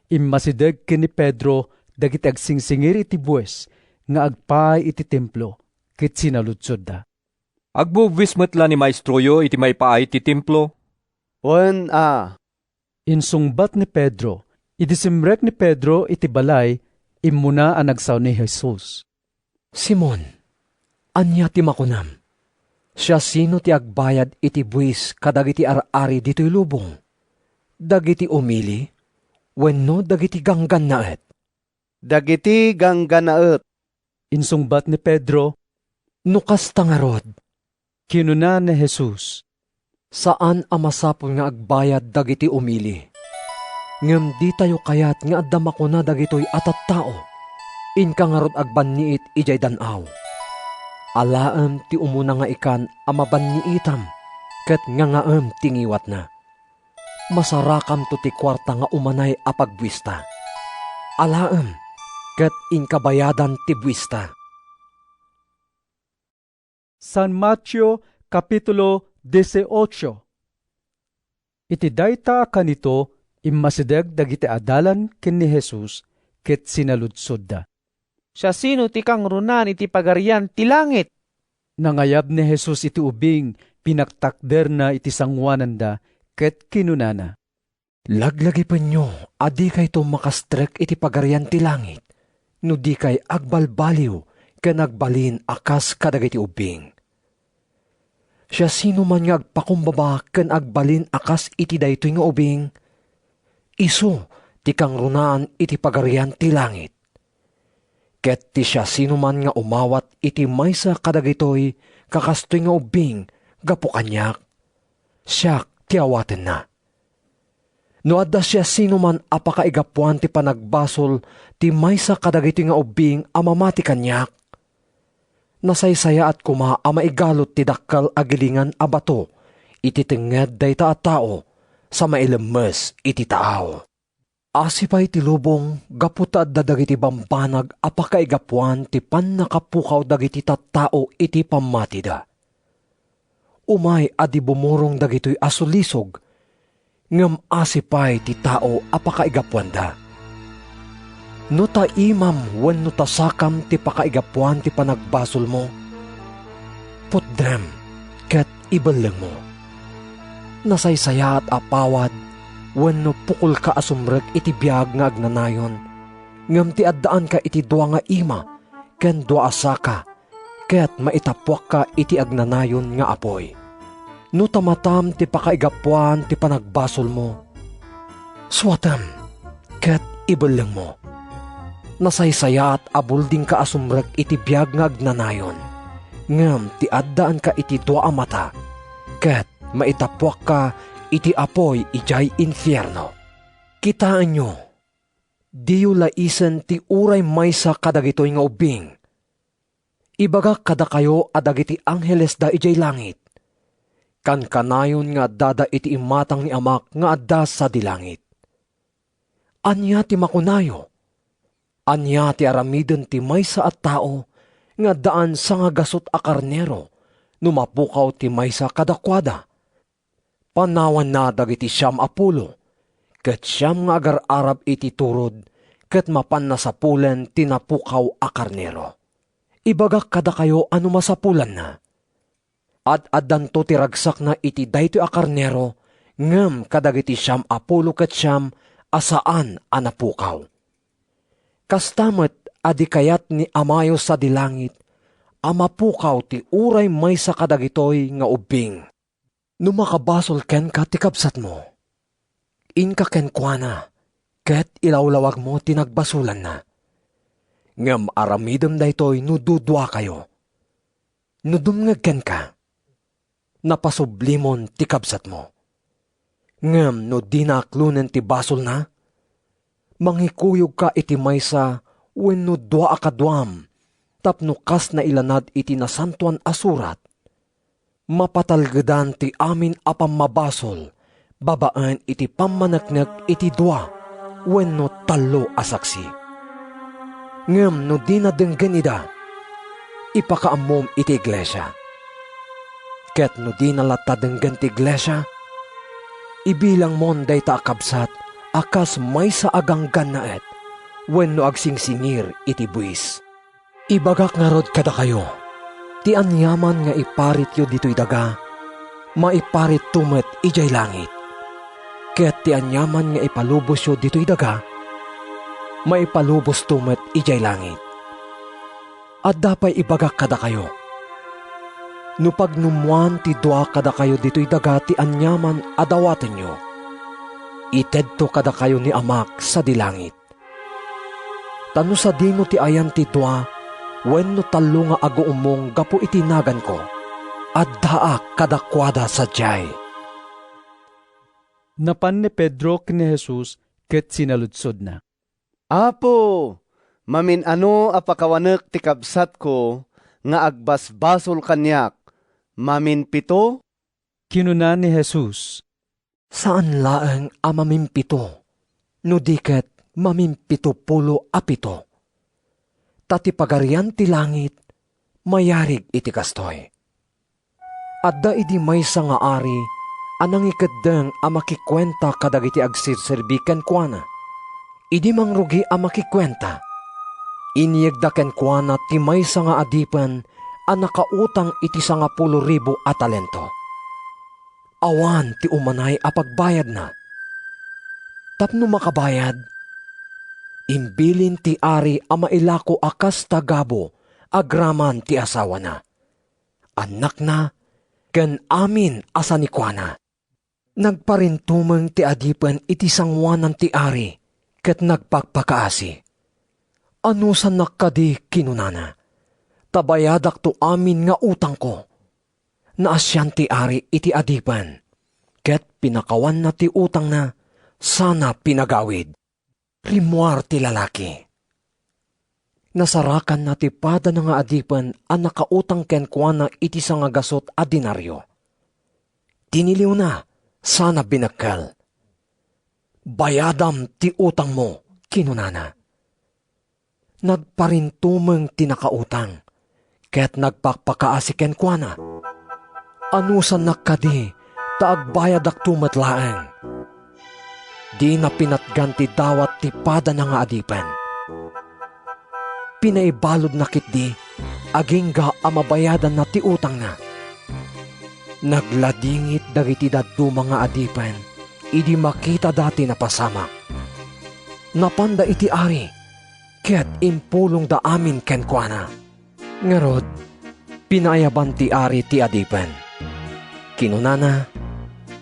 immasideg ken ni Pedro dagiti agsingsingir iti buwes nga agpay iti templo, ket sinaludsod da. Agbubwis metla ni maestroyo iti maypaay ti templo? Wen Insungbat ni Pedro. Idisimrek ni Pedro iti balay, imuna ang nagsaw ni Jesus. Simon, anya ti makunam? Siya sino ti agbayad iti buwis kadagiti ar-ari dito'y lubong? Dagiti umili? Wenno dagiti gangganaet? Dagiti gangganaet. Insungbat ni Pedro. Nukas tangarod. Kinuna ni Jesus. Saan amasapol nga agbayad dagiti umili? Ngem di tayo kayat nga addama ko na dagitoy atat tao. Inka nga rod agbanniit ijay danaw. Alaem ti umuna nga ikan amabanniitam, ket ngaem tingiwat na. Masarakam to ti kwarta nga umanay apagbuista. Alaem, ket inkabayadan ti buista. San Mateo Kapitulo 18. Iti dayta kanito, immasideg dagiti adalan ken ni Jesus, ket sinaludsod da. Siya sino ti kang runan iti pagarian ti langit? Nangayab ni Jesus iti ubing, pinaktakder na iti sangwanan da, ket kinunana. Laglagipon nyo, adi kay to makastrek iti pagarian ti langit, no di kay agbalbaliw, ken agbalin akas kadagiti ubing. Siya sino man nga agpakumbaba ken agbalin akas iti daytoy nga ubing, iso ti kang runaan iti pagarian ti langit. Ket ti siya sino man nga umawat iti maysa kadagitoy kakastoy nga ubing gapo kanyak, siya ti awaten na. No adda siya sino man apakaigapuan ti panagbasol ti maysa kadagitoy nga ubing amamati kanyak, nasaysaya at kuma maigalot ti dakkal agilingan a bato, iti tenged dayta a tao, sa mailemes iti tao. Asipay ti lubong, gaputa dadagiti bambanag, apakaigapuan ti pan nakapukaw dagiti tattao iti pamatida. Umay adi bumurong dagitoy asulisog, ngam asipay ti tao apakaigapuan da. No ta imam wenno ta sakam ti pakaigapuan ti panagbasol mo, putdrem ket ibaleng mo. Nasaysaya at apawad, wenno pukul ka asumrek iti biag nga agnanayon, ngam ti addaan ka iti dua nga ima, ken dua asaka, ket maitapwak ka iti agnanayon nga apoy. No tamatam ti pakaigapuan ti panagbasol mo, suwatam, ket ibaleng mo. Nasaysaya at abulding ka asumrek iti biag nga agnanayon, ngam ti addaan ka iti dua a mata, ket maitapwak ka iti apoy ijay infierno. Kitaan nyo, diyo laisen ti uray maysa kadagitoy nga ubing. Ibaga kada kayo adagiti angheles da ijay langit. Kan kanayon nga dada iti imatang ni amak nga adda sa dilangit. Anya ti makunayo, anya ti aramiden ti maysa at tao nga daan sa nga gasot a karnero, numapukaw ti maysa kadakwada. Panawan na dagiti siyam apulo, ket siyam nga agar-arab iti turod, ket mapan nasapulen tinapukaw a karnero. Ibagak kada kayo ano masapulan na. At addanto ti ragsak na iti daytoy a karnero, ngem kadagiti siyam apulo ket siyam asaan a napukaw. Kastamet adi kayat ni amayo sa dilangit, amapukaw ti uray maysa kadagitoy nga ubing. No makabasol ken ka ti kabsat mo, inka ken kuana, ket ilawlawag mo tinagbasulan na. Ngam aramidem daytoy no dudwa kayo. No dumngeg ken ka, napasublimon ti kabsat mo. Ngam no di naklunen ti basol na, mangikuyog ka iti maysa wenno dua a kadwam, tapno kas na ilanad iti nasantuan asurat. Mapatalgedan ti amin apam mabasol, babaan iti pamanaknek iti dua, wenno talo asaksi. Ngem no di nadenggen ida, ipakaamom iti iglesia. Ket no di nalatadenggen ti iglesia, ibilang mon day ta akabsat, akas may sa aganggan na et, wenno agsingsingir iti buwis. Ibagak nga rod kada kayo, ti anyaman nga iparit yo dito'y daga, maiparit tumet ijay langit. Ket ti anyaman nga ipalubos yo dito'y daga, maipalubos tumet ijay langit. At dapay ibagak kada kayo, no pagnumuan ti dua kada kayo dito'y daga ti anyaman adawaten nyo, itedto kada kayo ni amak sa dilangit. Tano sa dino ti ayan ti dua, wenno talo nga aguumong gapo itinagan ko, at daak kadakwada sa jay. Napan ni Pedro kini Jesus ket sinaludsod na. Apo, mamin ano apakawanek ti kabsat ko, nga agbasbasol kanyak, mamin pito? Kinuna ni Jesus, saan laeng a mamimpito, no diket mamimpito pulo apito. Tati pagarian ti langit, mayarig iti kastoy. Adda idi maysa nga ari, anang ikeddeng a makikwenta kadagiti agsirserbi ken kuana. Idi mangrugi a makikwenta. Inyegda ken kuana ti maysa nga adipen a nakautang iti 10,000 a talento. Awan ti umanay a pagbayad na. Tapno makabayad, imbilin ti ari a mailako akas tagabo, agraman ti asawa na. Anak na, ken amin asa ni kuana. Nagparintumeng ti adipen iti sangwanan ti ari, ket nagpakpakaasi. Ano sa nakadi kinunana? Tabayadak to amin nga utang ko. Naasyan ti ari iti adipen, ket pinakawan na ti utang na, sana pinagawid. Rimuar ti lalaki. Nasarakan na ti pada na nga adipen ang nakautang ken kuana iti sa nga gasot a dinaryo. Tiniliw na, sana binakal. bayadam ti utang mo, kinunana. Nagparintumeng tinakautang, ket nagpakpakaasi kenkwana. Anusan nakadi, taagbayadak tumatlaeng. Di na pinatganti dawat ti pada na nga adipen. Pinaibalod na kitdi, aging ga amabayadan na ti utang na. Nagladingit dagiti dadto mga adipen, idi makita dati na pasamak. Napanda iti ari, ket impulong da amin kenkwana. Ngarod, pinayaban ti ari ti adipen. Kinunana,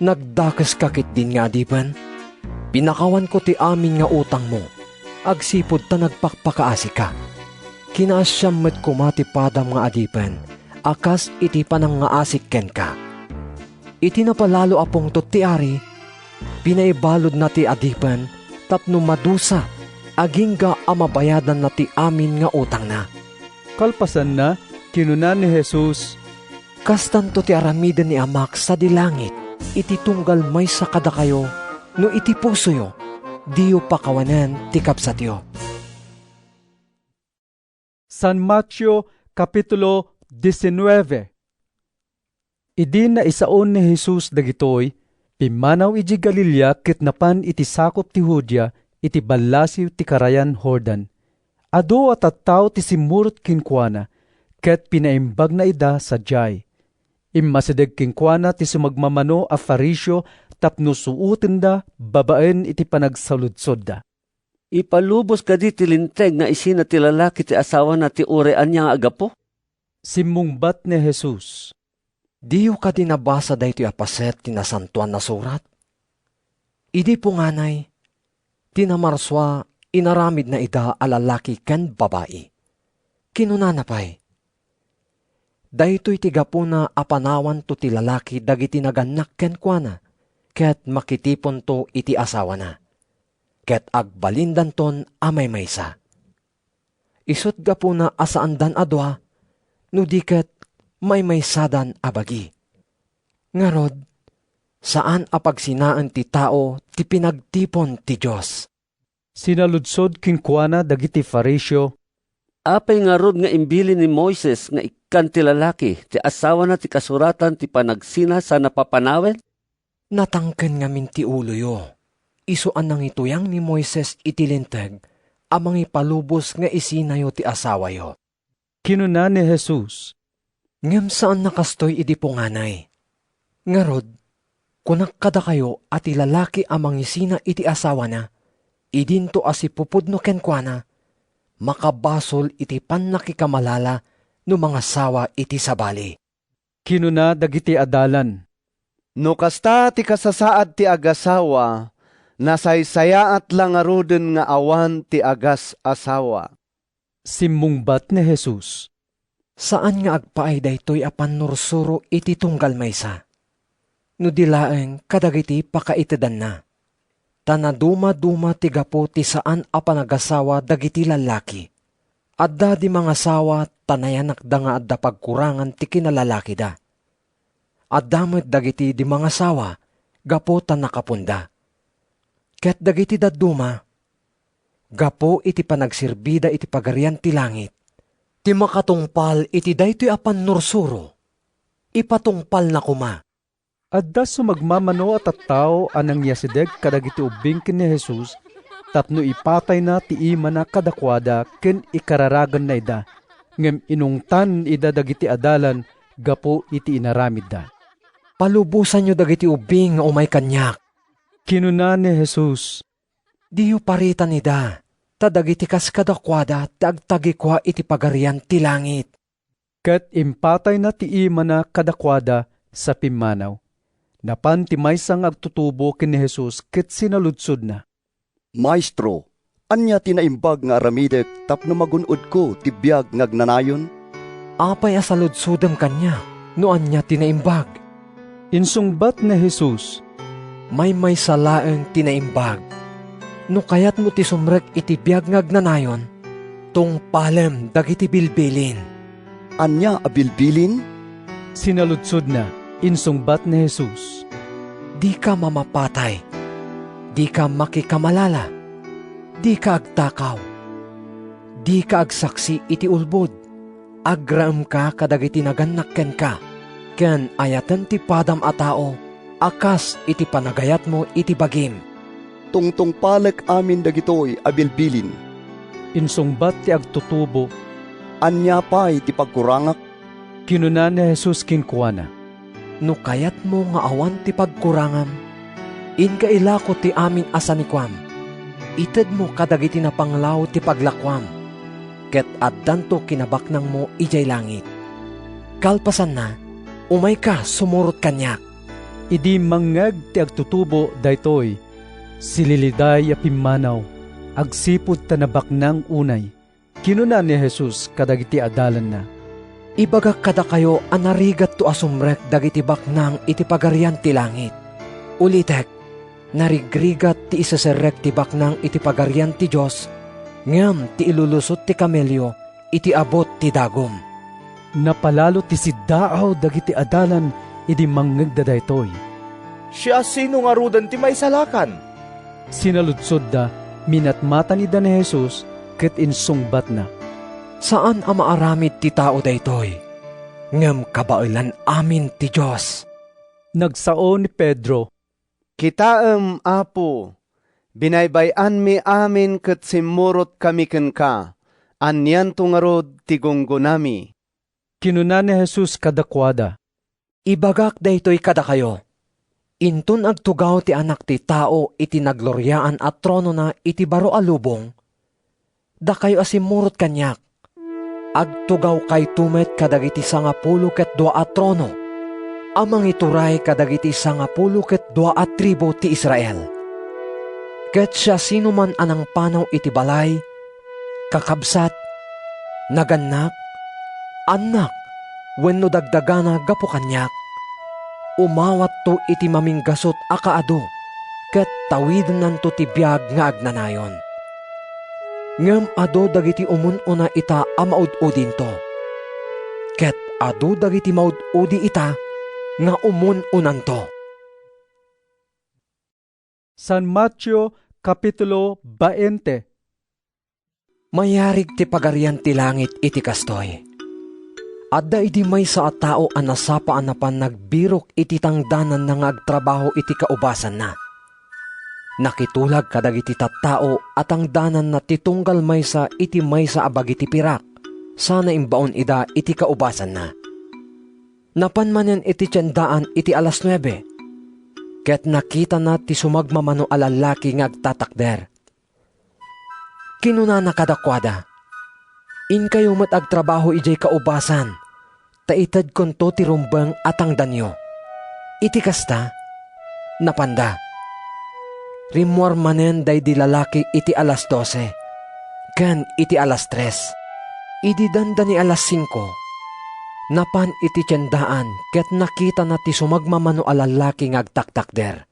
nagdakas kakit din nga adipen. Pinakawan ko ti amin nga utang mo, agsipod ta nagpakpakaasi ka. Kinaasyam met kumati padam nga adipen, akas iti panang nga asik ken ka. Iti napalalo apong tot ti ari, pinaibalod na ti adipen, tapno madusa, aging ga amabayadan na ti amin nga utang na. Kalpasan na, kinunan ni Jesus, kastanto ti aramiden ni amak sa dilangit, iti tunggal may sa kada kayo, no iti puso yo, diyo pakawanan ti kapsatyo. San Mateo Kapitulo 19. Idi na isaon ni Jesus dagitoy, pimanaw iji Galilea ket napan iti sakop ti Judea, iti ballasiw ti karayan Jordan. Ado at tattaw ti simurot kinkwana, ket pinaimbag na ida sa jay. Immasideg kinkwana ti sumagmamano a Fariseo, tapno suutin da, babaen iti panagsaludsod da. Ipalubos ka di tilinteg nga isina ti lalaki ti asawa na ti urean niya nga agapo? Simmungbat ni Jesus, diyo ka di nabasa da ito apaset ti nasantuan na surat? Idi po nganay, tinamarswa inaramid na ida alalaki ken babae. Kinunana pa'y, dahito'y tigapo na apanawan to ti lalaki dagiti naganak ken kuana, ket makitipon to iti asawa na. Ket agbalindan ton amay maysa. Isut gapo na asaandan adwa, no di ket may maysadan abagi. Ngarod, saan apagsinaan ti tao ti pinagtipon ti Diyos? Sinaludsod kinkwana dagiti Fariseo, apay ngarod nga imbili ni Moises nga ikan ti lalaki, ti asawa na ti kasuratan ti panagsina sa napapanawen? Natangken nga min ti ulo yo. Isuan nang ituyang ni Moises itilinteg, amang ipalubos nga isinayo ti asawa yo. Kinuna ni Jesus, ngem saan nakastoy idi punganay? Ngarod, kunak kada kayo at ilalaki amang isina iti asawa na, idinto asipupudno kenkwana, makabasol iti pannakikamalala no mga sawa iti sabali. Kinuna dagiti adalan, no kasta ti kasasaad ti agasawa, nasaysayaat lang aruden nga awan ti agas asawa. Simmungbat ni Jesus, saan nga agpaay daytoy apan nursuro iti tunggal maysa? No dilaeng kadagiti pakaitedan na. Tanaduma-duma ti gapo ti saan apan agasawa dagiti lalaki. Adda di mga sawa tanayanak da nga adda pagkurangan ti kinalalaki da. Adda met dagiti di mga sawa gapo tan nakapunda. Ket dagiti dadduma, gapo iti panagsirbida iti pagarian ti langit, ti makatungpal iti daytoy apan nursuro, ipatungpal na kuma. Adda sumagmamano at tattao anang yasideg kadagiti ubing ken ni Jesus, tapno ipatay na ti ima na kadakwada ken ikararagan na ida, ngem inungtan ida dagiti adalan, gapo iti inaramid da. Palubusan nyo dagiti ubing nga umay kanyak. Kinuna ni Jesus, diyo paritan ida, tadagiti kas kadakwada, tagtagikwa iti pagarian ti langit. Ket impatay na ti ima na kadakwada sa pimanaw. Napan ti maysang agtutubo ken ni Jesus ket sinaludsod na. Maestro, anya tinaimbag nga aramidek tapno magunod ko ti biag ngagnanayon? Apay asaludsudem kanya, no anya tinaimbag. Insungbat ni Jesus, may salaeng tinaimbag. No kayat mo ti sumrek iti biag ngagnanayon, tung palem dagiti bilbilin. Anya a bilbilin? Sinaludsod na, insungbat ni Jesus, di ka mamapatay. di ka makikamalala, di ka agtakaw, di ka agsaksi iti ulbod, agram ka kadagiti nagannakken ka, ken ayatan ti padam a tao, akas iti panagayat mo iti bagim. Tungtong palek amin dagitoy abilbilin. Insungbat ti agtutubo. Anya pa'y ti pagkurangak. Kinunan ni Jesus kinkuana. No kayat mo nga awan ti pagkurangam, inkaila ko ti amin asanikwam. Ited mo kadagiti na panglaw ti paglakwam. Ket addanto kinabaknang mo ijay langit. Kalpasan na, umay ka sumurot kanyak. Idi mangag ti agtutubo daytoy, sililiday a pimmanaw, agsipod tanabaknang unay. Kinunan ni Jesus kadagiti adalan na. Ibagak kada kayo anarigat to asumrek dagiti baknang iti pagarian ti langit. Ulitek, narigrigat ti isaserek ti baknang iti pagarian ti Diyos, ngam ti ilulusot ti kamelyo iti abot ti dagom. Napalalo ti siddaaw dagiti adalan idi mangngegda daytoy. Siya sino nga rudan ti may salakan? Sinaludsod da, minatmatan ida ni Jesus, ket insungbat na. Saan ang maaramid ti tao daytoy? Ngam kabailan amin ti Diyos. Nagsao ni Pedro. Kitaem, Apo, binaybayan mi amin ket simurot kami ken ka, anyan tungarod ti gunggunami. Kinunan ni Jesus kadakwada. Ibagak daytoy kada kayo. Intun agtugaw ti anak ti tao iti nagloryaan at trono na iti baro alubong. Da kayo asimurot kanyak. Agtugaw kay tumet kadagiti 10 ket 2 at trono. Amang ituray kadagiti 10 ket 2 at tribo ti Israel. Ket siya sino man anang panaw iti balay, kakabsat, naganak, anak, wenno dagdagana gapo kanyak, umawat to iti maminggasot akaado, ket tawiden nanto ti biag nga agnanayon. Ngem ado dagiti umununa ita a maud-udin to. Ket ado dagiti maud-udi ita nga umununan to. San Mateo Kapitulo 20. Mayarig ti pagarian ti langit iti kastoy. Adda iti may sa tao a nasapaan na pan nagbirok iti tangdanan na agtrabaho iti kaubasan na. Nakitulag kadagiti tattao at ang danan na titunggal maysa iti maysa abag iti pirak, sana imbaon ida iti kaubasan na. Napanmanen iti tiyandaan iti 9:00, ket nakita na ti sumagmamano a lalaki nga agtatakder. Kinuna na kadakwada, in kayo mat agtrabaho ijay kaubasan, taitad konto ti rumbang atang danyo. Iti kasta, napanda. Rimuar manen day di lalaki iti 12:00, ken iti 3:00. Idi danda ni 5:00, napan iti tiyandaan ket nakita na ti sumagmamano a lalaki nga agtaktakder.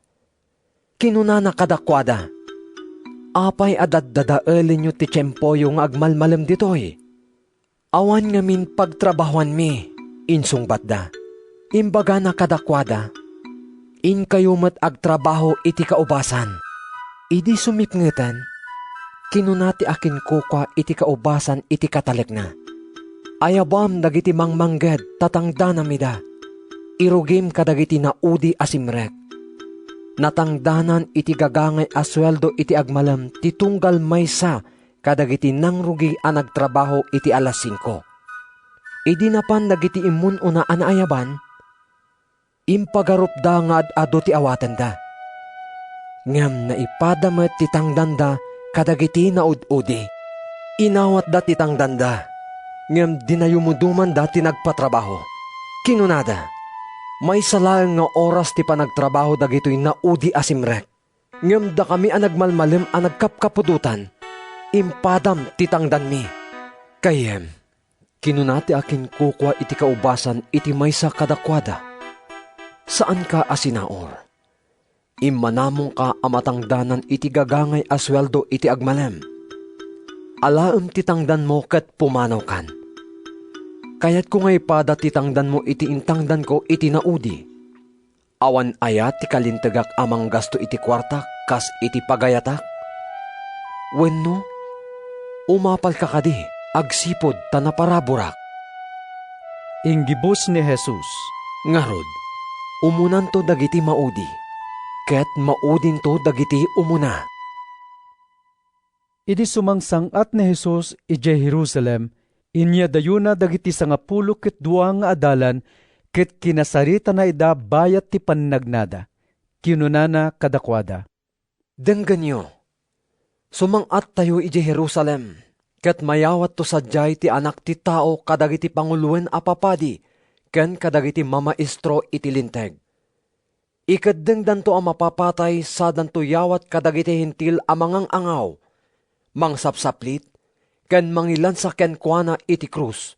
Kinuna na kadakwada, apay adaddadaelin nyo ti tiyempoyo nga agmalmalem ditoy. Awan ngamin pagtrabahuan mi, insungbat da. Imbaga na kadakwada, in kayo mat agtrabaho iti kaubasan. Idi sumipngetan, kinunati akin kukwa iti kaubasan iti katalik na. Ayabam dagiti mangmangged tatangda namida. Irugim kadagiti na udi asimrek. Natangdanan iti gagangay asweldo iti agmalam titunggal maysa kadagiti nangrugi a nagtrabaho iti 5:00. Idi napan dagiti imun una anaayaban, impagarup da nga ado ti awatan da. Ngam na ipadamet ti tangdanda kadagiti na ud-udi. Inawat da ti tangdanda, ngam dinayumuduman da ti nagpatrabaho. Kinunada, may salaang nga oras ti panagtrabaho dagitoy na udi asimrek. Ngam da kami ang nagmalmalim ang nagkapkapudutan, impadam ti tangdan mi. Kayem, kinunati akin kukwa iti kaubasan iti maysa kadakwada. Saan ka asinaor? Immanamong ka amatangdanan iti gagangay asweldo iti agmalem. Alaem titangdan mo ket pumanaw kan. Kayat ko ngay pada titangdan mo iti intangdan ko iti naudi. Awan aya ti kalintagak amang gasto iti kwarta kas iti pagayatak? Wenno, umapal ka kadi, agsipod tanaparaburak. Inggibus ni Jesus. Ngarod, umunan to dagiti maudi, ket maudin to dagiti umuna. Idi sumangsangat ni Jesus ije Jerusalem, inya dayuna dagiti 12 nga adalan, ket kinasarita na ida bayat ti pannagnada. Kinunana kadakwada. Dengganyo, sumangat tayo ije Jerusalem, ket mayawat to sadyay ti anak ti tao kadagiti panguluen a papadi, ken kadagiti mamaestro iti linteg. Ikaddengdan to ang mapapatay sadan to yawat kadagiti hintil amangang angaw, mangsapsaplit, ken mangilansa ken kuana iti krus.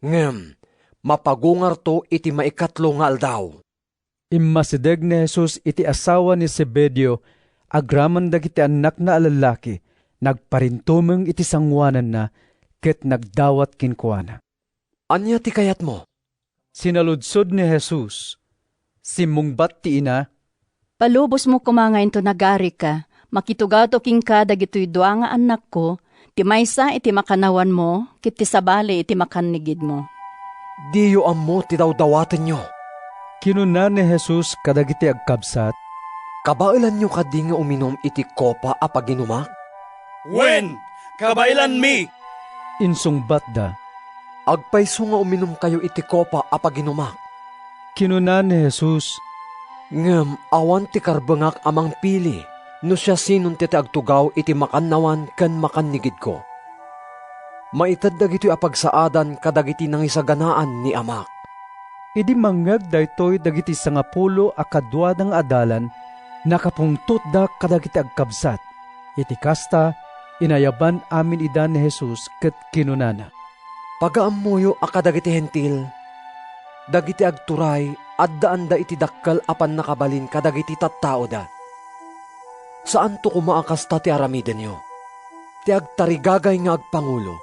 Ngem, mapagungar to iti maikatlo nga aldaw. Immasideg ni Jesus iti asawa ni Zebedeo, agraman dagiti anak na alalaki, nagparintumeng iti sangwanan na, ket nagdawat kinkuana. Anya ti kayat mo? Sinaludsod ni Jesus, simungbat ti ina, Palubos mo kumangain to nagari ka, makitugato king ka dagitoy dua nga anak ko, ti maysa iti makanawan mo, kit ti sabali iti makanigid mo. Diyo ammo ti dawdawaten nyo. Kinuna ni Jesus kadagiti agkabsat, kabailan nyo kadi nga uminom iti kopa a paginumak? Wen, kabailan mi. Insungbat da, agpayso nga uminom kayo iti kopa a paginumak. Kinuna ni Jesus, ngem awan ti karbengak amang pili, no siya sinon ti agtugaw iti makannawan ken makannigid ko. Maitad dagiti apagsaadan kadagiti nangisaganaan ni amak. Idi mangag daytoy dagiti 10 a kadwadang adalan, nakapungtot da kadagiti agkabsat. Iti kasta, inayaban amin ida ni Jesus ket kinunana. Pagaammuyo a kadagiti hentil, dagiti agturay addaan da iti dakkel apan nakabalin kadagiti tattao da. Saan to kumaakasta ti aramiden nyo? Ti agtarigagay nga agpangulo,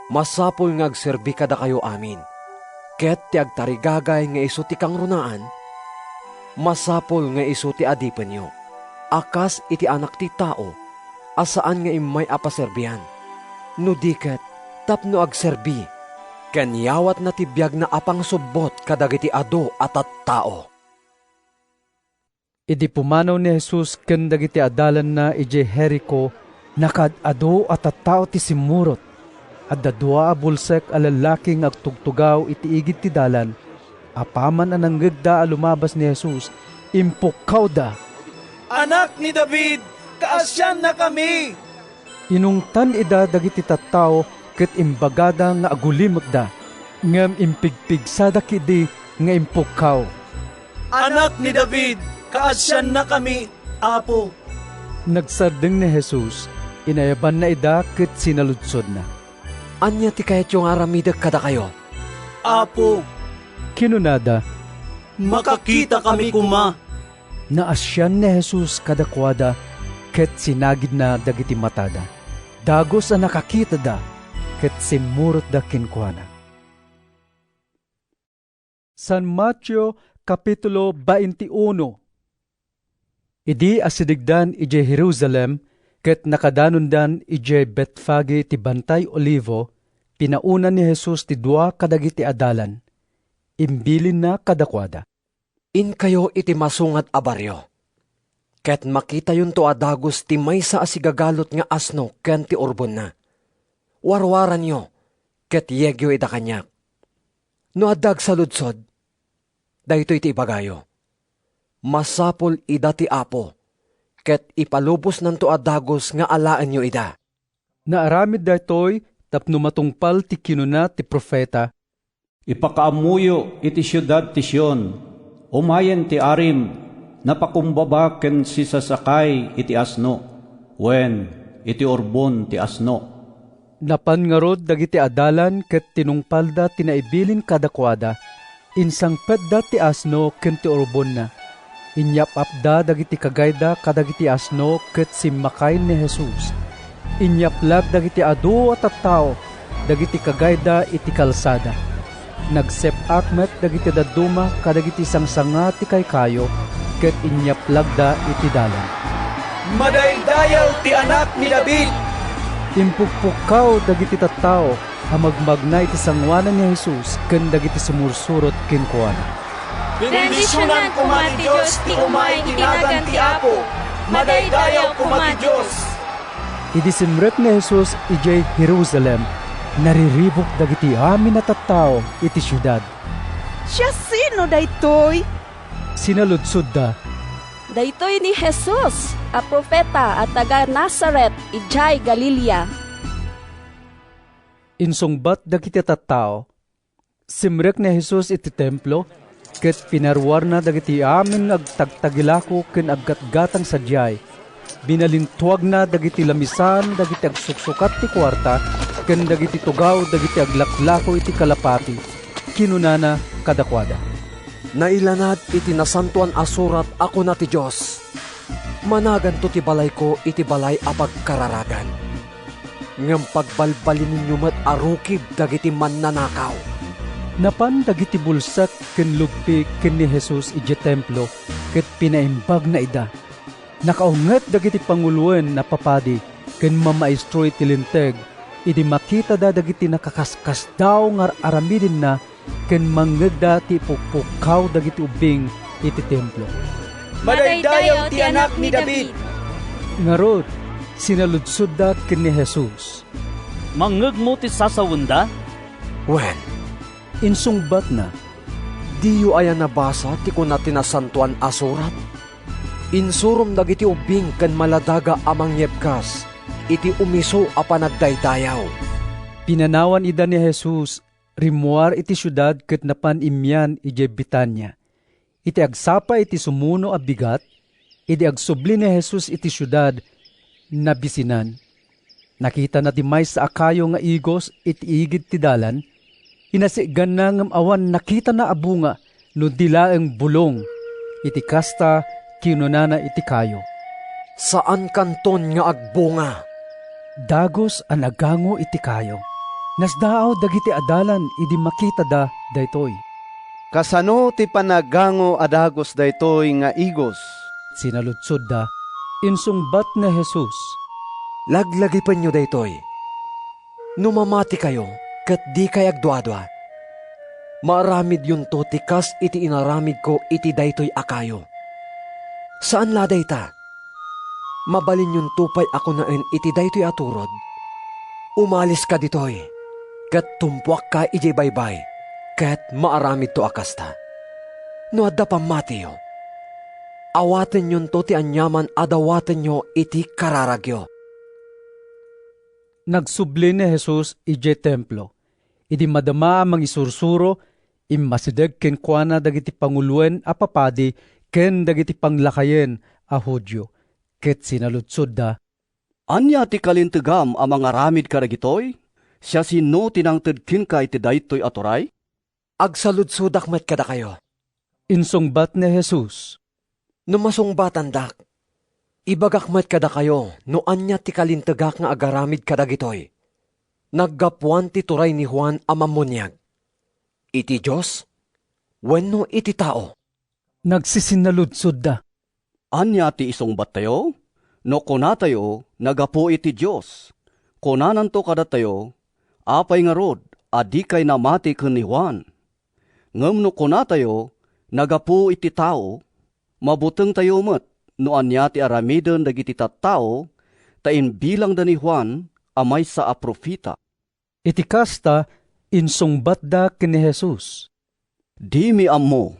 masapol nga agserbi kada kayo amin. Ket ti agtarigagay nga iso ti kangrunaan, masapol nga iso ti adipen nyo. Akas iti anak ti tao, asaan nga imay apaserbihan. No diket, tapno agserbi, ken yawat na ti biag na apang subbot kadagiti ado at tao. Idi pumanaw ni Jesus ken dagiti adalan na ije Jericho, nakad-ado at tao ti simurot. Adda dua a bulsek a lalaking agtugtugaw iti igid ti dalan. Apaman anang gagda a lumabas ni Jesus, impukkaw da. Anak ni David, kaasyan na kami. Inungtan ida dagiti tattao ket imbagada nga agulimot da. Ngem impigpigsada kidi nga impukkaw. Anak ni David, kaasyan na kami, Apo. Nagsardeng ni Jesus, inayaban na ida ket sinaludsod na. Anya ti kayat yung aramidag kada kayo? Apo. Kinunada, makakita kami kuma. Naasyan ni Jesus kadakwada, ket sinagid na dagiti matada. Dagos a nakakita da, ket simurot da kinkuana. San Mateo Kapitulo 21. Idi asidigdan ije Jerusalem, ket nakadanundan ije Betfage ti Bantay Olivo, pinauna ni Jesus ti dua kadagiti adalan. Imbilin na kadakwada. In kayo iti masungat a baryo. Ket makita yun to adagos ti maysa asigagalot nga asno ken ti urbon na. Warwaran nyo, ket yegyo ida kanyak. No adag sa ludsod, dayto iti ibagayo. Masapol ida ti Apo, ket ipalubos nanto adagos nga alaan nyo ida. Naaramid daytoy tapno matungpal ti kinuna ti profeta. Ipakaamuyo iti siyudad ti Sion, umayen ti arim, napakumbaba ken si sasakay iti asno, wen iti urbon ti asno. Napangarod dagiti adalan ket tinungpalda tinaibilin kadakwada, insangpedda ti asno ken ti urbon na. Inyapapda dagiti kagayda kadagiti asno ket simmakay ni Jesus. Inyaplag dagiti adu at tao, dagiti kagayda iti kalsada. nagsep-akmet dagiti daduma kadagiti sangsanga ti kaykayo ket inyaplagda iti dalan. Madaydayaw ti anak ni David! Impukpukaw dagiti tattao a magmagnay ti sangwanan ni Jesus ken dagiti sumursurot kenkuana. Bendisyonan kuma ti Diyos ti umay tinagan ti Apo. Madaydayaw kuma ti Diyos! Idi simrek ni Jesus ijay Jerusalem, nariribok dagiti amin na tattao iti syudad. Siya sino daytoy? Sinaludsod da, daytoy ni Jesus, a propeta at taga Nazaret, ijay Galilea. Insungbat dagiti tattao, simrek ni Jesus iti templo, ket pinarwar na dagiti amin agtagtagilako ken aggatgatang sadyay. Binalintuag na dagiti lamisan, dagiti agsuksukat ti kwarta, ken dagiti tugaw, dagiti aglaklako iti kalapati. Kinunana kadakwada. Nailanad iti nasantuan asurat ako na ti Diyos. Managan to ti balay ko iti balay apag kararagan. Ngem pagbalbalin ninyo met arukib dagiti mannanakaw. Napan dagiti bulsak ken lugpi ken ni Jesus iti templo ket pinaimbag na ida. Nakaunget dagiti panguluen na papadi ken mamaestro iti linteg idi makita da dagiti nakakaskas daw ngar aramidin na ken manggagda ti pukpukaw dagiti ubing iti templo. Madaydayaw ti anak ni David! Ngarod, sinaludsod da ken ni Jesus. Manggag mo ti sasawunda? Wen, insungbat na, diyo ayan nabasa ti kuna tinasantuan asurat? Insurom dagiti ubing ken maladaga amang yebkas, iti umiso a panagdaydayaw. Pinanawan ida ni Jesus, rimuar iti syudad ket napan imyan iti Betania. Iti agsapa iti sumuno a bigat, iti agsubli ni Jesus iti syudad, nabisinan. Nakita na ti maysa a kayo nga igos iti igid ti dalan, inasigan na ngam awan nakita na abunga no dilaeng bulong, iti kasta kinunana iti kayo. Saan kanton nga agbunga? Dagos ang nagango iti kayo. Nasdaaw dagiti adalan idi makita da daytoy. Kasano ti panagango adagos daytoy nga igos? Sinaludsod da, insungbat na Jesus. Laglagipan nyo daytoy. Numamati kayo, kat di kay agduadwa. Maaramid yun to tikas iti inaramid ko iti daytoy akayo. Saan la dayta? Mabalin yung tupay ako naen iti daytoy aturod. Umalis ka ditoy, kat tumpuak ka iti baybay, kat maaramid to akasta. No adda pamatiyo. Awaten yun to ti anyaman adawaten nyo iti kararagyo. Nagsubli ni Jesus iti templo. Idi madama amang isursuro, immasideg ken kuana dagiti panguluen a papadi ken dagiti panglakayen a Hudyo. Ket sinaludsod da, anya ti kalintegam a mga ramid karagitoy? Siya sino tinangted kin ka iti daytoy atoray? Agsaludsudak met kada kayo. Insungbat ni Jesus. Numasungbatan dak, ibagak met kada kayo no anya ti kalintegak nga agaramid kadagitoy. Naggapuan ti turay ni Juan a mamunyag. Iti Diyos, wenno iti tao. Nagsisinaludsod da. Anya ti isungbat tayo? No kuna tayo, nagapo iti Diyos. Kunanan to kada tayo, apay nga rod, adi kay namati ken ni Juan. Ngem no kuna tayo, nagapo iti tao, mabuteng tayo met, no anya ti aramiden dagiti tattao, tain bilang da ni Juan, amay sa a propita. Iti kasta, insungbat da ken ni Jesus. Di mi ammo.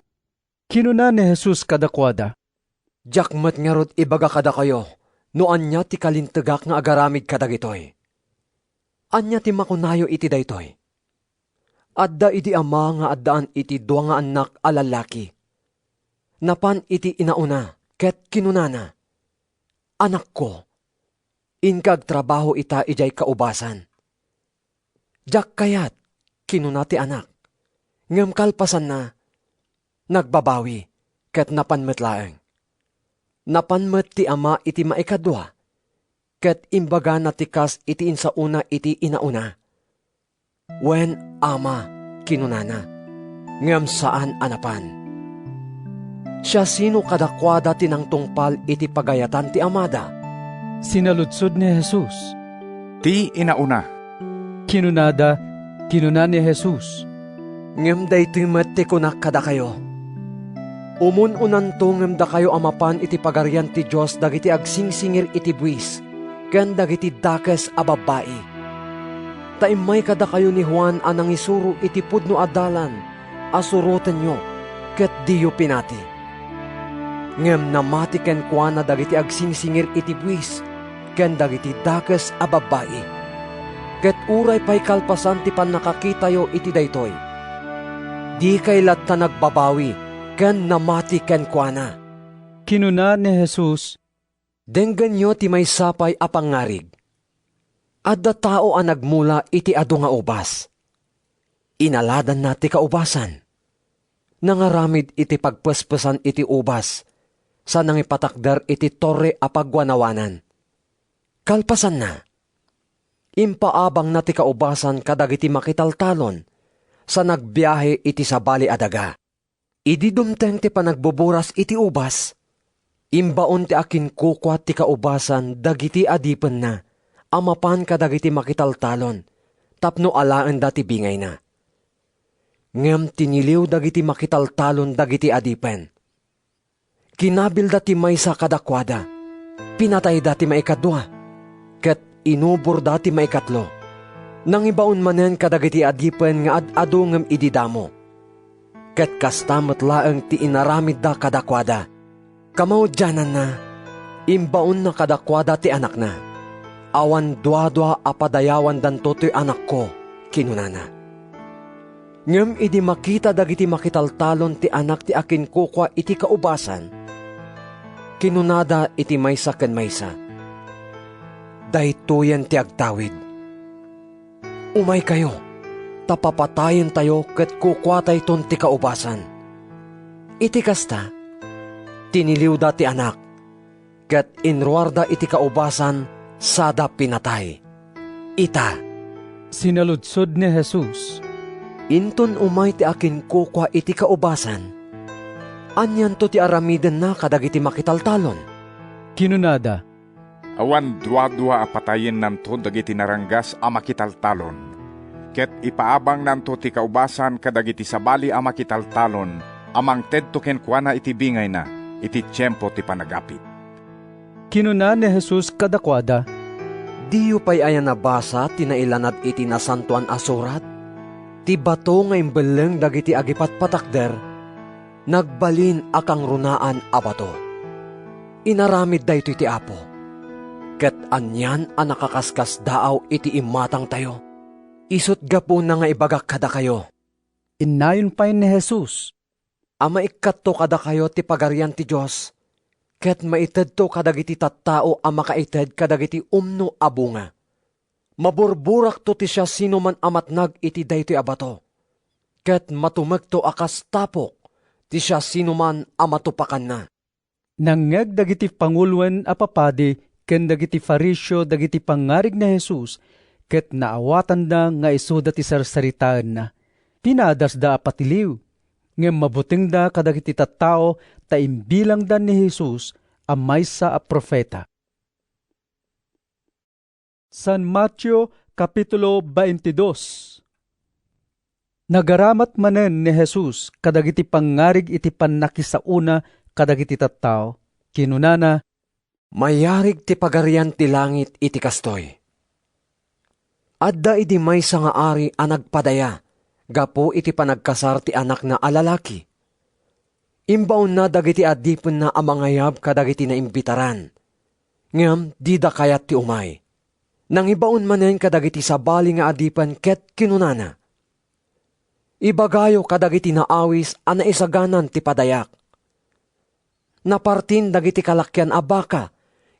Kinuna ni Jesus kadakwada. Jakmet nga rod ibaga kada kayo, no anya ti kalintegak nga agaramid kadagitoy. Anya ti makunayo iti daytoy. Adda iti ama nga addaan iti dua nga anak a lalaki. Napan iti inauna, ket kinunana. Anak ko, inkag trabaho ita ijay kaubasan. Jak kayat, kinuna ti anak. Ngem kalpasan na, nagbabawi, ket napanmetlaeng. Napanmet ti ama iti maikadwa, ket imbaga natikas iti insauna iti inauna. Wen ama, kinunana. Ngem saan anapan? Siya sino kadakwada tinang tungpal iti pagayatan ti amada? Sinaludsod ni Jesus. Ti inauna. Kinunada, kinuna ni Jesus. Ngem daytoy met ti kunak kada kayo. Umun-unan to ngem da kayo amapan iti pagarian ti Dios dagiti agsingsingir iti buwis, ken dagiti dakes a babae. Taimay kada kayo ni Juan anang isuro iti pudno adalan, asuroten nyo, ket diyo pinati. Ngem namati ken kuana dagiti agsingsingir iti buwis, ken dagiti dakes a babae. Ket uray pay kalpasan ti pannakakitayo iti daytoy. Di kay latta nagbabawi, ken namati ken kuana. Kinuna ni Jesus. Denggan nyo ti may sapay a pangarig. Adda tao a nagmula iti adu nga ubas. Inaladan na ti kaubasan. Nangaramid iti pagpespesan iti ubas, sa nangipatakder iti torre a pagwanawanan. Kalpasan na. Impaabang na ti kaubasan kadagiti makitaltalon, sa nagbiyahe iti sabali adaga. Idi dumteng ti panagbuburas iti ubas, imbaon ti akin kukwa ti kaubasan dagiti adipen na, amapan kadagiti makitaltalon, tapno alaan dati bingay na. Ngem tiniliw dagiti makitaltalon dagiti adipen. Kinabil dati maysa kadakwada, pinatay dati maikadwa, ket inubor dati maikatlo. Nang ibaon manen kadagiti adipen nga ad-adu ngem ididamo. Ket kastamet laeng ti inaramid da kadakwada. Kamaudyanan na, imbaon na kadakwada ti anak na. Awan dua-dua apadayawan danto to'y anak ko, kinunana. Ngem idi makita dagiti makitaltalon ti anak ti akin kukwa iti kaubasan, kinunada iti maysa ken maysa. Daytoyen ti agtawid. Umay kayo, tapapatayin tayo ket kukwatay ton ti kaubasan. Iti kasta, tiniliw da ti anak, ket inruarda iti kaubasan, sada pinatay. Ita. Sinaludsod ni Jesus. Inton umay ti akin kukwa iti kaubasan, anyan to ti aramiden na kadagiti makitaltalon. Kinunada. Awan dua-dua apatayin nanto dagiti naranggas a makitaltalon. Ket ipaabang nanto ti kaubasan kadagiti sabali a makitaltalon, amang tedto ken kuana iti bingay na, iti tiyempo ti panagapit. Kinuna ni Jesus kadakwada. Diyo pa'y ayan nabasa tinailanad iti nasantuan asurat? Ti bato nga imbeleng dagiti agipat patakder, nagbalin akang runaan a bato. Inaramid da ito iti apo. Ket anyan a nakakaskas daaw iti imatang tayo. Isut gapo na nga ibagak kada kayo. Inayon pa ni Jesus. Ama ikatto kada kayo ti pagarian ti Diyos. Ket maited to kadagiti tattao a makaited kadagiti umno a bunga. Maburburak to ti siya sino man amatnag iti daytoy abato. Ket matumeg to akas tapok ti siya sino man amatupakan na. Nangeg dagiti pangulwen a papadi ken dagiti fariseo dagiti pangarig na Jesus, ket naawatan da nga isuda ti sarsaritaan na. Pinadas da apatiliw, ngem mabuting da kadagiti tattao ta imbilang da ni Jesus a maysa a profeta. San Mateo Kapitulo 22. Nagaramat manen ni Jesus kadagiti pangarig iti pannakisauna kadagiti tattao. Kinunana, mayarig ti pagarian ti langit iti kastoy. Adda idi maysa nga ari a nagpadaya, gapo iti panagkasar ti anak na alalaki. Imbaon na dagiti adipon na amangayab kadagiti na imbitaran. Ngam di da kayat ti umay. Nang ibaon manen kadagiti sabali nga adipan ket kinunana. Ibagayo kadagiti naawis a naisaganan ti padayak. Napartin dagiti kalakyan a baka,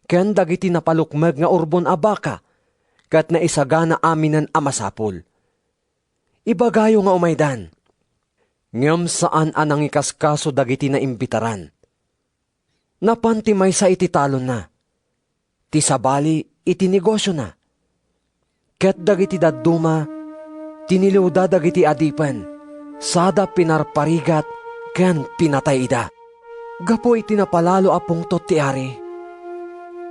ken dagiti napalukmeg nga urbon a baka, ket naisagana aminan a masapol. Ibagayo nga umaydan. Ngem saan anang ikaskaso dagiti na imbitaran. Napantimay sa iti talon na. Ti sabali iti negosyo na. Ket dagiti dadduma, tiniliw da dagiti adipen, sada pinarparigat ken pinatay ida. Gapo iti napalalo apong to ti ari.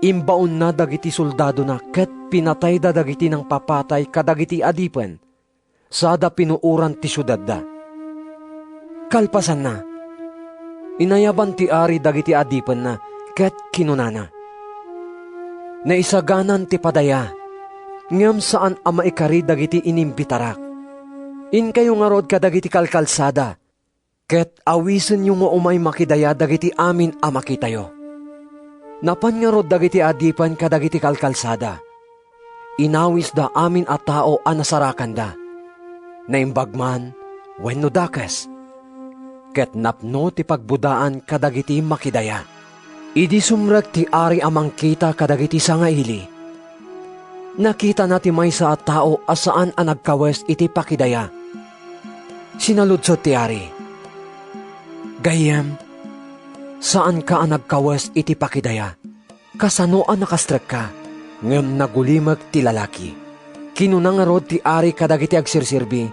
Imbaon na dagiti soldado na ket pinatay da dagiti ng papatay kadagiti adipen. Sada pinuuran ti syudad da. Kalpasan na. Inayaban ti ari dagiti adipen na ket kinunana. Naisaganan ti padaya. Ngem saan ama ikari dagiti inimbitarak. In kayo nga rod kadagiti kalkalsada. Ket awisen yung nga umay makidaya dagiti amin a makitayo. Napan nga rod dagiti adipan kadagiti kalkalsada. Inawis da amin a tao a nasarakan da. Naimbagman, wenno dakes. Ket napno ti pagbudaan kadagiti makidaya. Idi sumrek ti ari amang kita kadagiti sangaili. Nakita na ti maysa a tao asaan a nagkawes iti pakidaya. Sinaludsod ti ari. Gayem, saan ka ang nagkawes iti pakidaya? Kasano ang nakastrek ka? Ngem nagulimag ti lalaki. Kinunang rod ti ari kadagiti agsirsirbi.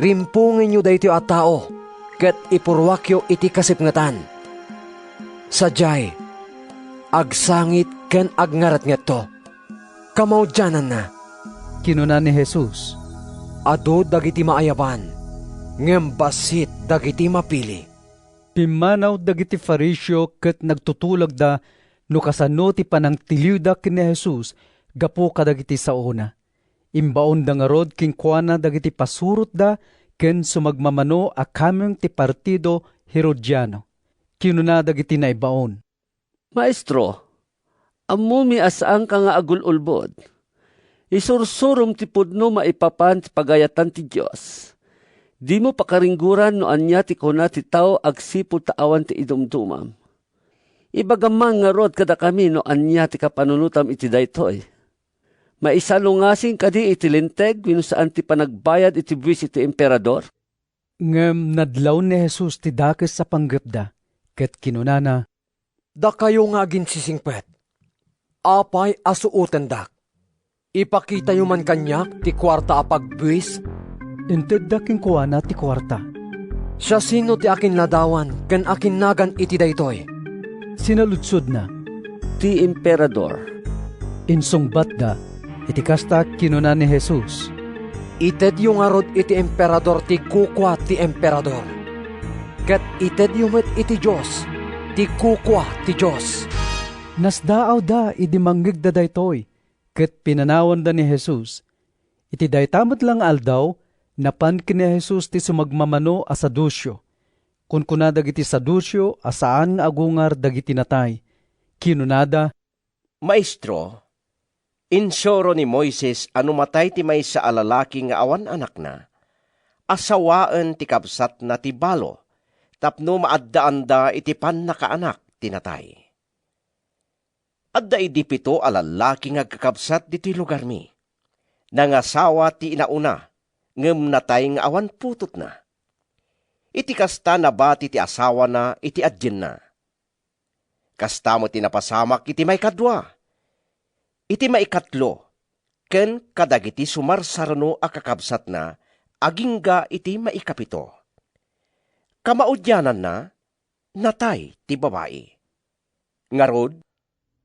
Rimpungin nyo dayto a tao, ket ipurwakyo iti kasipngatan. Sadyay, agsangit ken agngarat ngeto. Kamaudyanan na. Kinuna ni Jesus. Ado dagiti maayaban. Ngem basit dagiti mapili. Pimanaw dagiti Fariseo ket nagtutulag da no kasano ti panangtiliw da ken ni Jesus gapo kadagiti saona. Imbaon da nga rod king kuana dagiti pasurot da ken sumagmamano a kameng ti partido Herodiano. Kinuna dagiti naibaon. Maestro, ammo mi asaan ka nga agululbod. Isursurum ti pudno maipapan ti pagayatan ti Diyos. Di mo pakaringguran no anya ti kuna ti tao agsipod taawan ti idumdumam. Ibagamang nga rod kada kami no anya ti kapanunutam iti daytoy. Maisalungasing kadi iti linteg wino saan ti panagbayad iti buwis iti emperador. Ngem nadlaw ni Jesus ti dakes sa panggepda ket kinunana. Da kayo nga ginsisingpet. Apay asuuten dak. Ipakita yu man kanyak ti kwarta a pagbuwis. Inted daking kuana ti kwarta. Siya sino ti akin ladawan ken akin nagan iti daytoy. Sinaludsod na. Ti emperador. Insungbat da, iti kasta kinuna ni Jesus. Ited yu nga rod iti emperador ti kukwa ti emperador. Ket ited yu met iti Diyos, ti kukwa ti Diyos. Nasdaaw da idi manggig da daytoy, ket pinanawan da ni Jesus. Iti daytamot lang aldaw, napan kini Jesus ti sumagmamano a Sadusyo. Kunkuna dagiti Sadusyo asaan nga agungar dagiti natay. Kinunada, Maestro, insoro ni Moises anu matay ti maysa a lalaki nga awan anak na, asawaan ti kabsat na ti balo, tapno maaddaan da iti pan nakaanak tinatay. Adda idi 7 a lalaki nga kakabsat dito'y lugar mi. Nangasawa ti inauna, ngem natay nga awan putot na. Iti kasta na bati ti asawa na iti adyen na. Kasta mo tinapasamak iti may kadwa. Iti may ikatlo, ken kadagiti sumarsarno a kakabsat na, agingga iti may ikapito. Kamaudyanan na, natay ti babae. Ngarod,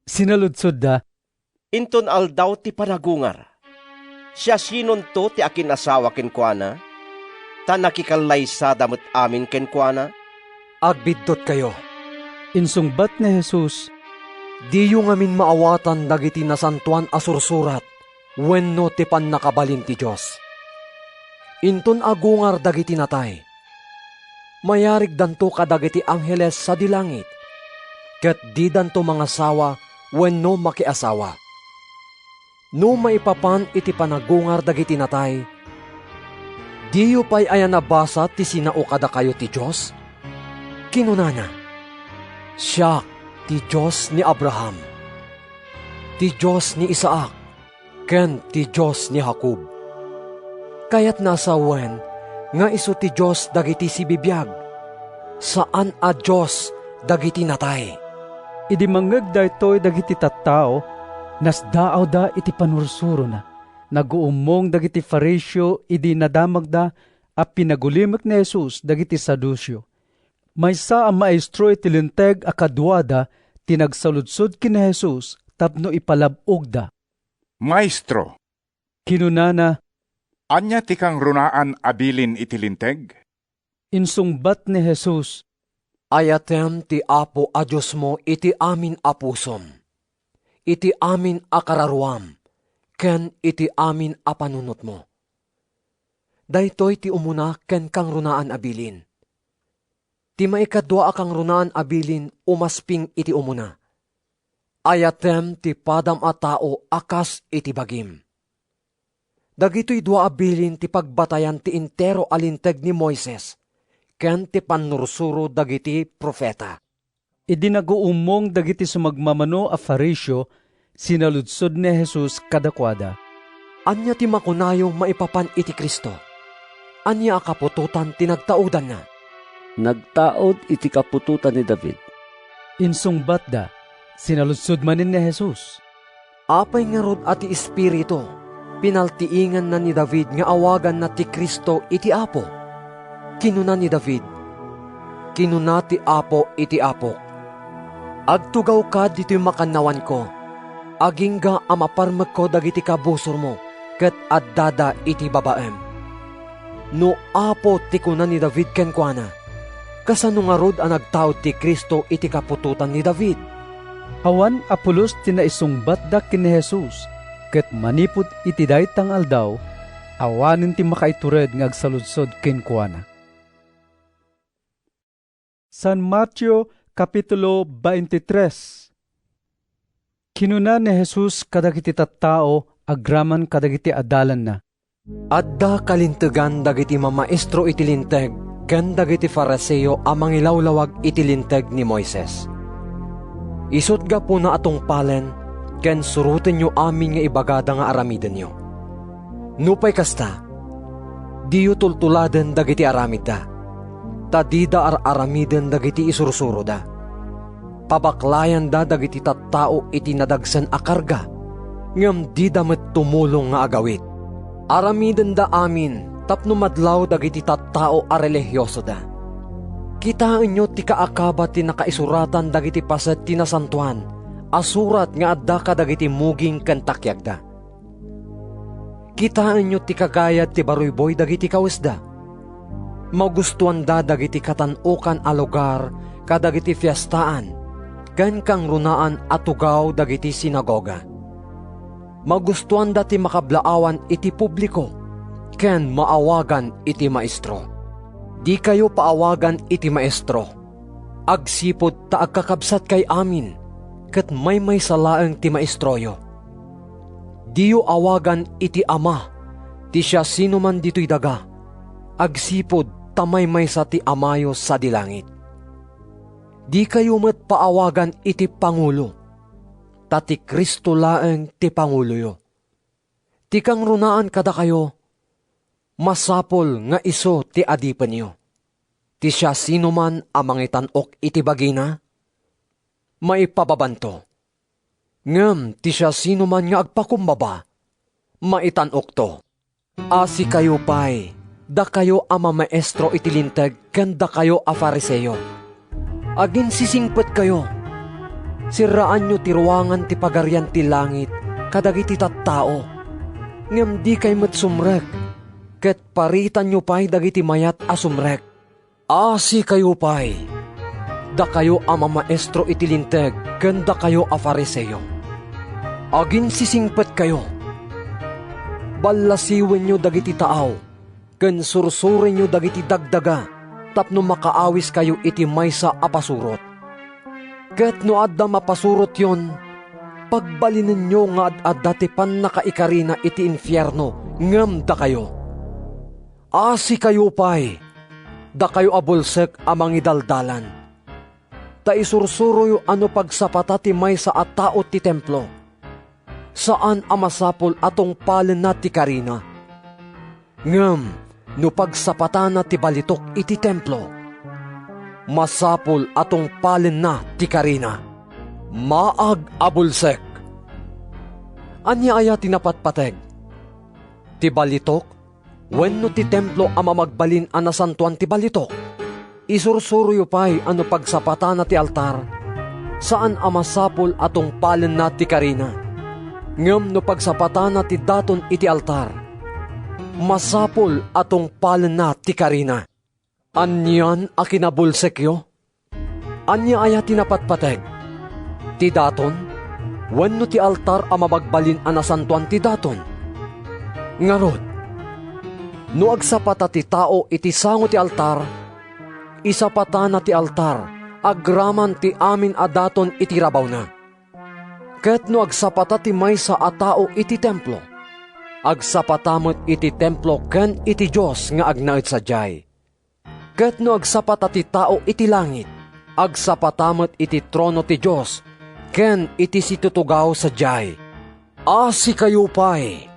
sinaludsod da, inton aldaw ti panagungar. Siya sinon to ti akin asawa kenkwana, ta nakikalay sa damot amin kenkwana. Agbiddot kayo. Insungbat ni Jesus, di yu ngamin maawatan dagiti nasantuan asursurat, wenno ti pan nakabalin ti Diyos. Inton agungar dagiti natay. Mayarig danto kadagiti angheles sa dilangit, ket di danto mga sawa wenno makiasawa. No maipapan iti panagungar dagiti natay, di yu pay ayan nabasa ti sinao kada kayo ti Diyos? Kinunana, siya ti Diyos ni Abraham, ti Diyos ni Isaac, ken ti Diyos ni Jacob. Kayat nasa wen, nga iso ti Diyos dagiti si bibiyag, saan a Diyos dagiti natay. Idi manggag daytoy dagiti tattao, nasdaaw da iti panursuro na. Naguumong dagiti Fariseo idi nadamag da, a pinagulimek ni Jesus dagiti Sadusyo. Maysa ang maestro iti linteg a kadwada tinagsaludsod kini Jesus tapno ipalabog da. Maestro, Kinunana, anya ti kang runaan abilin iti linteg? insungbat ni Jesus, Ayatem ti Apo a Diyos mo iti amin a pusom, iti amin a kararuam, ken iti amin a panunot mo. Daytoy ti umuna ken kang runaan abilin. Ti maikadwa a kang runaan abilin umasping iti umuna. Ayatem ti padam a tao akas iti bagim. Dagitoy dua abilin ti pagbatayan ti intero alinteg ni Moises, ken ti panursuro dagiti profeta. idinaguumong dagiti sumagmamano a Fariseo, sinaludsod ni Jesus kadakwada. Anya ti makunayo maipapan iti Kristo? Anya akapututan tinagtaudan na? Nagtaod iti kapututan ni David. Insungbat da, sinaludsod manin ni Jesus. Apay nga rod ati Espiritu, pinaltiingan na ni David nga awagan na ti Kristo iti Apo. Kinuna ni David, kinuna ti Apo iti Apok. Agtugaw ka dito'y makanawan ko, agingga amaparmag ko dagiti kabusor mo, ket addada iti babaem. No Apo ti kuna ni David kenkwana, kasano nga rod ang nagtaod ti Kristo iti kapututan ni David. Awan apulos tinaisungbat da kini Jesus, ket manipot iti daytang aldaw, awanin ti makaitured nga agsaludsod kenkwana. San Mateo Kapitulo 23. Kinuna ni Jesus kadagiti tattao agraman kadagiti adalan na. Adda kalintegan dagiti mamaestro iti linteg ken dagiti Fariseo a mangilawlawag iti linteg ni Moises. Isut gapu na atong palen ken suruten nyo amin nga ibagada nga aramiden nyo. Nupay kasta, diyo tultuladen dagiti aramid da. Tadida aramiden dagiti isursuro da. Pabaklayan da dagiti tattao iti nadagsan a karga, ngem di da met tumulong nga agawit. Aramiden da amin, tapno madlaw dagiti tattao a religyoso da. Kitaan nyo ti kaakaba ti nakaisuratan dagiti paset ti nasantuan, asurat nga adda ka dagiti muging kantakyag da. Kitaan nyo ti kagayad ti baruyboy dagiti kawesda. Magustuhan da dagiti katanukan a lugar kadagiti fiestaan, ken kang runaan atugaw dagiti sinagoga. Magustuhan da ti makablaawan iti publiko, ken maawagan iti maestro. Di kayo paawagan iti maestro. Agsipod ta agkakabsat kay amin, ket may salaeng ti maestroyo. Diyo awagan iti ama, ti siya sino man dito'y daga. Agsipod tamay sa ti amayo sa dilangit. Di kayo met paawagan iti Pangulo, tati Kristo laeng ti Panguloyo. Ti kang runaan kada kayo, masapol nga iso ti adipen nyo. Ti siya sino man amang itanok iti bagina, maipababanto. Ngem ti siya sino man nga agpakumbaba, maitanok to. Asi kayo pa'y, da kayo ama maestro iti linteg, ken da kayo a Fariseo. Agin sisingpet kayo. Siraan nyo ti ruangan ti pagarian ti langit, kadagiti tattao. Ngem di kay met sumrek, ket paritan nyo pa'y dagiti mayat a sumrek. Asi kayo pa'y, da kayo ama maestro iti linteg, ken da kayo a Fariseo. Agin sisingpet kayo. Balasiwen nyo dagiti taaw, ken sursurin nyo dagiti dagdaga, tapno makaawis kayo iti maysa a pasurot. Ket no adda mapasurot yon, pagbalinin nyo nga adda ti pannakaikarina iti infyerno, ngem da kayo. Asi kayo pa'y, da kayo abulsek amang idaldalan. Ta isursuro yo ano pagsapata ti maysa a tao ti templo. Saan amasapol atong palen na ti karina? Ngem, no pagsapatan na ti balitok iti templo, masapol atong palen na ti karina. Maag abulsek. Anya aya tinapatpateg? Ti balitok Wenno ti templo ama magbalin a nasantuan ti balitok. Isursuruyo pa'y ano pagsapata na ti altar, saan amasapol atong palen na ti karina. Ngem no pagsapata na ti daton iti altar, masapol atong palen na ti karina. Anyan a kinabulsekyo? Anya aya tinapatpateg? Ti daton? Wenno ti altar a mabagbalin a nasantuan ti daton? Ngarod, no agsapata ti tao iti sango ti altar, isapata na ti altar, agraman ti amin a daton iti rabaw na. Ket no agsapata ti maysa a tao iti templo, agsapatamot iti templo ken iti Diyos nga agnaet sadyay. Ket no agsapata ti tao iti langit, agsapatamot iti trono ti Diyos ken iti situtugaw sadyay. Asi kayo pa'y,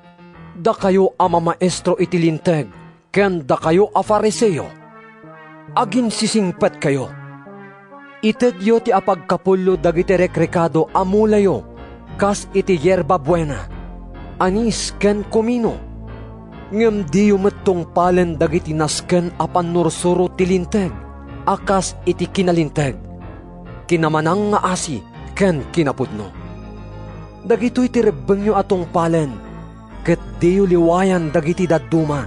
da kayo a mamaestro iti linteg, ken da kayo a fariseo. Agin sisingpet kayo. Itedyo ti apagkapullo dagiti rekrekado amulayo, kas iti yerba buena, anis ken kumino. Ngem diyo mettong palen dagiti nasken apan nursuro ti linteg, akas iti kinalinteg. Kinamanang nga asi ken kinapudno. Dagitoy ti rebbengyo atong palen, ket diyo liwayan dagiti dadduma.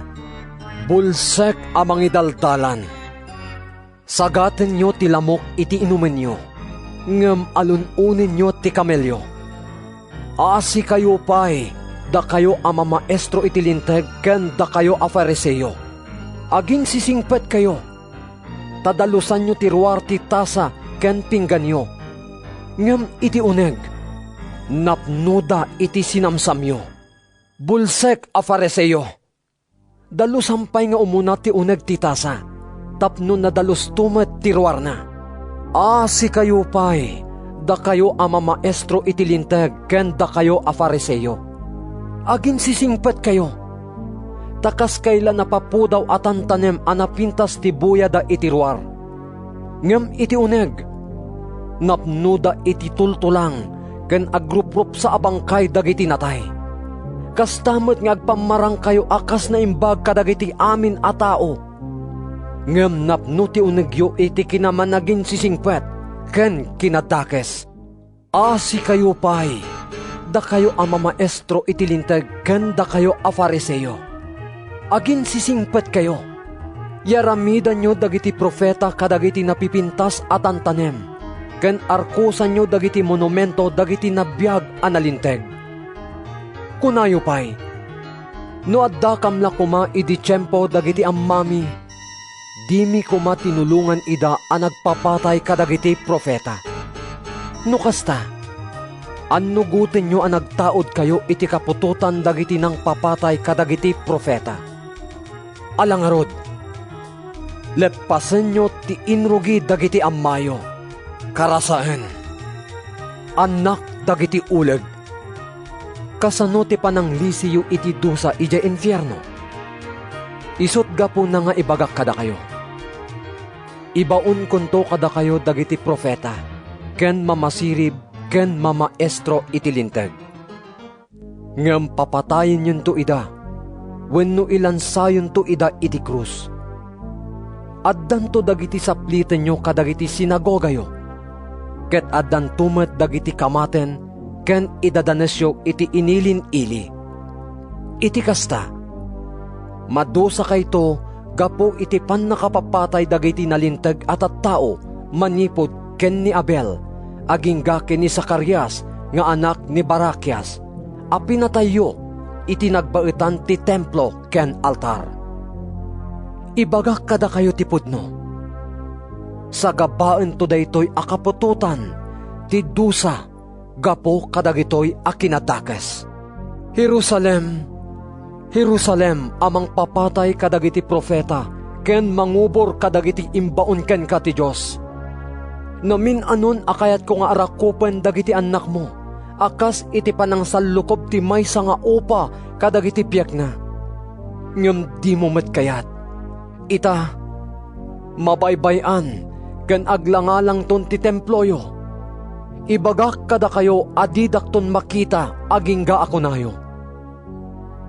Bulsek amang idaldalan. Sagaten nyo ti lamok iti inumen nyo, ngem alununin nyo ti kamelyo. Asi kayo pa'y, da kayo ama maestro iti linteg, ken da kayo a fariseo. Aging sisingpet kayo, tadalusan nyo ti ruar ti tasa, ken pinggan nyo. Ngem iti uneg, napnuda iti sinamsamyo. Bulsek a fariseo. Dalusampay nga umuna ti uneg ti tasa, tapno nadalus tumet ti ruar na. Asi kayo pa'y, da kayo ama maestro iti linteg, ken da kayo a fariseo. Agin sisingpet kayo, takas kayla napapudaw atan tanem anapintas ti buya da iti ruar. Ngem iti uneg, napnuda iti tultulang, ken agrup-rup sa abangkay dagiti natay. Kastamet nga agpamarang kayo akas na imbag kadagiti amin a tao. Ngem napno ti unegyo iti kinamanagin sisingpet, ken kinadakes. Asi kayo pa'y, da kayo ama maestro iti linteg, ken da kayo a fariseo. Agin sisingpet kayo, yaramidan nyo dagiti profeta kadagiti napipintas atan tanem, ken arkusan nyo dagiti monumento dagiti nabiyag analinteg. Kunayo pa'y, no adda kamla kuma idi tiyempo dagiti ammami, dimi kuma tinulungan ida a nagpapatay kadagiti profeta. No kasta, annugutin nyo a nagtaod kayo iti kapututan dagiti nang papatay kadagiti profeta. Alangarod, lepasen nyo ti inrugi dagiti ammayo, karasaan, anak dagiti uleg, kasano ti pananglisiyo iti dusa ija infierno. Isut gapo na nga ibagak kada kayo. Ibaon kunto kada kayo dagiti profeta, ken mamasirib, ken mamaestro iti linteg. Ngem papatayin yun to ida, wenno ilansayon to ida iti krus. Addan to dagiti sapliten nyo kadagiti sinagogayo, ket addan tumet dagiti kamaten, ken idadanesyo iti inilin-ili. Iti kasta, madusa kayto, gapo iti pan nakapapatay dagiti nalinteg at tao, manipod ken ni Abel, agingga ken ni Zacarias, nga anak ni Barakias, a pinatayo, iti nagbaetan ti templo ken altar. Ibagak kada kayo ti pudno, sa gabaen to daytoy akapututan, ti dusa, gapo kadagitoy a kinadakes. Jerusalem, Jerusalem, amang papatay kadagiti profeta, ken mangubor kadagiti imbaon ken ka ti Diyos. Namin anon akayat ko nga arakupen dagiti anak mo, akas iti panangsalukob ti maysa nga upa kadagiti piyak na. Ngem di mo met kayat. Ita, mabaybayan, ken aglangalang ton ti temployo. Ibagak kada kayo adidakton makita agingga ako nayo.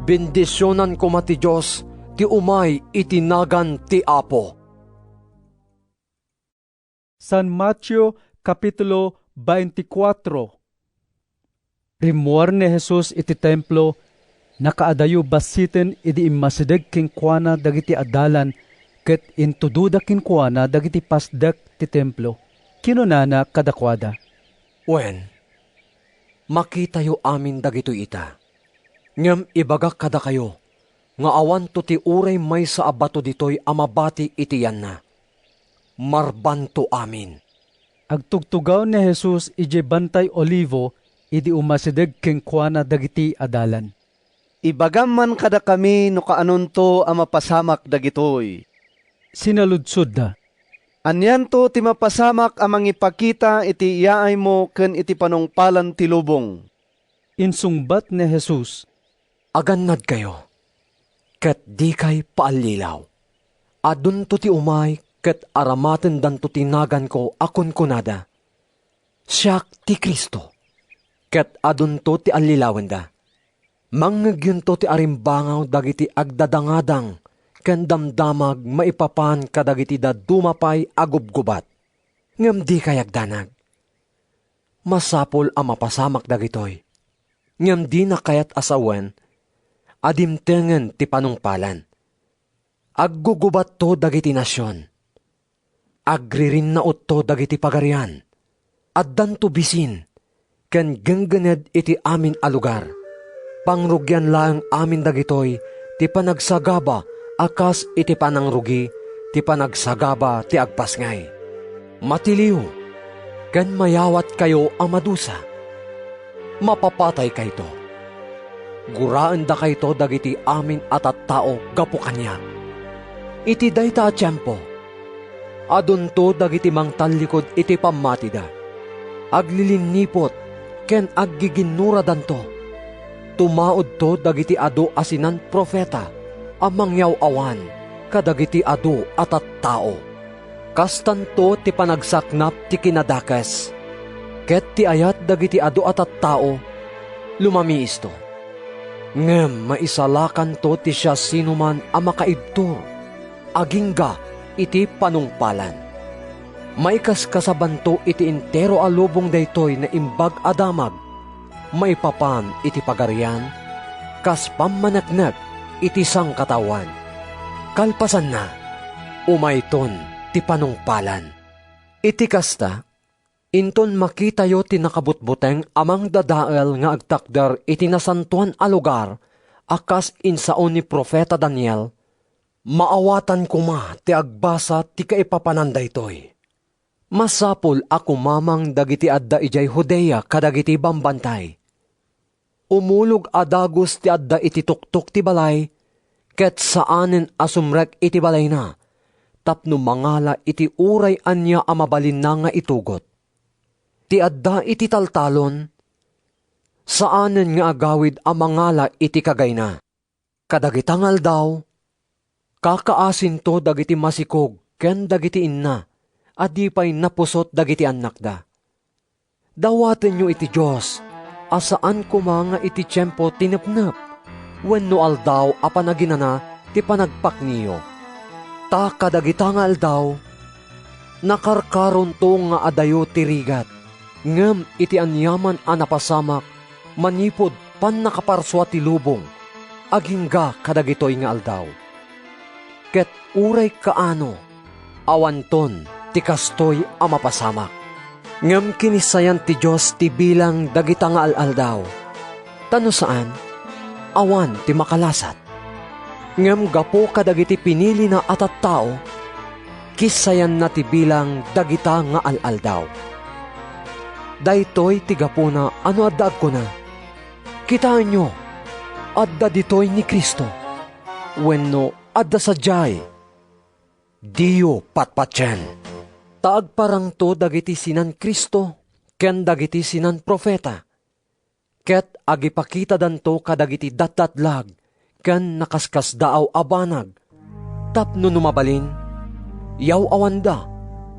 Bendisyonan ko mati Diyos, ti umay itinagan ti Apo. San Mateo Kapitulo 24. Rimuar ni Jesus iti templo, nakaadayo basiten idi immasideg kinkwana dagiti adalan, ket intududa kinkwana dagiti pasdak ti templo. Kinunana kadakwada, Wen, makitayo amin dagito ita. Ngem ibagak kada kayo, nga awan to ti uray may sa abato ditoy amabati itiyan na. Marbanto amin. Agtugtugaw ni Jesus ije bantay olivo, idi umasideg kinkwana dagiti adalan. Ibagam man kada kami no kaanon to ang mapasamak dagitoy. Sinaludsod da, Anyan to ti mapasamak amang ipakita iti iyaay mo ken iti panungpalan ti lubong. Insungbat ni Jesus, Agannad kayo, ket di kay paalilaw. Adun to ti umay, ket aramaten dan to tinagan ko akon kunada. Siyak ti Kristo, ket adun to ti alilawan da. Mangyagyon to ti arimbangaw dagiti agdadangadang, ken damdamag maipapan kadagiti da dumapay agubgubat. Ngem di kayagdanag. Masapol ang mapasamak dagitoy. Ngem di na kayat asawen, adimtengen ti panungpalan. Aggugubat to dagiti nasyon. Agririn na to dagiti pagarian. Addan to bisin, ken genggened iti amin a lugar. Pangrugyan lang amin dagitoy, ti panagsagaba, akas iti panangrugi, ti panagsagaba ti agpasngay. Matiliw, ken mayawat kayo ang madusa. Mapapatay kayto. Guraan da kayto dagiti amin at tao gapo kanya. Iti dayta a tiyempo, adunto dagiti mangtallikod iti pamatida. Aglilinipot, ken aggiginuradan to. Tumaod to dagiti adu asinan profeta, amang yaw-awan, kadagiti adu at tao. Kastanto ti panagsaknap ti kinadakes, ket ti ayat dagiti adu at tao, lumamiis to. Ngem maisalakan to ti siya sinuman a makaibtur, agingga iti panungpalan. Maikas kasabanto iti intero a lubong daytoy na imbag adamag, maipapan iti pagarian, kas pamanaknak iti sangkatawan. Kalpasan na, umayton ti panungpalan. Iti kasta, inton makitayo ti nakabutbuteng amang dadael nga agtakder iti nasantuan a lugar, akas insaon ni Profeta Daniel, maawatan kuma ti agbasa ti kaipapanan daytoy. Masapol ako mamang dagiti adda ijay Judea kadagiti bambantay. Umulog adagos ti adda iti tuktok ti balay, ket saanen asumrek iti balay na, tapno mangala iti uray anya amabalin na nga itugot. Ti adda iti taltalon, saanen nga agawid amangala iti kagay na. Kadagitangal daw, kakaasin to dagiti masikog, ken dagiti inna, at di pa'y napusot dagiti anak da. Dawaten nyo iti Diyos, asaan kumanga iti tiyempo tinapnap, wenno aldaw apanaginana ti panagpak niyo. Ta kadagita nga aldaw, nakarkaron to nga adayo tirigat, ngem iti anyaman a napasamak, manipod pan nakaparswa ti lubong, agingga kadagitoy nga aldaw. Ket uray kaano, awanton ti kastoy a mapasamak. Ngem kinisayan ti Diyos ti bilang dagita nga alaldaw. Tano saan? Awan ti makalasat. Ngem gapo kadagiti pinili na atat tao, kisayan na ti bilang dagita nga alaldaw. Daytoy ti gapo na ano addag ko na. Kitaan nyo, adda ditoy ni Kristo. Wenno adda sadyay. Diyo patpatyen. Taag parang to dagiti sinan Kristo, ken dagiti sinan profeta. Ket agipakita danto kadagiti datdatlag, ken nakaskas daaw abanag. Tapno numabalin, yaw awanda,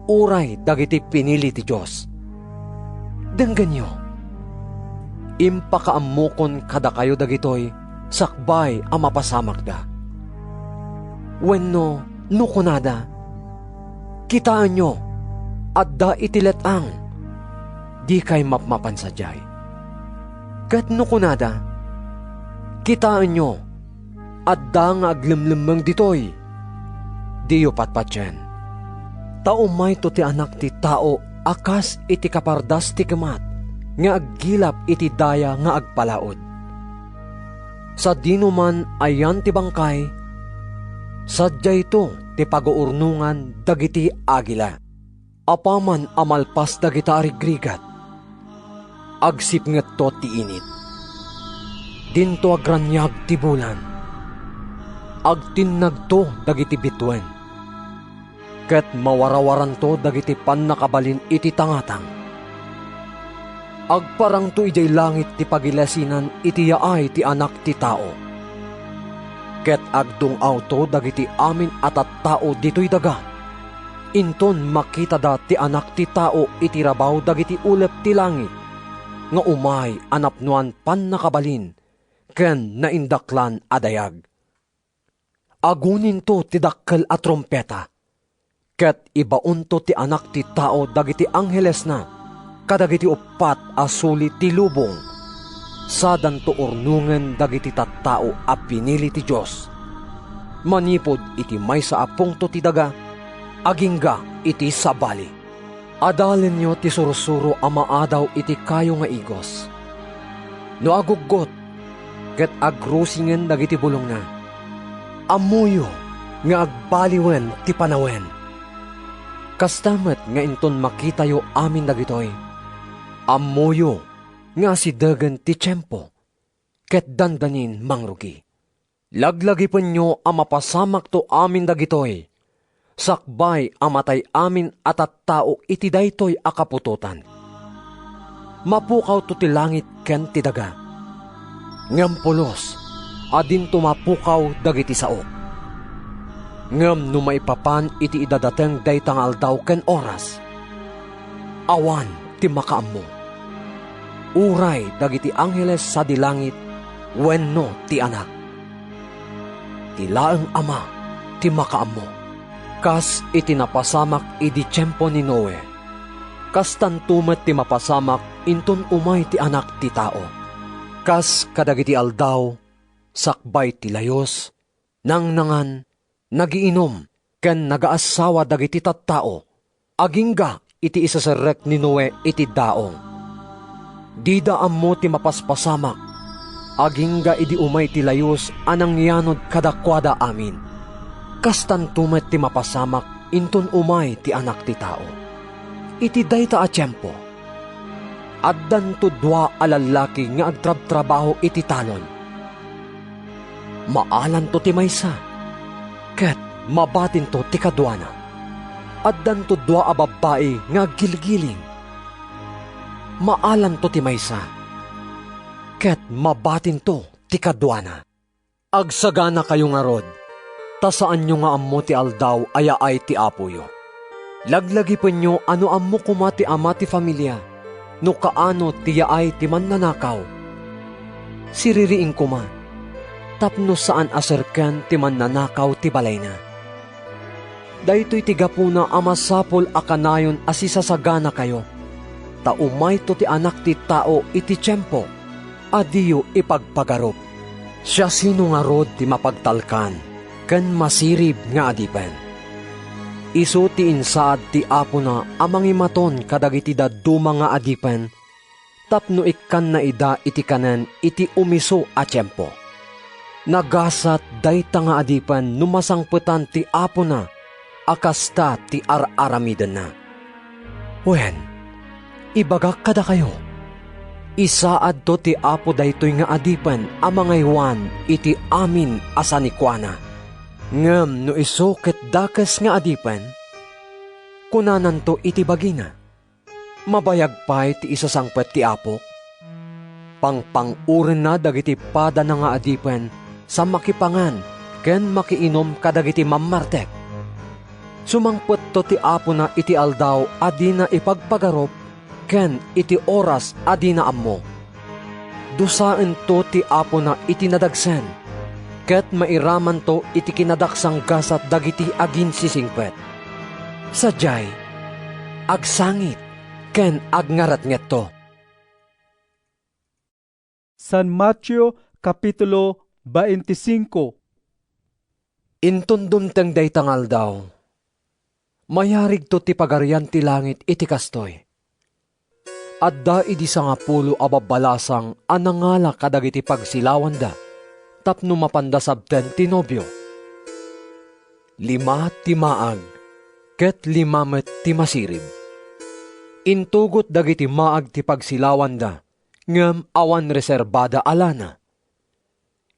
uray dagiti pinili ti Diyos. Dengganyo, impakaamukon kada kayo dagitoy, sakbay ang mapasamak da. Wenno, no kunada, kitaan nyo, adda itiletang, di kay mapmapansadyay. Kat no kunada, kitaan nyo, adda nga aglimlimang ditoy, di yu patpatyen. Taumay to ti anak ti tao, akas iti kapardas ti kemat, nga aggilap iti daya nga agpalaod. Sa dinuman ayan ti bangkay, sadya ito ti pag-uurnungan dagiti agila. Apaman amalpas dagita arigrigat, agsipnget to ti init. Dinto agranyag ti bulan, agtinnag to dagiti bitwen, ket mawarawaran to dagiti pannakabalin iti tangatang. Agparang to ijay langit ti pagilasinan iti yaay ti anak ti tao. Ket agdungaw to dagiti amin at tao dito'y daga. Inton makita da ti anak ti tao iti rabaw dagiti ulep ti langit, nga umay anapnuan pannakabalin, ken naindaklan adayag. Agunin to ti dakkel a trompeta, ket ibaon to ti anak ti tao dagiti angheles na, kadagiti upat a suli ti lubong, sadan to urnungen dagiti tattao a pinili ti Diyos. Manipod iti maysa a pungto ti daga, agingga iti sabali. Adalin nyo ti sursuro a maadaw iti kayo nga igos. No aguggot, ket agrusingen dagiti bulong na, amuyo nga agbaliwen ti panawen. Kastamet nga inton makitayo amin dagitoy, amuyo nga si dagan ti tiyempo, ket dandanin mangrugi. Laglagipon nyo ang mapasamak to amin dagitoy, sakbay amatay amin at tao iti daytoy akapututan. Mapukaw to ti langit ken ti daga, ngem pulos adin tumapukaw dagiti saok. Ngem no maipapan iti idadateng daytang aldaw ken oras, awan ti makaammo. Uray dagiti angheles sa dilangit, wenno ti anak. Ti laeng ama ti makaammo, kas iti napasamak idi tiyempo ni Noe, kas tantumet ti mapasamak inton umay ti anak ti tao. Kas kadagiti aldaw, sakbay ti layos, nangnangan, nagiinom, ken nagaasawa dagiti tattao, agingga iti isaserrek ni Noe iti daong. Dida ammo ti mapaspasamak, agingga idi umay ti layos anang yanod kadakwada amin. Kastantumet ti mapasamak inton umay ti anak ti tao. Iti dayta a tiyempo, addan to dua a lalaki nga agtrab-trabaho iti talon. Maalan to ti maysa, ket mabatin to ti kadwana. Addan to dua a babae nga gilgiling. Maalan to ti maysa, ket mabatin to ti kadwana. Agsagana kayo nga rod, tasaan nyo nga ammo ti aldaw ayaay ti apoyo. Laglagipon nyo ano ammo kuma ti ama ti familia, no kaano ti yaay ti mannanakaw. Siririing kuma, tapno saan aserken ti mannanakaw ti balay na. Daytoy ti gapuna amasapol akanayon asisasagana kayo. Ta umay to ti anak ti tao iti tiyempo, adiyo ipagpagarop. Siya sino nga rod ti mapagtalkan, ken masirib nga adipen. Isu ti insaad ti apo na amangimaton kadagiti daduma nga adipen, tapno ikkan na ida iti kanen iti umiso a tiyempo. Nagasat dayta nga adipen numasangputan ti apo na, akasta ti ar-aramiden na. Wen, ibagak kada kayo, isaad to ti apo daytoy nga adipen amangaywan iti amin asanikwana. Ngem no isuket dakes nga adipen, kunanan to iti bagina. Mabayag pa'y ti isasangpet ti apo. Pangpanguren na dagiti pada na nga adipen sa makipangan ken makiinom kadagiti mammartek. Sumangpet to ti apo na iti aldaw adi na ipagpagarop ken iti oras adi na ammo. Dusaen to ti apo na iti nadagsen, ket mairaman to iti kinadaksang gasat dagiti agin sisingpet. Sadyay, agsangit, ken agngarat-nget to. San Mateo Kapitulo 25. Intundumteng day tangal daw, mayarig to ti pagarian ti langit iti kastoy. Adda idi sa nga pulo ababalasang anangala kadagiti pagsilawan da, tapno mapandasabten ti nobyo. 5 ti maag, ket 5 met ti masirib. Intugot dagiti maag ti pagsilawan da, ngem awan reserbada alana.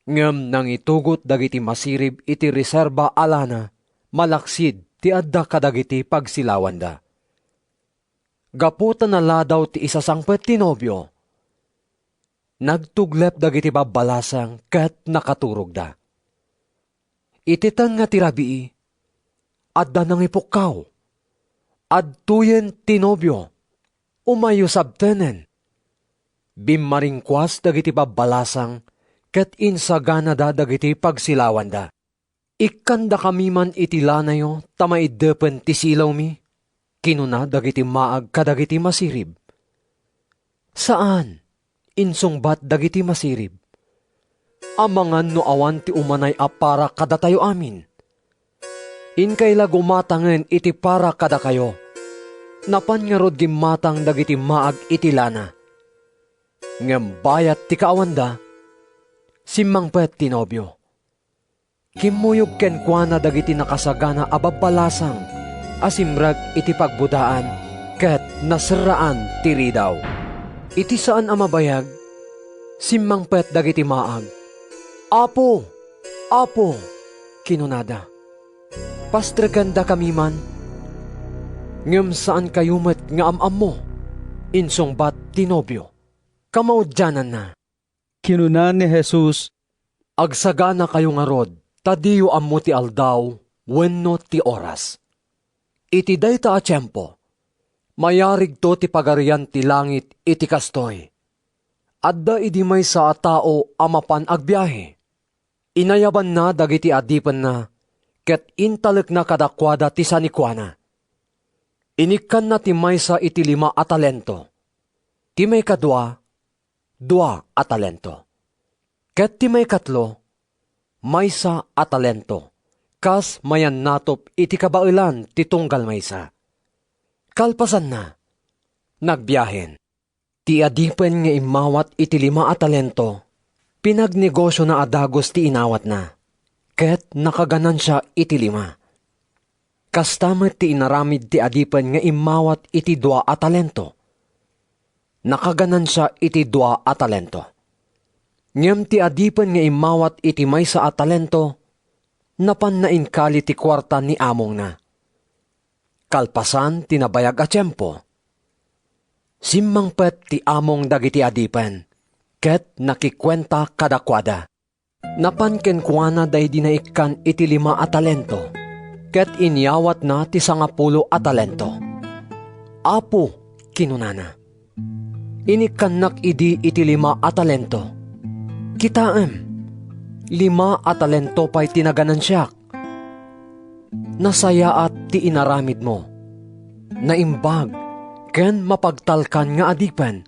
Ngem nang itugot dagiti masirib iti reserba alana, malaksid ti adda kadagiti pagsilawan da. Gaputan na ladaw ti isasangpet ti nobyo. Nagtuglep dagiti babalasang ket nakaturog da. Ititan nga ti rabii, adda nang ipukkaw. Adtuyen ti nobyo, umayo sabtenen. Bimaringkwas dagiti babalasang ket insagana da dagiti pagsilawan da. Ikkanda kami man iti lanayo tamaidepen ti silaw mi. Kinuna dagiti maag kadagiti masirib. Saan? Insungbat dagiti masirib. Amangan no awan ti umanay a para kada tayo amin. Inkayla gumatangen iti para kada kayo. Napan nga rod gimatang dagiti maag iti lana. Ngem bayat ti kaawanda, simmangpet ti nobyo. Kimuyog ken kuana dagiti nakasagana ababalasang, asimrag iti pagbudaan, ket nasiraan ti ridaw. Iti saan amabayag, simmangpet dagiti maag. Apo! Apo! Kinunada. Pastreganda kami man. Ngem saan kayo met nga amam mo? Insungbat ti nobyo. Kamaudyanan na. Kinunan ni Jesus, agsagana kayo nga rod, tadiyo ammo ti aldaw, wenno ti oras. Iti dayta a tiyempo, mayarig to ti pagarian ti langit iti kastoy. Adda idi may sa tao amapan agbiyahe. Inayaban na dagiti adipen na, ket intalek na kadakwada ti sanikwana. Inikkan na ti maysa iti 5 a talento. Ti may kadwa, 2 a talento. Ket ti may 3, maysa a talento. Kas mayan natop iti kabailan ti tunggal maysa. Kalpasan na, nagbiyahen. Ti adipen nga imawat iti 5 a talento, pinagnegosyo na adagos ti inawat na, ket nakaganan siya iti 5. Kastamet ti inaramid ti adipen nga imawat iti 2 a talento. Nakaganan siya iti 2 a talento. Ngem ti adipen nga imawat iti maysa a talento, napan na inkali ti kwarta ni among na. Kalpasan tinabayag a tiyempo. Simmangpet ti among dagiti adipen, ket nakikwenta kadakwada. Napan ken kuana day dinaikkan iti 5 a talento, ket inyawat na ti 10 a talento. Apo, kinunana. Inikannak idi iti 5 a talento. Kitaem, 5 a talento pa'y tinaganan siyak. Nasaya at ti inaramid mo. Naimbag, ken mapagtalkan nga adipen,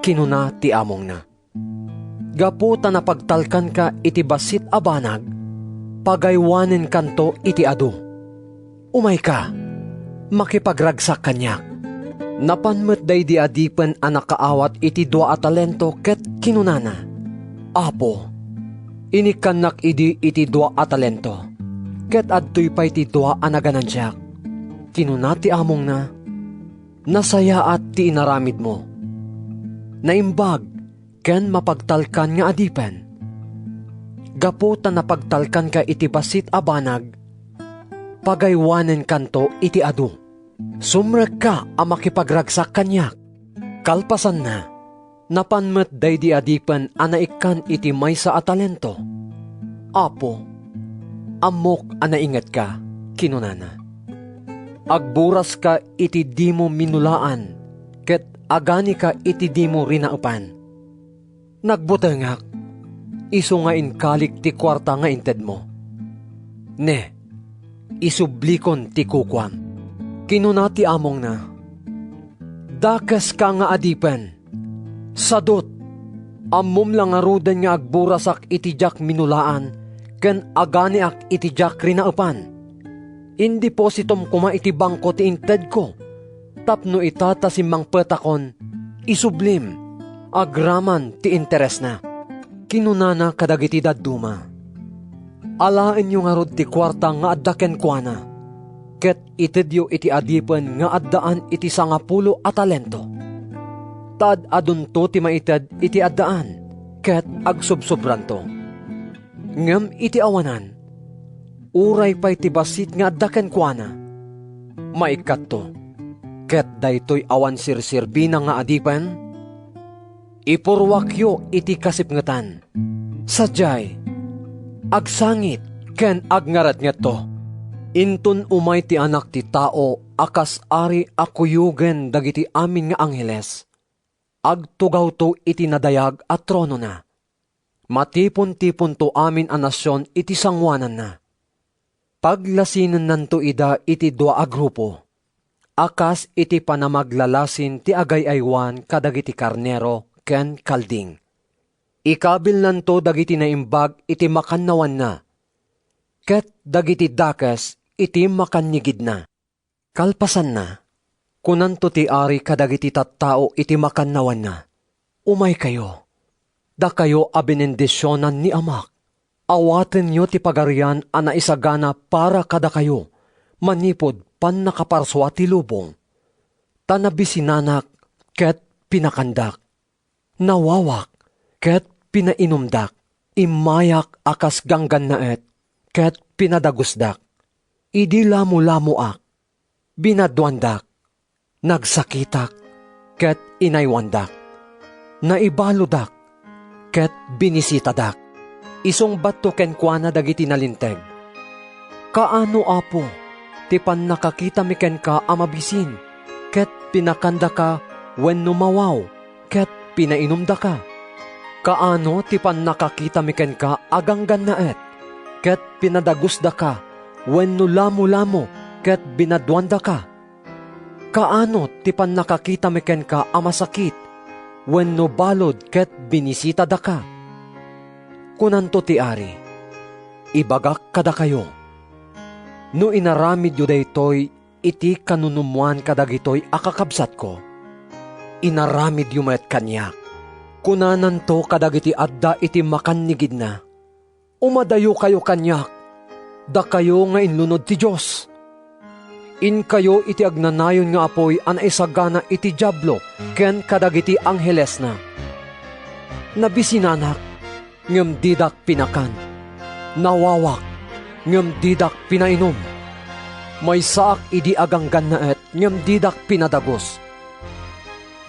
kinuna ti among na. Gaputa na pagtalkan ka iti basit a banag, pagaywanen kanto iti adu. Umay ka, makipagragsak kanyak. Napanmet day di adipen a nakaawat iti 2 a talento ket kinunana. Apo, inikannak idi iti 2 a talento, ket adtoy pa'y ti 2 a naganansiak. Kinuna ti among na, nasaya at ti inaramid mo. Naimbag, ken mapagtalkan nga adipen. Gaputa na pagtalkan ka iti basit a banag, pagaywanen kanto iti adu. Sumrek ka a makipagragsak kanyak. Kalpasan na, napanmet day di adipen anaikan iti maysa a talento. Apo, amok anainget ka, kinunana. Agburas ka iti di mo minulaan, ket agani ka iti di mo rinaupan. Nagbutengak, iso nga inkalik ti kwarta nga inted mo. Ne, isublikon ti kukwam. Kinuna ti among na, dakas ka nga adipen. Sadot, amom lang arudan nga agburasak itijak minulaan, ken aganiak itijak rinaupan. Indi positom kuma iti bangko ti inted ko, tapno itata simbang petakon, isublim, agraman ti interes na. Kinunana kadagiti dadduma. Alaen yung arod ti kwarta nga addaken kuana, ket itedyo iti adipen nga addaan iti 10 a talento. Tad adunto ti maited iti addaan, ket agsubsobranto. Ngem iti awanan, uray pa'y ti basit nga addaken kuana. Maikatto, ket daytoy awan sirsirbi na nga adipen, ipurwakyo iti kasipngetan. Sadyay, agsangit ken agngarat nga to. Intun umay ti anak ti tao akas ari akuyugen dagiti amin nga angheles. Agtugaw to iti nadayag at trono na. Matipon-tipon to amin a nasyon iti sangwanan na. Paglasinan nanto ida iti 2 a grupo. Akas iti panamaglalasin ti agay-aywan kadagiti karnero ken kalding. Ikabil nanto dagiti naimbag iti makannawan na. Ket dagiti dakes iti makannigid na. Kalpasan na, kunanto ti ari kadagiti tattao iti makannawan na. Umay kayo, da kayo abinendisyonan ni Amak. Awaten nyo ti pagarian a naisagana para kada kayo, manipod pan nakaparswa ti lubong. Tanabisinanak ket pinakandak. Nawawak ket pinainumdak. Imayak akas ganggan naet ket pinadagusdak. Idi lamu-lamuak. Binadwandak. Nagsakitak ket inaywandak. Naibaludak ket binisitadak. Isong bato ken kuana dagiti nalinteg. Kaano apo, ti pan nakakita mi ken ka amabisin, ket pinakanda ka wenno mawaw, ket pinainumda ka. Kaano ti pan nakakita mi ken ka aganggan naet, ket pinadagusda ka wenno lamu-lamu, ket binadwanda ka. Kaano ti pan nakakita mi ken ka amasakit, wenno balod ket binisita da ka. Kunanto ti ari, ibagak kada kayo. No inaramid yu daytoy iti kanunumuan kadagitoy akakabsat ko. Inaramid yu met kanyak. Kunananto kadagiti adda iti makannigid na. Umadayo kayo kanyak, da kayo nga inlunod ti Diyos. In kayo iti agnanayon nga apoy an isagana iti diablo ken kadagiti angheles na. Nabisinanak, ngem didak pinakan. Nawawak, ngem didak pinainom. May saak idi aganggan naet, ngem didak pinadagos.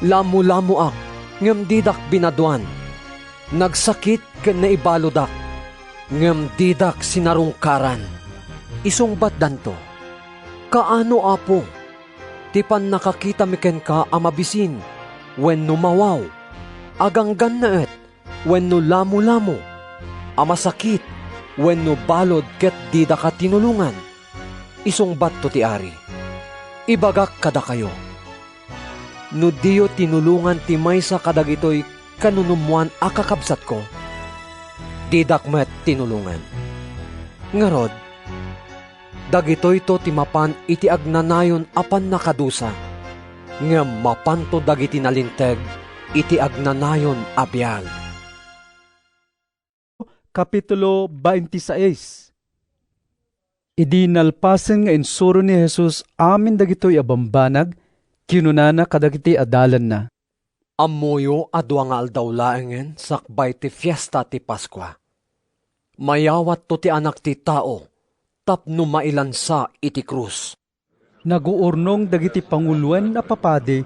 Lamu-lamuak, ngem didak binadwan. Nagsakit ken naibaludak, ngem didak sinarungkaran. Isungbat danto. Kaano apo, ti pan nakakita mi ken ka amabisin, wenno mawaw, aganggan naet, wenno lamu-lamu, amasakit, wenno balod ket dida ka tinulungan. Isungbat to ti ari, ibagak kada kayo. No diyo tinulungan ti maysa kadagitoy kanunumuan akakabsat ko, didak met tinulungan. Ngarod, dagitoy to ti mapan iti agnanayon apan nakadusa, ngem mapanto dagiti nalinteg iti agnanayon abyal. Kapitulo 26. Idi nalpasen nga insuro ni Jesus amin dagitoy abambanag, kinunana kadagiti adalan na. Amoyo adwa nga aldaw laengen sakbay ti fiesta ti Paskwa. Mayawat to ti anak ti tao, tapno mailansa iti krus. Naguurnong dagiti panguluan na papadi,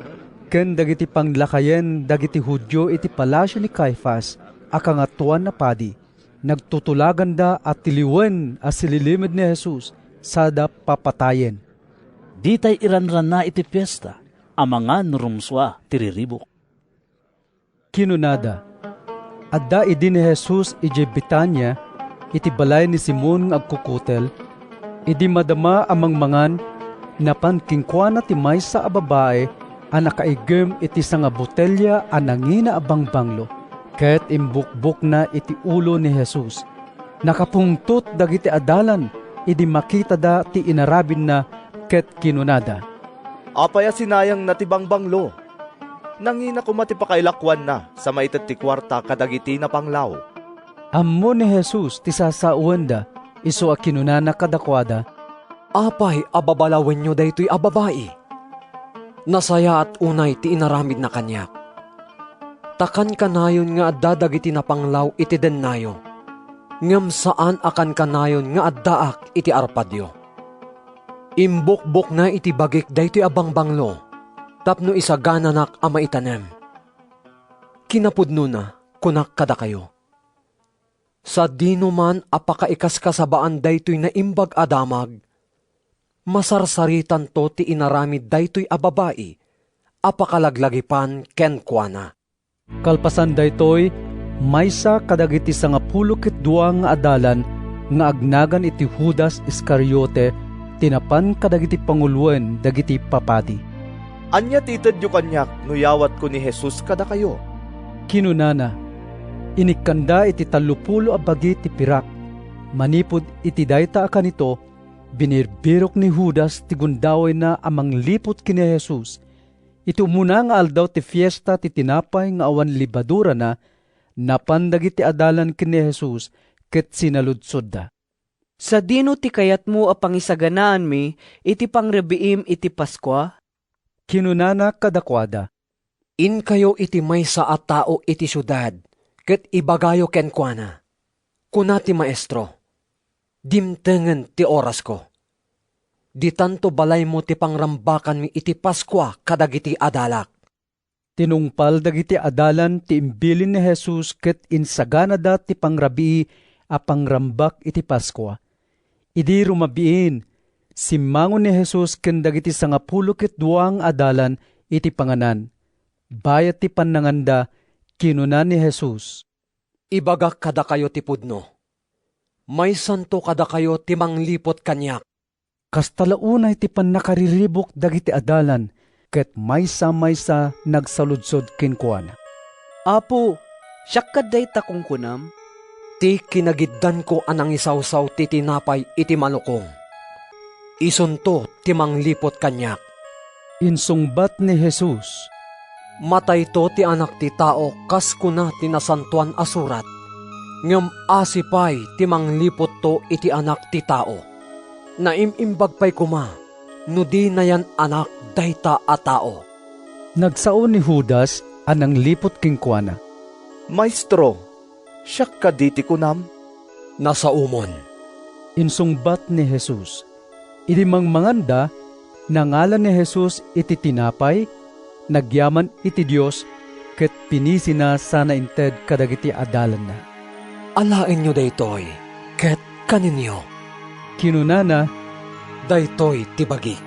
ken dagiti panglakayen dagiti Hudyo iti palasyo ni Caifas, akangatuan na padi. Nagtutulagan da at tiliwen as sililimid ni Jesus, sada papatayen. Di tay iranran na iti piyesta, ang mga nurumswa tiriribok. Kinunada, Adda idi ni Jesus ije Betania, iti balay ni Simon nga agkukutel, idi madama amang mangan, napan kingkwana ti maysa a babae, a nakaigem iti sanga botelya a nangina abang banglo, ket imbukbuk na iti ulo ni Jesus. Nakapungtot dagiti adalan, idi makita da ti inarabin na, ket kinunada. Apaya sinayang natibang banglo. Nangina ko matipakailakwan na sa maitat ti kwarta kadagiti na panglaw. Ammo ni Jesus ti sasauan da, iso a kinunana kadakwada. Apay ababalawin nyo daytoy a babae. Nasaya at unay ti inaramid na kanyak. Takan kanayon nga adda dagiti na panglaw iti dennayo. Ngem saan akan kanayon nga addaak iti arpadyo. Imbukbok na iti bagik daytoy abang banglo. Tapno isagananak ama itanem. Kinapudno na, kunak kada kayo. Sa dino man apakaikas kasabaan daytoy na imbag adamag, masarsaritan to ti inaramid daytoy a babae, apakalaglagipan ken kuana. Kalpasan daytoy, maysa kadagiti sangapulo ket dua nga adalan nga agnagan iti Judas Iscariote, tinapan kadagiti panguluan dagiti papadi. Anya tited yu kanyak no yawat ko ni Jesus kada kayo. Kinunana, inikanda iti 30 a bagi ti pirak. Manipod iti dayta akan ito, binirbirok ni Judas ti gundaway na amang lipot kini Jesus. Ito muna nga aldaw ti fiesta ti tinapay nga awan libadura na, napandag iti adalan kini Jesus, ket sinaludsod da. Sa dino ti kayat mo a pangisaganaan mi, iti pangrebiim iti Paskwa? Kinunana kadakwada. In kayo iti maysa a tao iti syudad, ket ibagayo ken kuana. Kuna ti maestro, dimtengen ti oras ko. Di tanto balay mo ti pangrambakan mi iti Paskwa kadagiti adalak. Tinungpal dagiti adalan ti imbilin ni Jesus ket insagana da ti pangrabii a pangrambak iti Paskwa. Idi rumabiin, simmangon ni Jesus ken dagiti 12 adalan iti panganan. Bayat ti pannanganda, kinunan ni Jesus. Ibagak kada kayo ti pudno. May santo kada kayo ti manglipot kanyak. Kastalaunay ti pannakariribok dagiti adalan, ket maysa-maysa nagsaludsod kinkuana. Apo, siyakkad day takong kunam? Ti kinagiddan ko anang isawsaw ti tinapay iti malukong. Isunto ti manglipot kanyak. Insungbat ni Jesus. Matay to ti anak ti tao kas kuna ti nasantuan asurat. Ngem asipay ti manglipot to iti anak ti tao. Naimimbag pay kuma, no di na yan anak dayta a tao. Nagsao ni Judas anang lipot kingkuana. Maestro, siyak ka diti kunam? Nasa umon. Insungbat ni Jesus. Idi mangmanganda, nangalan ni Jesus iti tinapay, nagyaman iti Dios, ket pinisi na sana inted kadagiti adalan na. Alain nyo daytoy, ket kaninyo. Kinunana, daytoy tibagi.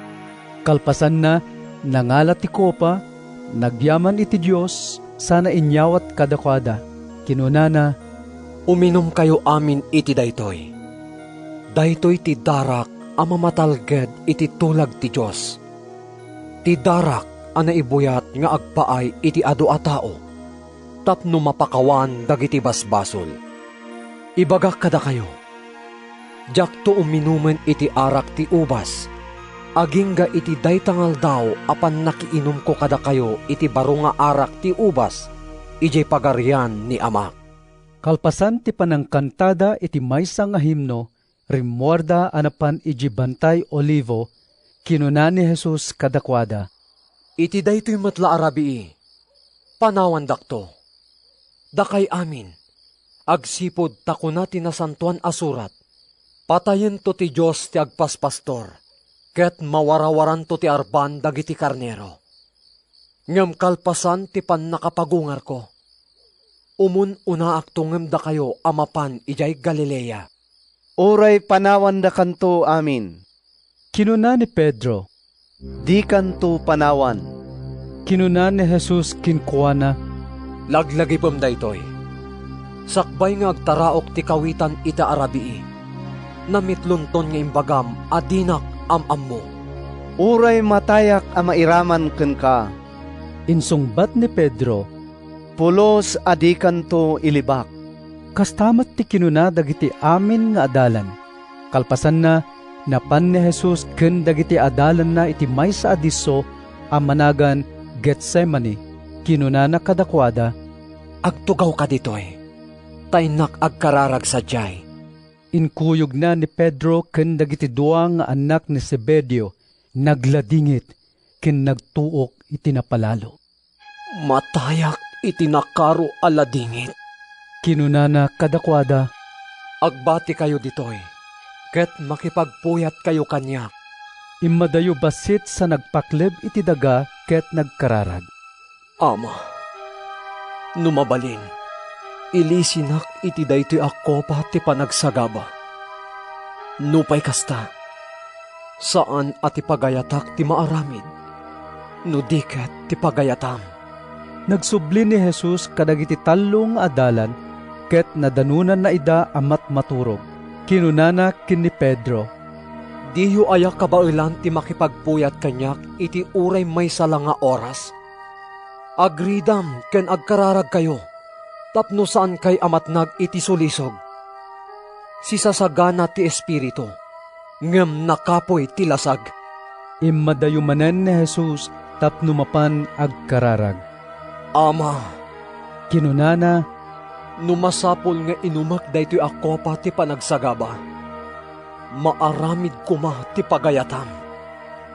Kalpasan na, nangala ti kopa, nagyaman iti Dios, sana inyawat kadakwada. Kinunana, uminom kayo amin iti daytoy. Daytoy ti darak amamatalged iti tulag ti Diyos. Ti darak ana ibuyat nga agpaay iti adu a tao. Tapno mapakawan dagiti basbasol. Ibagak kada kayo. Jakto uminumen iti arak ti ubas. Agingga iti daytangal daw apan nakiinom ko kada kayo iti baro nga arak ti ubas. Ijay pagarian ni Ama. Kalpasan ti panangkantada iti maysa nga himno, rimorda anapan iji Bantay Olivo, kinunan ni Jesus kadakwada. Iti daytoy matla arabii, panawan dakto. Dakay amin, agsipod takuna ti nasantuan asurat, patayen to ti Diyos ti agpaspastor, ket mawarawaran to ti arban dagiti karnero. Ngem kalpasan ti pannakapagungar ko, umun una aktungem da kayo amapan ijay Galilea. Oray panawan da kanto amin. Kinunan ni Pedro. Di kanto panawan. Kinunan ni Jesus kinkuana. Laglagipom daytoy. Sakbay nga agtaraok ti kawitan ita arabii. Namitlunton nga imbagam adinak am mo. Uray matayak a mairaman ken ka. Insungbat ni Pedro, Pulos adikan to ilibak. kastamat ti kinuna dagiti amin nga adalan. Kalpasan na, napan ni Jesus ken dagiti adalan na iti maysa adiso a managan Getsemani. Kinuna na kadakwada, Agtugaw ka ditoy. Taynak agkararag sa jay. Inkuyog na ni Pedro ken dagiti dua nga anak ni Zebedeo, nagladingit ken nagtuok iti napalalo. Matayak iti nakaro aladingit. Kinunana kadakwada, Agbati kayo ditoy, ket makipagpuyat kayo kanya. Imadayo basit sa nagpakleb iti daga ket nagkararag. Ama, numabalin, ilisinak iti daytoy ako ti panagsagaba. Nupay kasta, saan at ipagayatak ti maaramid, nudiket ti pagayatam. Nagsubli ni Jesus kadagiti talong adalan, ket nadanunan na ida amat maturog. Kinunana ken ni Pedro, Diyo ayak kabailan ti makipagpuyat kanyak iti uray may sala nga oras. Agridam ken agkararag kayo, tapno saan kay amatnag iti sulisog. Sisasagana ti Espiritu, ngem nakapoy ti lasag. Immadayumanen ni Jesus tapno mapan agkararag. Ama, Kinunana, numasapol nga inumak daytoy ako pati panagsagaba. Maaramid kuma ti pagayatam.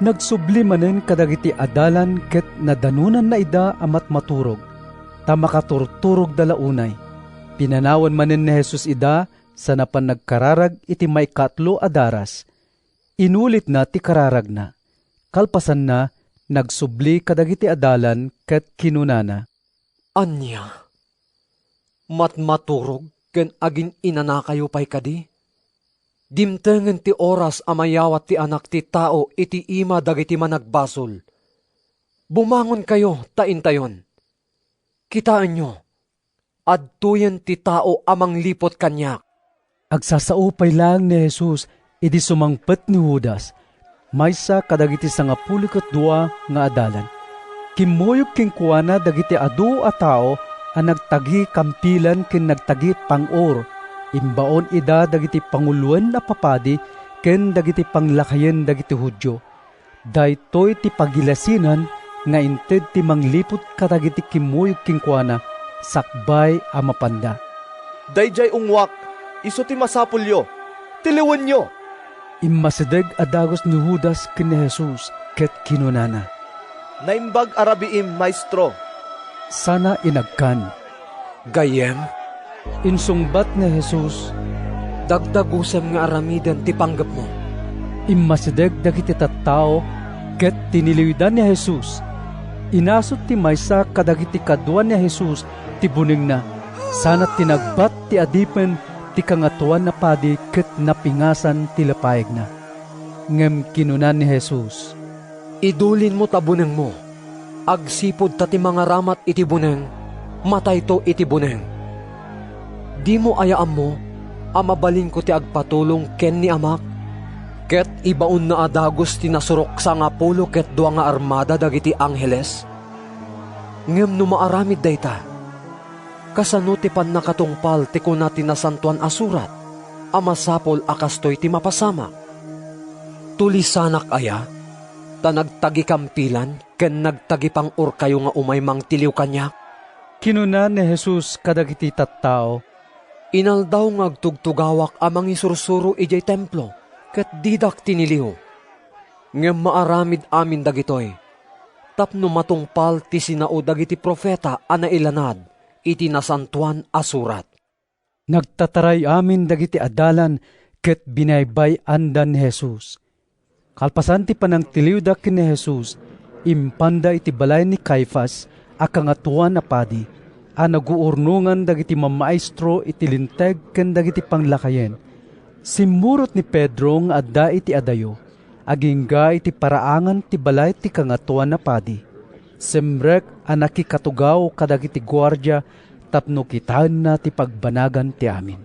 Nagsubli manen kadagiti adalan ket nadanunan na ida amat maturog. Ta makaturturog dalaunay. Pinanawan manen ni Jesus ida sa napan nagkararag iti may katlo adaras. Inulit na ti kararag na. Kalpasan na, nagsubli kadagiti adalan ket kinunana. Anya, matmaturog ken agin inana kayo pay kadi? Dimtengen ti oras amayawat ti anak ti tao iti ima dagiti managbasol. Bumangon kayo, taintayon. Kitaan nyo, adtuyen ti tao amang lipot kanyak. Agsasaupay lang ni Jesus, idi sumangpet ni Judas, maysa kadagiti sangapulikot dua nga adalan. Kimuyog king kuana dagiti adu a tao ang nagtagi kampilan ken nagtagi pang-or. Imbaon ida dagiti panguluan na papadi ken dagiti panglakayen dagiti Hudyo. Daytoy ti pagilasinan nga inted ti manglipot kadagiti kimuyog king kuana sakbay a mapanda. Dayjay ungwak, iso ti masapulyo, tiliwan nyo. Immasideg adagos ni Judas ken ni Jesus ket kinunana. Naimbag arabiim, maestro. Sana inagkan. Gayem, insungbat ni Jesus, dagdagusem nga aramiden ti panggap mo. Immasideg dagiti tattao ket tiniliwidan ni Jesus. Inasot ti maysa kadagiti kaduan ni Jesus ti buning na. Sana tinagbat ti adipen ti kangatuan na padi ket napingasan ti lapayag na. Ngem kinunan ni Jesus, idulin mo tabuneng mo. Agsipod ta ti mga ramat iti buneng, matay to iti buneng. Di mo ayaan mo, amabalin ko ti agpatulong ken ni amak, ket ibaon na adagos ti nasurok sa nga pulo ket dua nga armada dagiti angheles. Ngem no maaramid dayta, kasano ti pan nakatungpal ti kuna ti nasantuan asurat, amasapol akastoy ti mapasama. Tulisanak aya, ta nagtagi kampilan, ken nagtagi pang kayo nga umay mang tiliw kanyak. Kinuna ni Jesus kadagiti tattao, inaldaw nga agtugtugawak amang isursuro ijay templo, ket didak tiniliw. Ngem maaramid amin dagitoy, tapno matungpal ti sinao dagiti profeta ana ilanad, iti nasantuan asurat. Nagtataray amin dagiti adalan ket binaybay andan ni Jesus. Kalpasan ti panang tiliwda ken ni Jesus, impanda iti balay ni Caifas a kangatuan na padi, a naguurnungan dagiti mamaestro iti linteg ken dagiti panglakayen. Simurot ni Pedro nga adda iti adayo, agingga iti paraangan ti balay ti kangatuan na padi. Semrek a nakikatugaw kadagiti gwardya tapno kitaan na ti pagbanagan ti amin.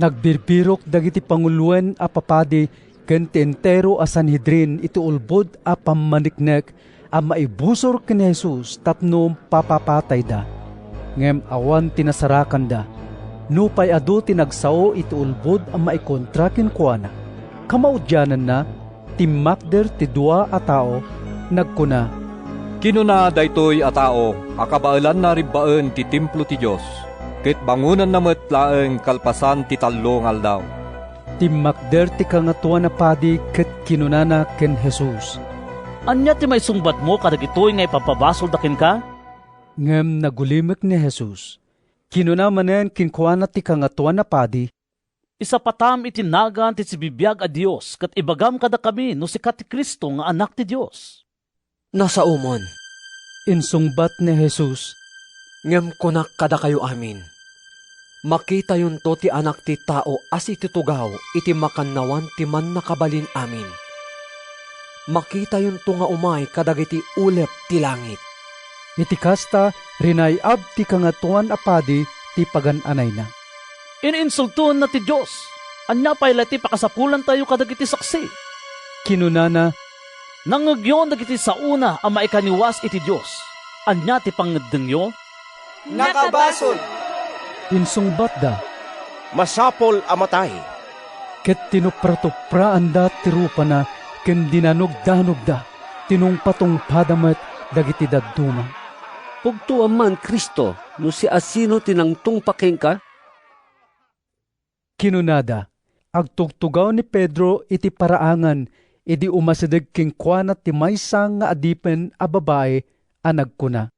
Nagbirbirok dagiti panguluan a papadi ken ti entero a Sanhedrin iti ulbod a pammaniknek a maibusor ken Jesus tapno papapatay da. Ngem awan tinasarakan da. Nupay adu tinagsao iti ulbod a maikontra ken kuana. Kamaudyanan na timmakder ti dua a tao nagkuna, Kinuna daytoy a tao akabaalan na ribbaen ti templo ti Dios ket bangunan na met laeng kalpasan ti tallo nga aldaw. Timmakder ti kangatuan na padi ket kinunana ken Jesus. Anya ti may sungbat mo kadagitoy nga ipapabasol dakin ka? Ngem nagulimek ni Jesus. Kinuna manen kinkuana ti kangatuan na padi. Isa patam itinagan ti sibibiyag a Dios kat ibagam kada kami no sikat ti Kristo nga anak ti Dios. Nasa umon. Insungbat ni Jesus. Ngem kunak kada kayo amin. Makita yun to ti anak ti tao as itutugaw iti makannawan ti man nakabalin amin. Makita yun to nga umay kadagiti ulep ti langit. Iti kasta rinayab ti kangatuan apadi ti pagananay na. Ininsultuan na ti Diyos. Anya pa'y ti pakasapulan tayo kadagiti saksi. Kinunana, nangagyon dagiti sauna ang maikaniwas iti Diyos. Anya ti pangedengyo? Nakabasol! Insungbat da. Masapol amatay. Ket tinupratupraan da tirupa na ken dinanugdanog da. Tinungpatong padamat dagiti dadduma. Pugtuan man Kristo no si asino tinangtung pakeng ka? Kinunada, agtugtugaw ni Pedro iti paraangan, idi umasideg king kuana ti maysa nga adipen a babae a nagkuna.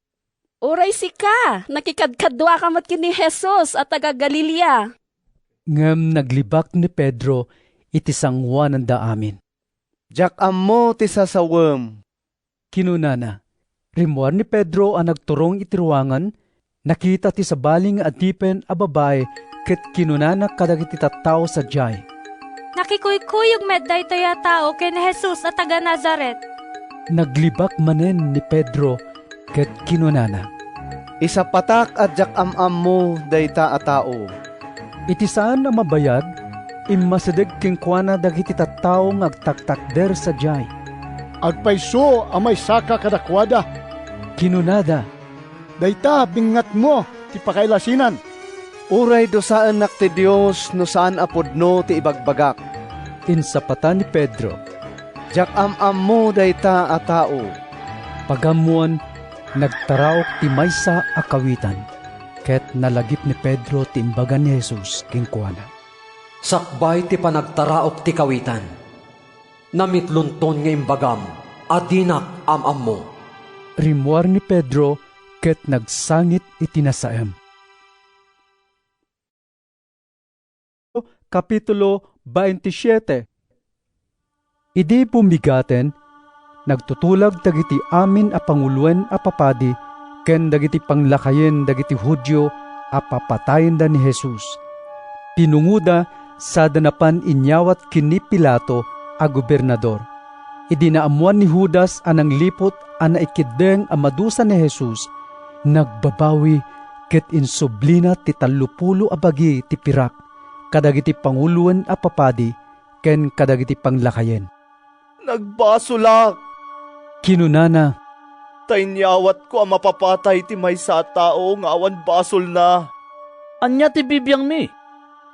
Uray sika, nakikadkadwa ka mat kini Jesus at taga Galilea. Ngem naglibak ni Pedro iti sangwanan da amin. Jak ammo ti sasawem. Kinunana, rimuar ni Pedro ang nagturong iti ruangan, nakita ti sabaling nga adipen a babae ket kinunana kadagiti tattao sa jay. Nakikuykuyog med daytoy a tao ken Jesus at taga Nazaret. Naglibak manen ni Pedro ket kinunana. Isa patak at jak amam mo dayta a tao. Iti saan na mabayag, immasideg king kuana dagiti tattao nga agtaktakder sa jay. Agpayso amay saka kadakwada. Kinunada, dayta bingat mo ti pakailasinan. Uray do saan nak ti Dios no saan apodno ti ibagbagak. Insapatan ni Pedro, jak amam mo dayta a tao. Pagamuan, nagtaraok ti maysa a kawitan, ket nalagip ni Pedro ti imbagan ni Jesus king kuana. Sakbay ti panagtaraok ti kawitan. Namitlunton nga imbagam, adinak amam mo. Rimuar ni Pedro, ket nagsangit iti nasaem. Kapitulo 27. Idi bumigaten, nagtutulag dagiti amin a panguluan a papadi, ken dagiti panglakayen dagiti Hudyo a papatayen da ni Jesus. Pinunguda sa danapan inyawat kini Pilato a gobernador. Idi naamuan ni Judas anang lipot a naikideng a madusa ni Jesus, nagbabawi ket insublina ti 30 a bagi ti pirak, kadagiti panguluan a papadi, ken kadagiti panglakayen. Nagbasulak! Kinunana, tainyawat ko ang mapapatay ti maysa a tao nga awan basol na. Anya ti bibiyang mi?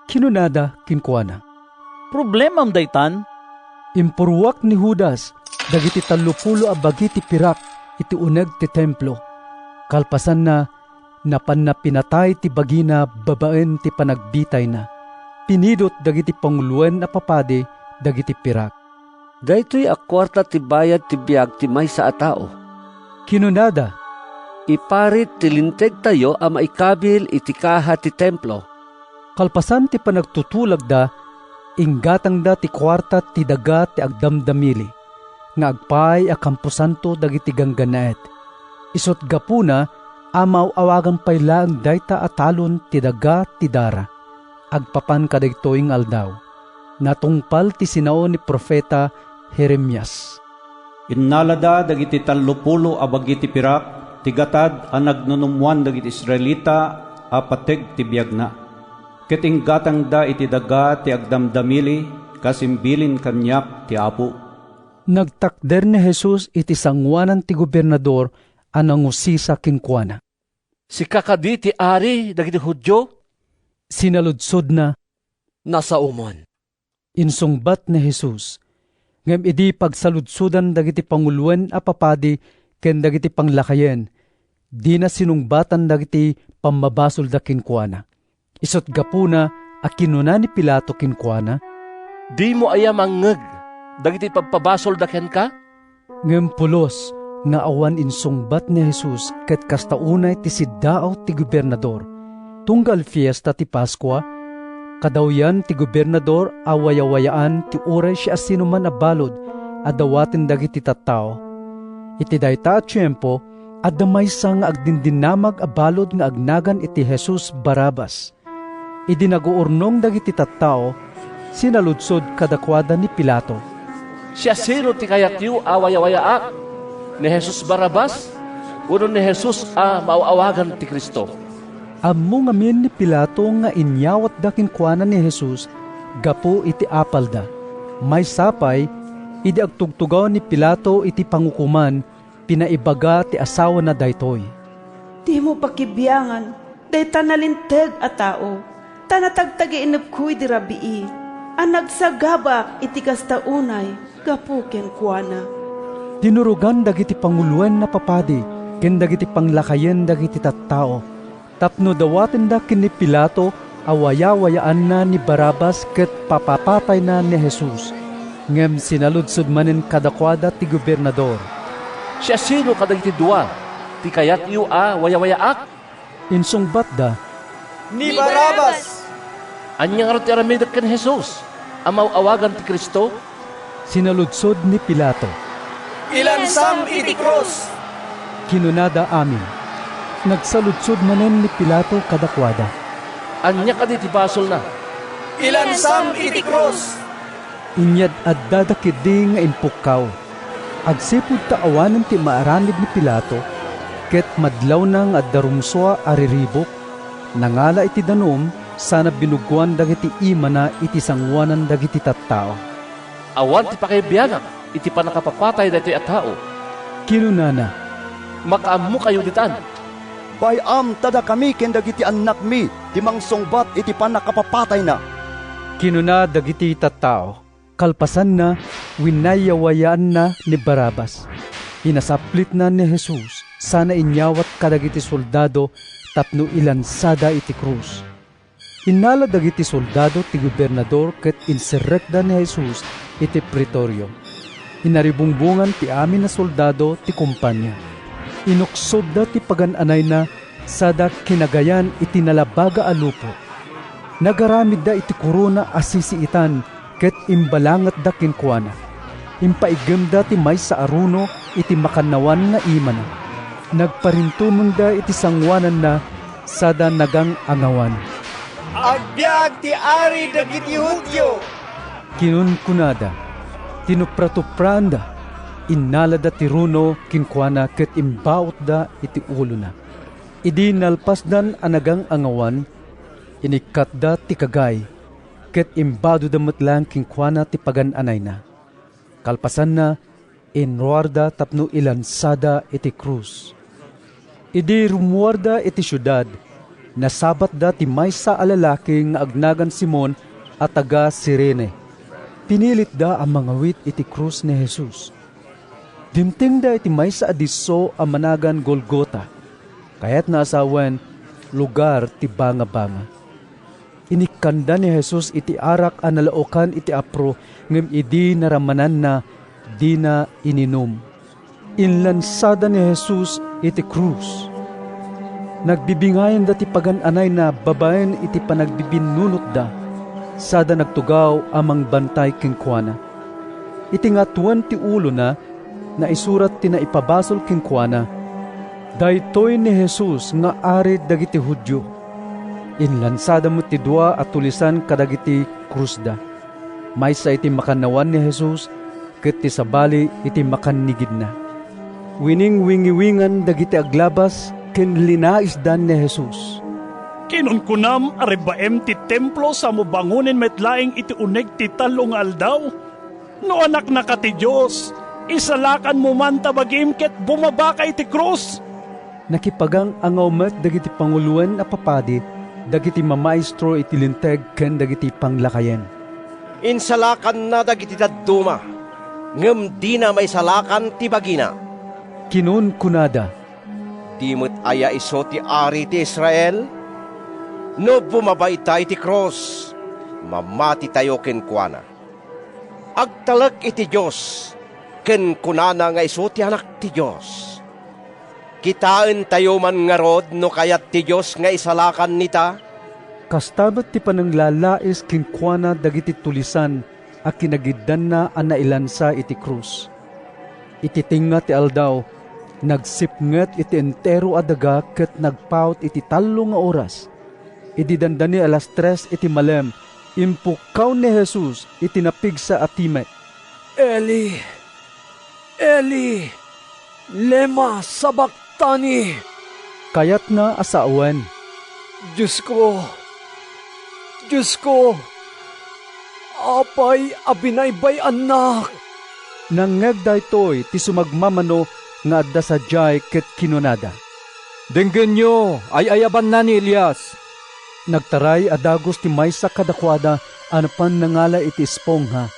Kinunada kinkuana. Problemam daytan? Impurwak ni Judas, dagiti 30 a bagi ti pirak, iti uneg ti templo. Kalpasan na, napan na pinatay ti bagina babaen ti panagbitay na. Pinidot dagiti panguluan a papadi, dagiti pirak. Daytoy a kwarta ti bayad ti biag ti maysa a tao. Kinunada, iparit ti linteg tayo a maikabil iti kaha ti templo. Kalpasan ti panagtutulag da, inggatang da ti kwarta ti daga ti agdamdamili, nga agpay a kampusanto dagiti gangganaet. Isot gapuna, amaw awagan payla ang dayta atalon ti daga ti dara. Agpapan kadagitoing aldaw. Natungpal ti sinao ni Profeta Jeremias. Innalada dagiti 30 a bagi ti pirak, tigatad ang nagnunumuan dagiti Israelita, apateg ti biyag na. Ket inggatang da iti daga ti agdamdamili kasimbilin kanyak ti Apo. Nagtakder ni Jesus iti sangwanan ti gobernador anang usisa kinkwana. Si kakadi ti ari dagiti Hudyo? Sinaludsod na, nasa umon. Insungbat ni Jesus, ngem idi pagsaludsudan dagiti panguluan a papadi ken dagiti panglakayen, di na sinungbatan dagiti pamabasol da kinkwana. Isot gapuna a kinuna ni Pilato kinkwana, di mo aya mangeg dagiti pagpabasol da ken ka? Ngem pulos nga awan insungbat ni Jesus ket kastaunay ti siddaaw ti gobernador. Tunggal fiesta ti Paskwa, kadawyan ti gobernador awayawayaan ti uray siya sinuman a balod adawaten dagiti tattao. Iti dayta a tiyempo, adamaysa nga agdindinamag a balod nga agnagan iti Jesus Barabas. Idi naguurnong dagiti tattao, sinaludsod kadakwada ni Pilato, siya sino ti kayatyo awayawayaan? Ni Jesus Barabas? Uno ni Jesus a mauawagan ti Kristo? Ammo ngamin ni Pilato nga inyawat da kinkwana ni Jesus gapo iti apalda. May sapay, idi agtugtugaw ni Pilato iti pangukuman, pinaibaga ti asawa na daytoy. Di mo pakibiyangan, day tanalinteg a tao, tanatagtagi inapkuy di rabii, ang nagsagabak iti kastaunay, gapo kenkwana. Dinurugan dagiti panguluan na papadi, ken dagiti panglakayen dagiti tattao. Tapno dawaten da ken ni Pilato, awaya-wayaan na ni Barabas ket papapatay na ni Jesus. Ngem sinaludsod manen kadakwada ti gobernador, siya sino kadagiti dua? Ti kayatyo a wayawayaak? Insungbat da, ni Barabas! Anyang aro ti aramid ken Jesus, amaw-awagan ti Kristo? Sinaludsod ni Pilato, ilansam iti krus! Kinunada amin. Nagsaludsod manen ni Pilato kadakwada, anya kadi ti basol na? Ilansam iti krus! Inyad addadakidi nga impukkaw. Agsipud ta awanen ti maaranid ni Pilato, ket madlaw nang addarumswa ariribok, nangala iti danom, sana binugwan dagiti imana iti sangwanan dagiti tattao. Awan ti pakaibiyanak, iti panakapapatay daytoy a tao. Kinunana, makaammo kayo ditan. Bayam tada kami ken dagiti anak mi, ti mangsungbat iti panakapapatay na. Kinuna dagiti tattao, kalpasan na, winayawayaan na ni Barabas. Inasaplit na ni Jesus, sana inyawat kadagiti soldado, tapno ilansada iti krus. Inala dagiti soldado ti gobernador ket inserrekda ni Jesus iti pretorio. Inaribungbungan ti amin na soldado ti kumpanya. Inuksob da ti pagananay na sada kinagayan iti nalabaga a lupo. Nagaramid da iti korona asisiitan ket imbalangat da kinkwana. Impaigem da ti may sa aruno iti makanawan nga imana. Nagparintumon da iti sangwanan na sada nagang angawan. Agbyag ti ari dagiti Hudyo! Kinunkunada, tinupratupranda, inalada ti runo kinkwana ket imbaot da iti ulo na. Idi nalpasdan anagang angawan, inikat da ti kagay, ket imbado da metlang kinkwana ti pagananay na. Kalpasan na, inruarda tapno ilansada iti krus. Idi rumuarda iti syudad, nasabat da ti maysa a lalaki nga agnagan Simon at taga Sirene. Pinilit da ang mga wit iti krus ni Jesus. Dimting da iti maysa a diso a managan Golgota, kayat naasawan lugar ti banga-banga. Inikanda ni Jesus iti arak a nalaokan iti apro ngem idi naramanan na di na ininom. Inlansada ni Jesus iti krus. Nagbibingayan da ti pagananay na babaen iti panagbibinunot da, sada nagtugaw amang bantay kinkwana. Iti ngatuan ti ulo na isurat ti naipabasol kinkwana, daytoy ni Jesus nga ari dagiti Hudyo. Inlansada mo ti dua at tulisan kadagiti krusda. Maysa iti makanawan ni Jesus, ket ti sabali iti makanigid na. Wining wingiwingan dagiti aglabas, ken linaisdan ni Jesus. Kinunkunam arebaem ti templo sa mubangunin metlaing iti uneg ti talong aldaw. No anak na ka ti Diyos, isalakan mo man tabagim ket bumaba ka iti krus. Nakipagang angawmet dagiti panguluan a papadi, dagiti mamaestro iti linteg ken dagiti panglakayen. Insalakan na dagiti dadduma, ngem di na may salakan ti bagina. Kinun kunada, di mo't aya iso ti ari ti Israel? No bumabay tayo ti cross, mamati tayo ken kuana. Agtalag iti Diyos, ken kunana nga iso ti anak ti Diyos. Kitaan tayo man nga rod no kayat ti Diyos nga isalakan nita. Kastabat ti pananglalais ken kuana dagiti tulisan a kinagiddan na a nailansa iti krus. Iti tinga ti aldaw, nagsipnget iti entero a daga ket nagpaut iti 3 nga oras. Iti dandani alas 3 iti malem, impukaw ni Jesus iti napigsa a timek. Eli, Eli, lema sabaktani. Kayat na asaawan. Diyos ko, apay abinaybay anak. Nangeg daytoy ti sumagmamano nga adda sadyay ket kinunada. Denggen nyo, ay ayaban na ni Elias. Nagtaray adagos ti maysa kadakwada anapan nangala iti espongha.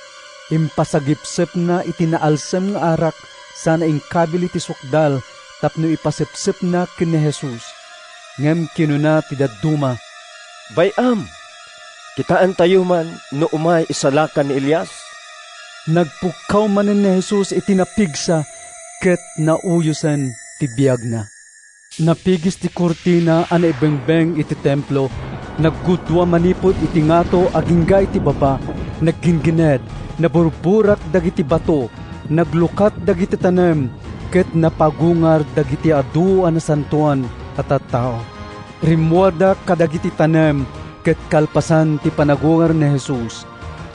Impasagipsep na iti naalsem nga arak sana ingkabil iti sukdal tapno ipasipsip na ken ni Jesus. Ngem kinuna ti dadduma. Bayam, kitaan tayo man no umay isalakan ni Elias. Nagpukaw manen ni Jesus iti napigsa ket nauyusan ti biyag na. Napigis ti kurtina ana ibengbeng iti templo, naggudwa manipod iti ngato agingga iti baba, naggingined, naburburak dagiti bato, naglukat dagiti tanem, ket napagungar dagiti adu ana santuan at tao. Rimwada kadagiti tanem, ket kalpasan ti panagungar ni Jesus.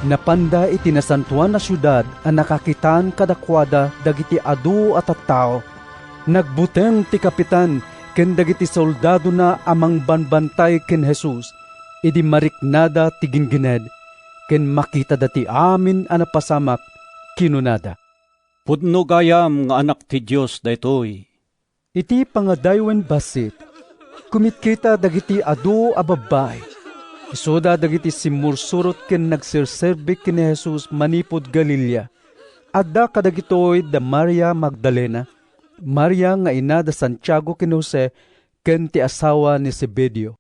Napanda iti nasantuan na syudad a nakakitaan kadakwada dagiti adu at tao. Nagbuteng ti kapitan ken dagiti soldado na amang banbantay ken Jesus. Idi mariknada ti gingined ken makita dati amin a napasamak kinunada. Pudno gayam nga anak ti Diyos daytoy. Iti pangadaywen basit, kumitkita dagiti adu a babae. Isuda dagiti simursurot ken nagsirserbi ken ni Jesus manipod Galilea. Adda kadagitoy da Maria Magdalena, Maria nga ina da Santiago ken Jose ken ti asawa ni Zebedeo.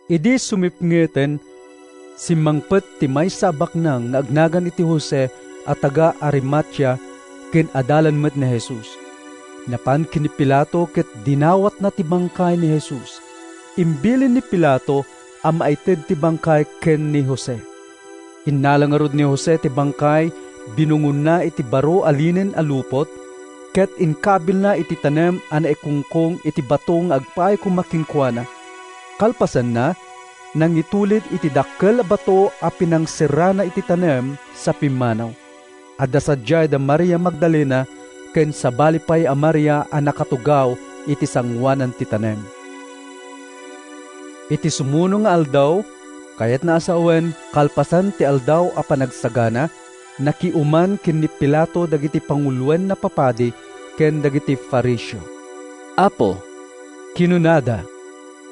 Idi sumipngeten simmangpet ti maysa a baknang nga agnagan iti Jose at taga Arimatea ken adalan met ni Jesus. Napan ken ni Pilato ket dinawat na ti bangkay ni Jesus. Imbilin ni Pilato a maited ti bangkay ken ni Jose. Inalangarod ni Jose ti bangkay, binungon na iti baro alinen a lupot, ket inkabil na iti tanem ana ikungkong iti batong agpay kumakinkwana. Kalpasan na, nang itulid iti dakkel a bato a pinangsirana iti tanem sa pimanaw. Adda sadyay da Maria Magdalena ken sabali pay a Maria a nakatugaw iti sangwanan ti tanem. Iti sumuno nga aldaw, kayat na asawen, kalpasan ti aldaw a panagsagana, nakiuman ken ni Pilato dagiti panguluan na papadi ken dagiti Fariseo. Apo, kinunada,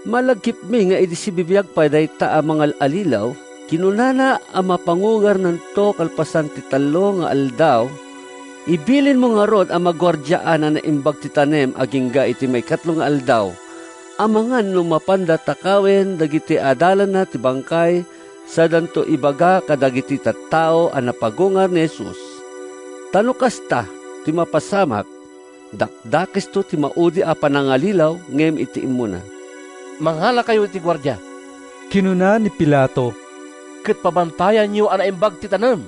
malagkip mi nga iti sibibiyag pa dayta a mga alilaw, kinunana a mapangugar nanto kalpasan ti 3 nga aldaw, ibilin mo nga rod a magwardyaan na naimbag ti tanem agingga iti may 4 nga aldaw, amangan no mapanda takawen dagiti adalan na ti bangkay sa danto ibaga kadagiti tattao a napagungar ni Jesus. Tano kasta ti mapasamak, dakdakis to ti maudi a panangalilaw ngem iti imuna. Manghala kayo iti gwardya. Kinuna ni Pilato, ket pabantayan niyo ang naimbag ti tanem.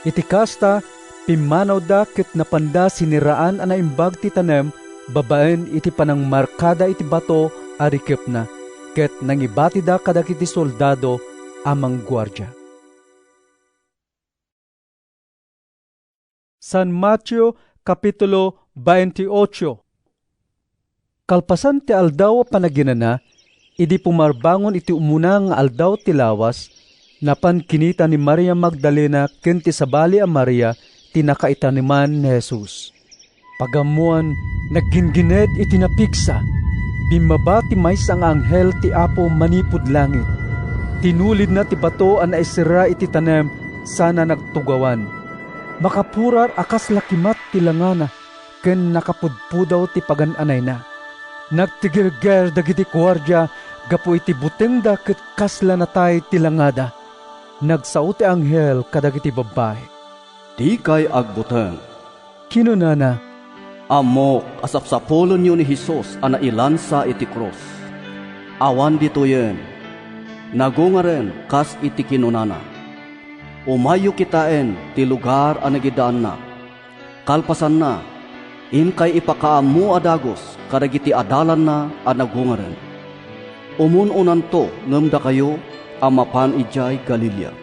Iti kasta, pimanaw da ket napanda siniraan ang naimbag ti tanem, babaen iti panang markada iti bato arikep na, ket nangibati da kadagiti soldado amang gwardya. San Mateo Kapitulo 28. Kalpasan ti aldaw panaginana, Idi pumarbangon iti umuna nga aldaw ti lawas, napan kinita ni Maria Magdalena ken ti sabali a Maria ti nakaitaniman ni Jesus. Pagamuan, naggingined iti napiksa, bimaba ti maysa nga anghel ti Apo manipud langit. Tinulid na ti bato a naisira iti tanem sana nagtugawan. Makapurar akas lakimat ti langana, ken nakapudpudaw ti pagananay na. Nagtigirger dagiti kuwardya, gapu iti butengda ket kasla natay ti langada. Nagsao ti anghel kadagiti babae. Di kay agbuteng. Kinunana, amok asapsapolon yun ni Jesus ana ilansa iti cross. Awan ditoyen, nagungaren kas iti kinunana. Umayo kitaen ti lugar a nagidaan na. Kalpasan na, inkay ipakaamu adagos kadagiti adalan na a nagungaren. Umununan to ngemda kayo amapan ijay Galilea.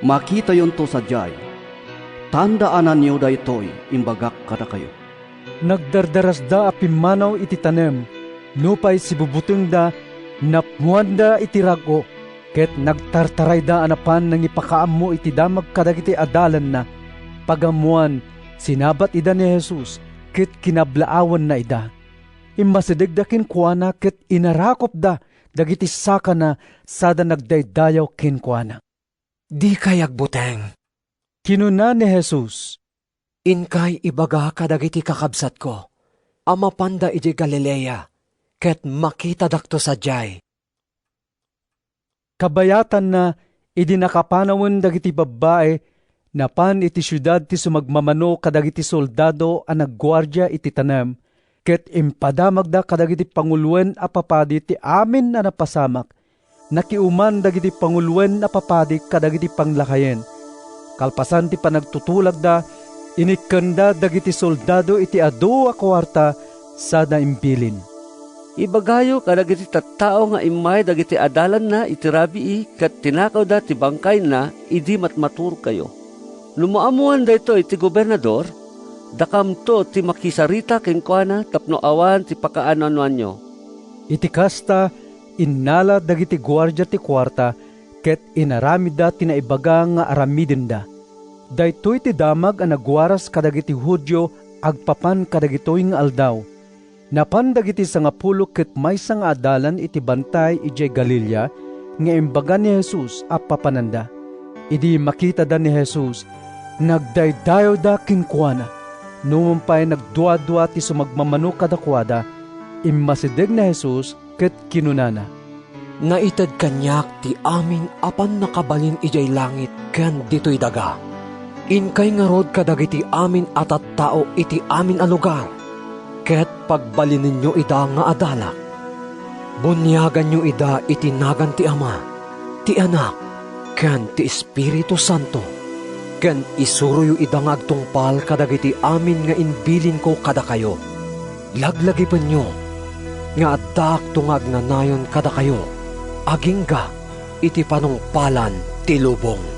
Makita yon to sa jay. Tandaanan niyo da ito'y imbagak kada kayo. Nagdardaras da apimanaw iti tanem, nupay si bubuteng da, napmuan da iti rago, ket nagtartaray da anapan nang ipakaammo iti damag kadagiti adalan na. Pagamuan, sinabat ida ni Jesus, ket kinablaawan na ida. Immasidegdakin kuana ket inarakop da, dagiti saka na sada nagdaydayaw kin kuana. Di kay agbuteng. Kinuna ni Jesus, inkay ibaga kadagiti kakabsat ko, amapanda iti Galilea, ket makita dakto sa jay. Kabayatan na idi nakapanawon dagiti babae, napan iti syudad ti sumagmamano kadagiti soldado a naggwardya iti tanem, ket impadamag da kadagiti pangulwen a papadi ti amin na napasamak, nakiuman dagiti pangulwen a papadi kadagiti panglakayen. Kalpasan ti panagtutulag da, inikanda dagiti soldado iti adu a kwarta sa naimbilin. Ibagayo kadagiti tattao nga imay dagiti adalan na iti rabii ket tinakaw da ti bangkay na idi matmatur kayo. Lumuamuan da ito iti gobernador, dakam to ti makisarita ken kuana tapno awan ti pakaanuan nyo. Iti kasta, innala dagiti gwardya ti kwarta, ket inaramid da tinaibaga nga aramidin da. Daytoy ti damag a nagwaras kadagiti Hudyo agpapan kadagitoy nga aldaw. Napan dagiti sangapulo ket maysa nga adalan iti bantay ijay Galilea nga imbaga ni Jesus a papananda. Idi makita da ni Jesus, nagdaydayo da kinkuana. Numumpay nagdua-dua ti sumagmamano kadakwada, immasideg na Jesus ket kinunana. Naitad kanyak ti amin apan nakabalin ijay langit ken ditoy daga. Inkay ngarod kadagiti amin at tao iti amin a lugar, ket pagbalin ninyo ida nga adalak. Bunyagan nyo ida iti nagan ti Ama, ti Anak, ken ti Espiritu Santo, ken isuruyo ida nga agtungpal kadagiti amin nga inbilin ko kada kayo. Laglagipan nyo, nga addak tungag nga nayon kada kayo, agingga iti panungpalan ti lubong.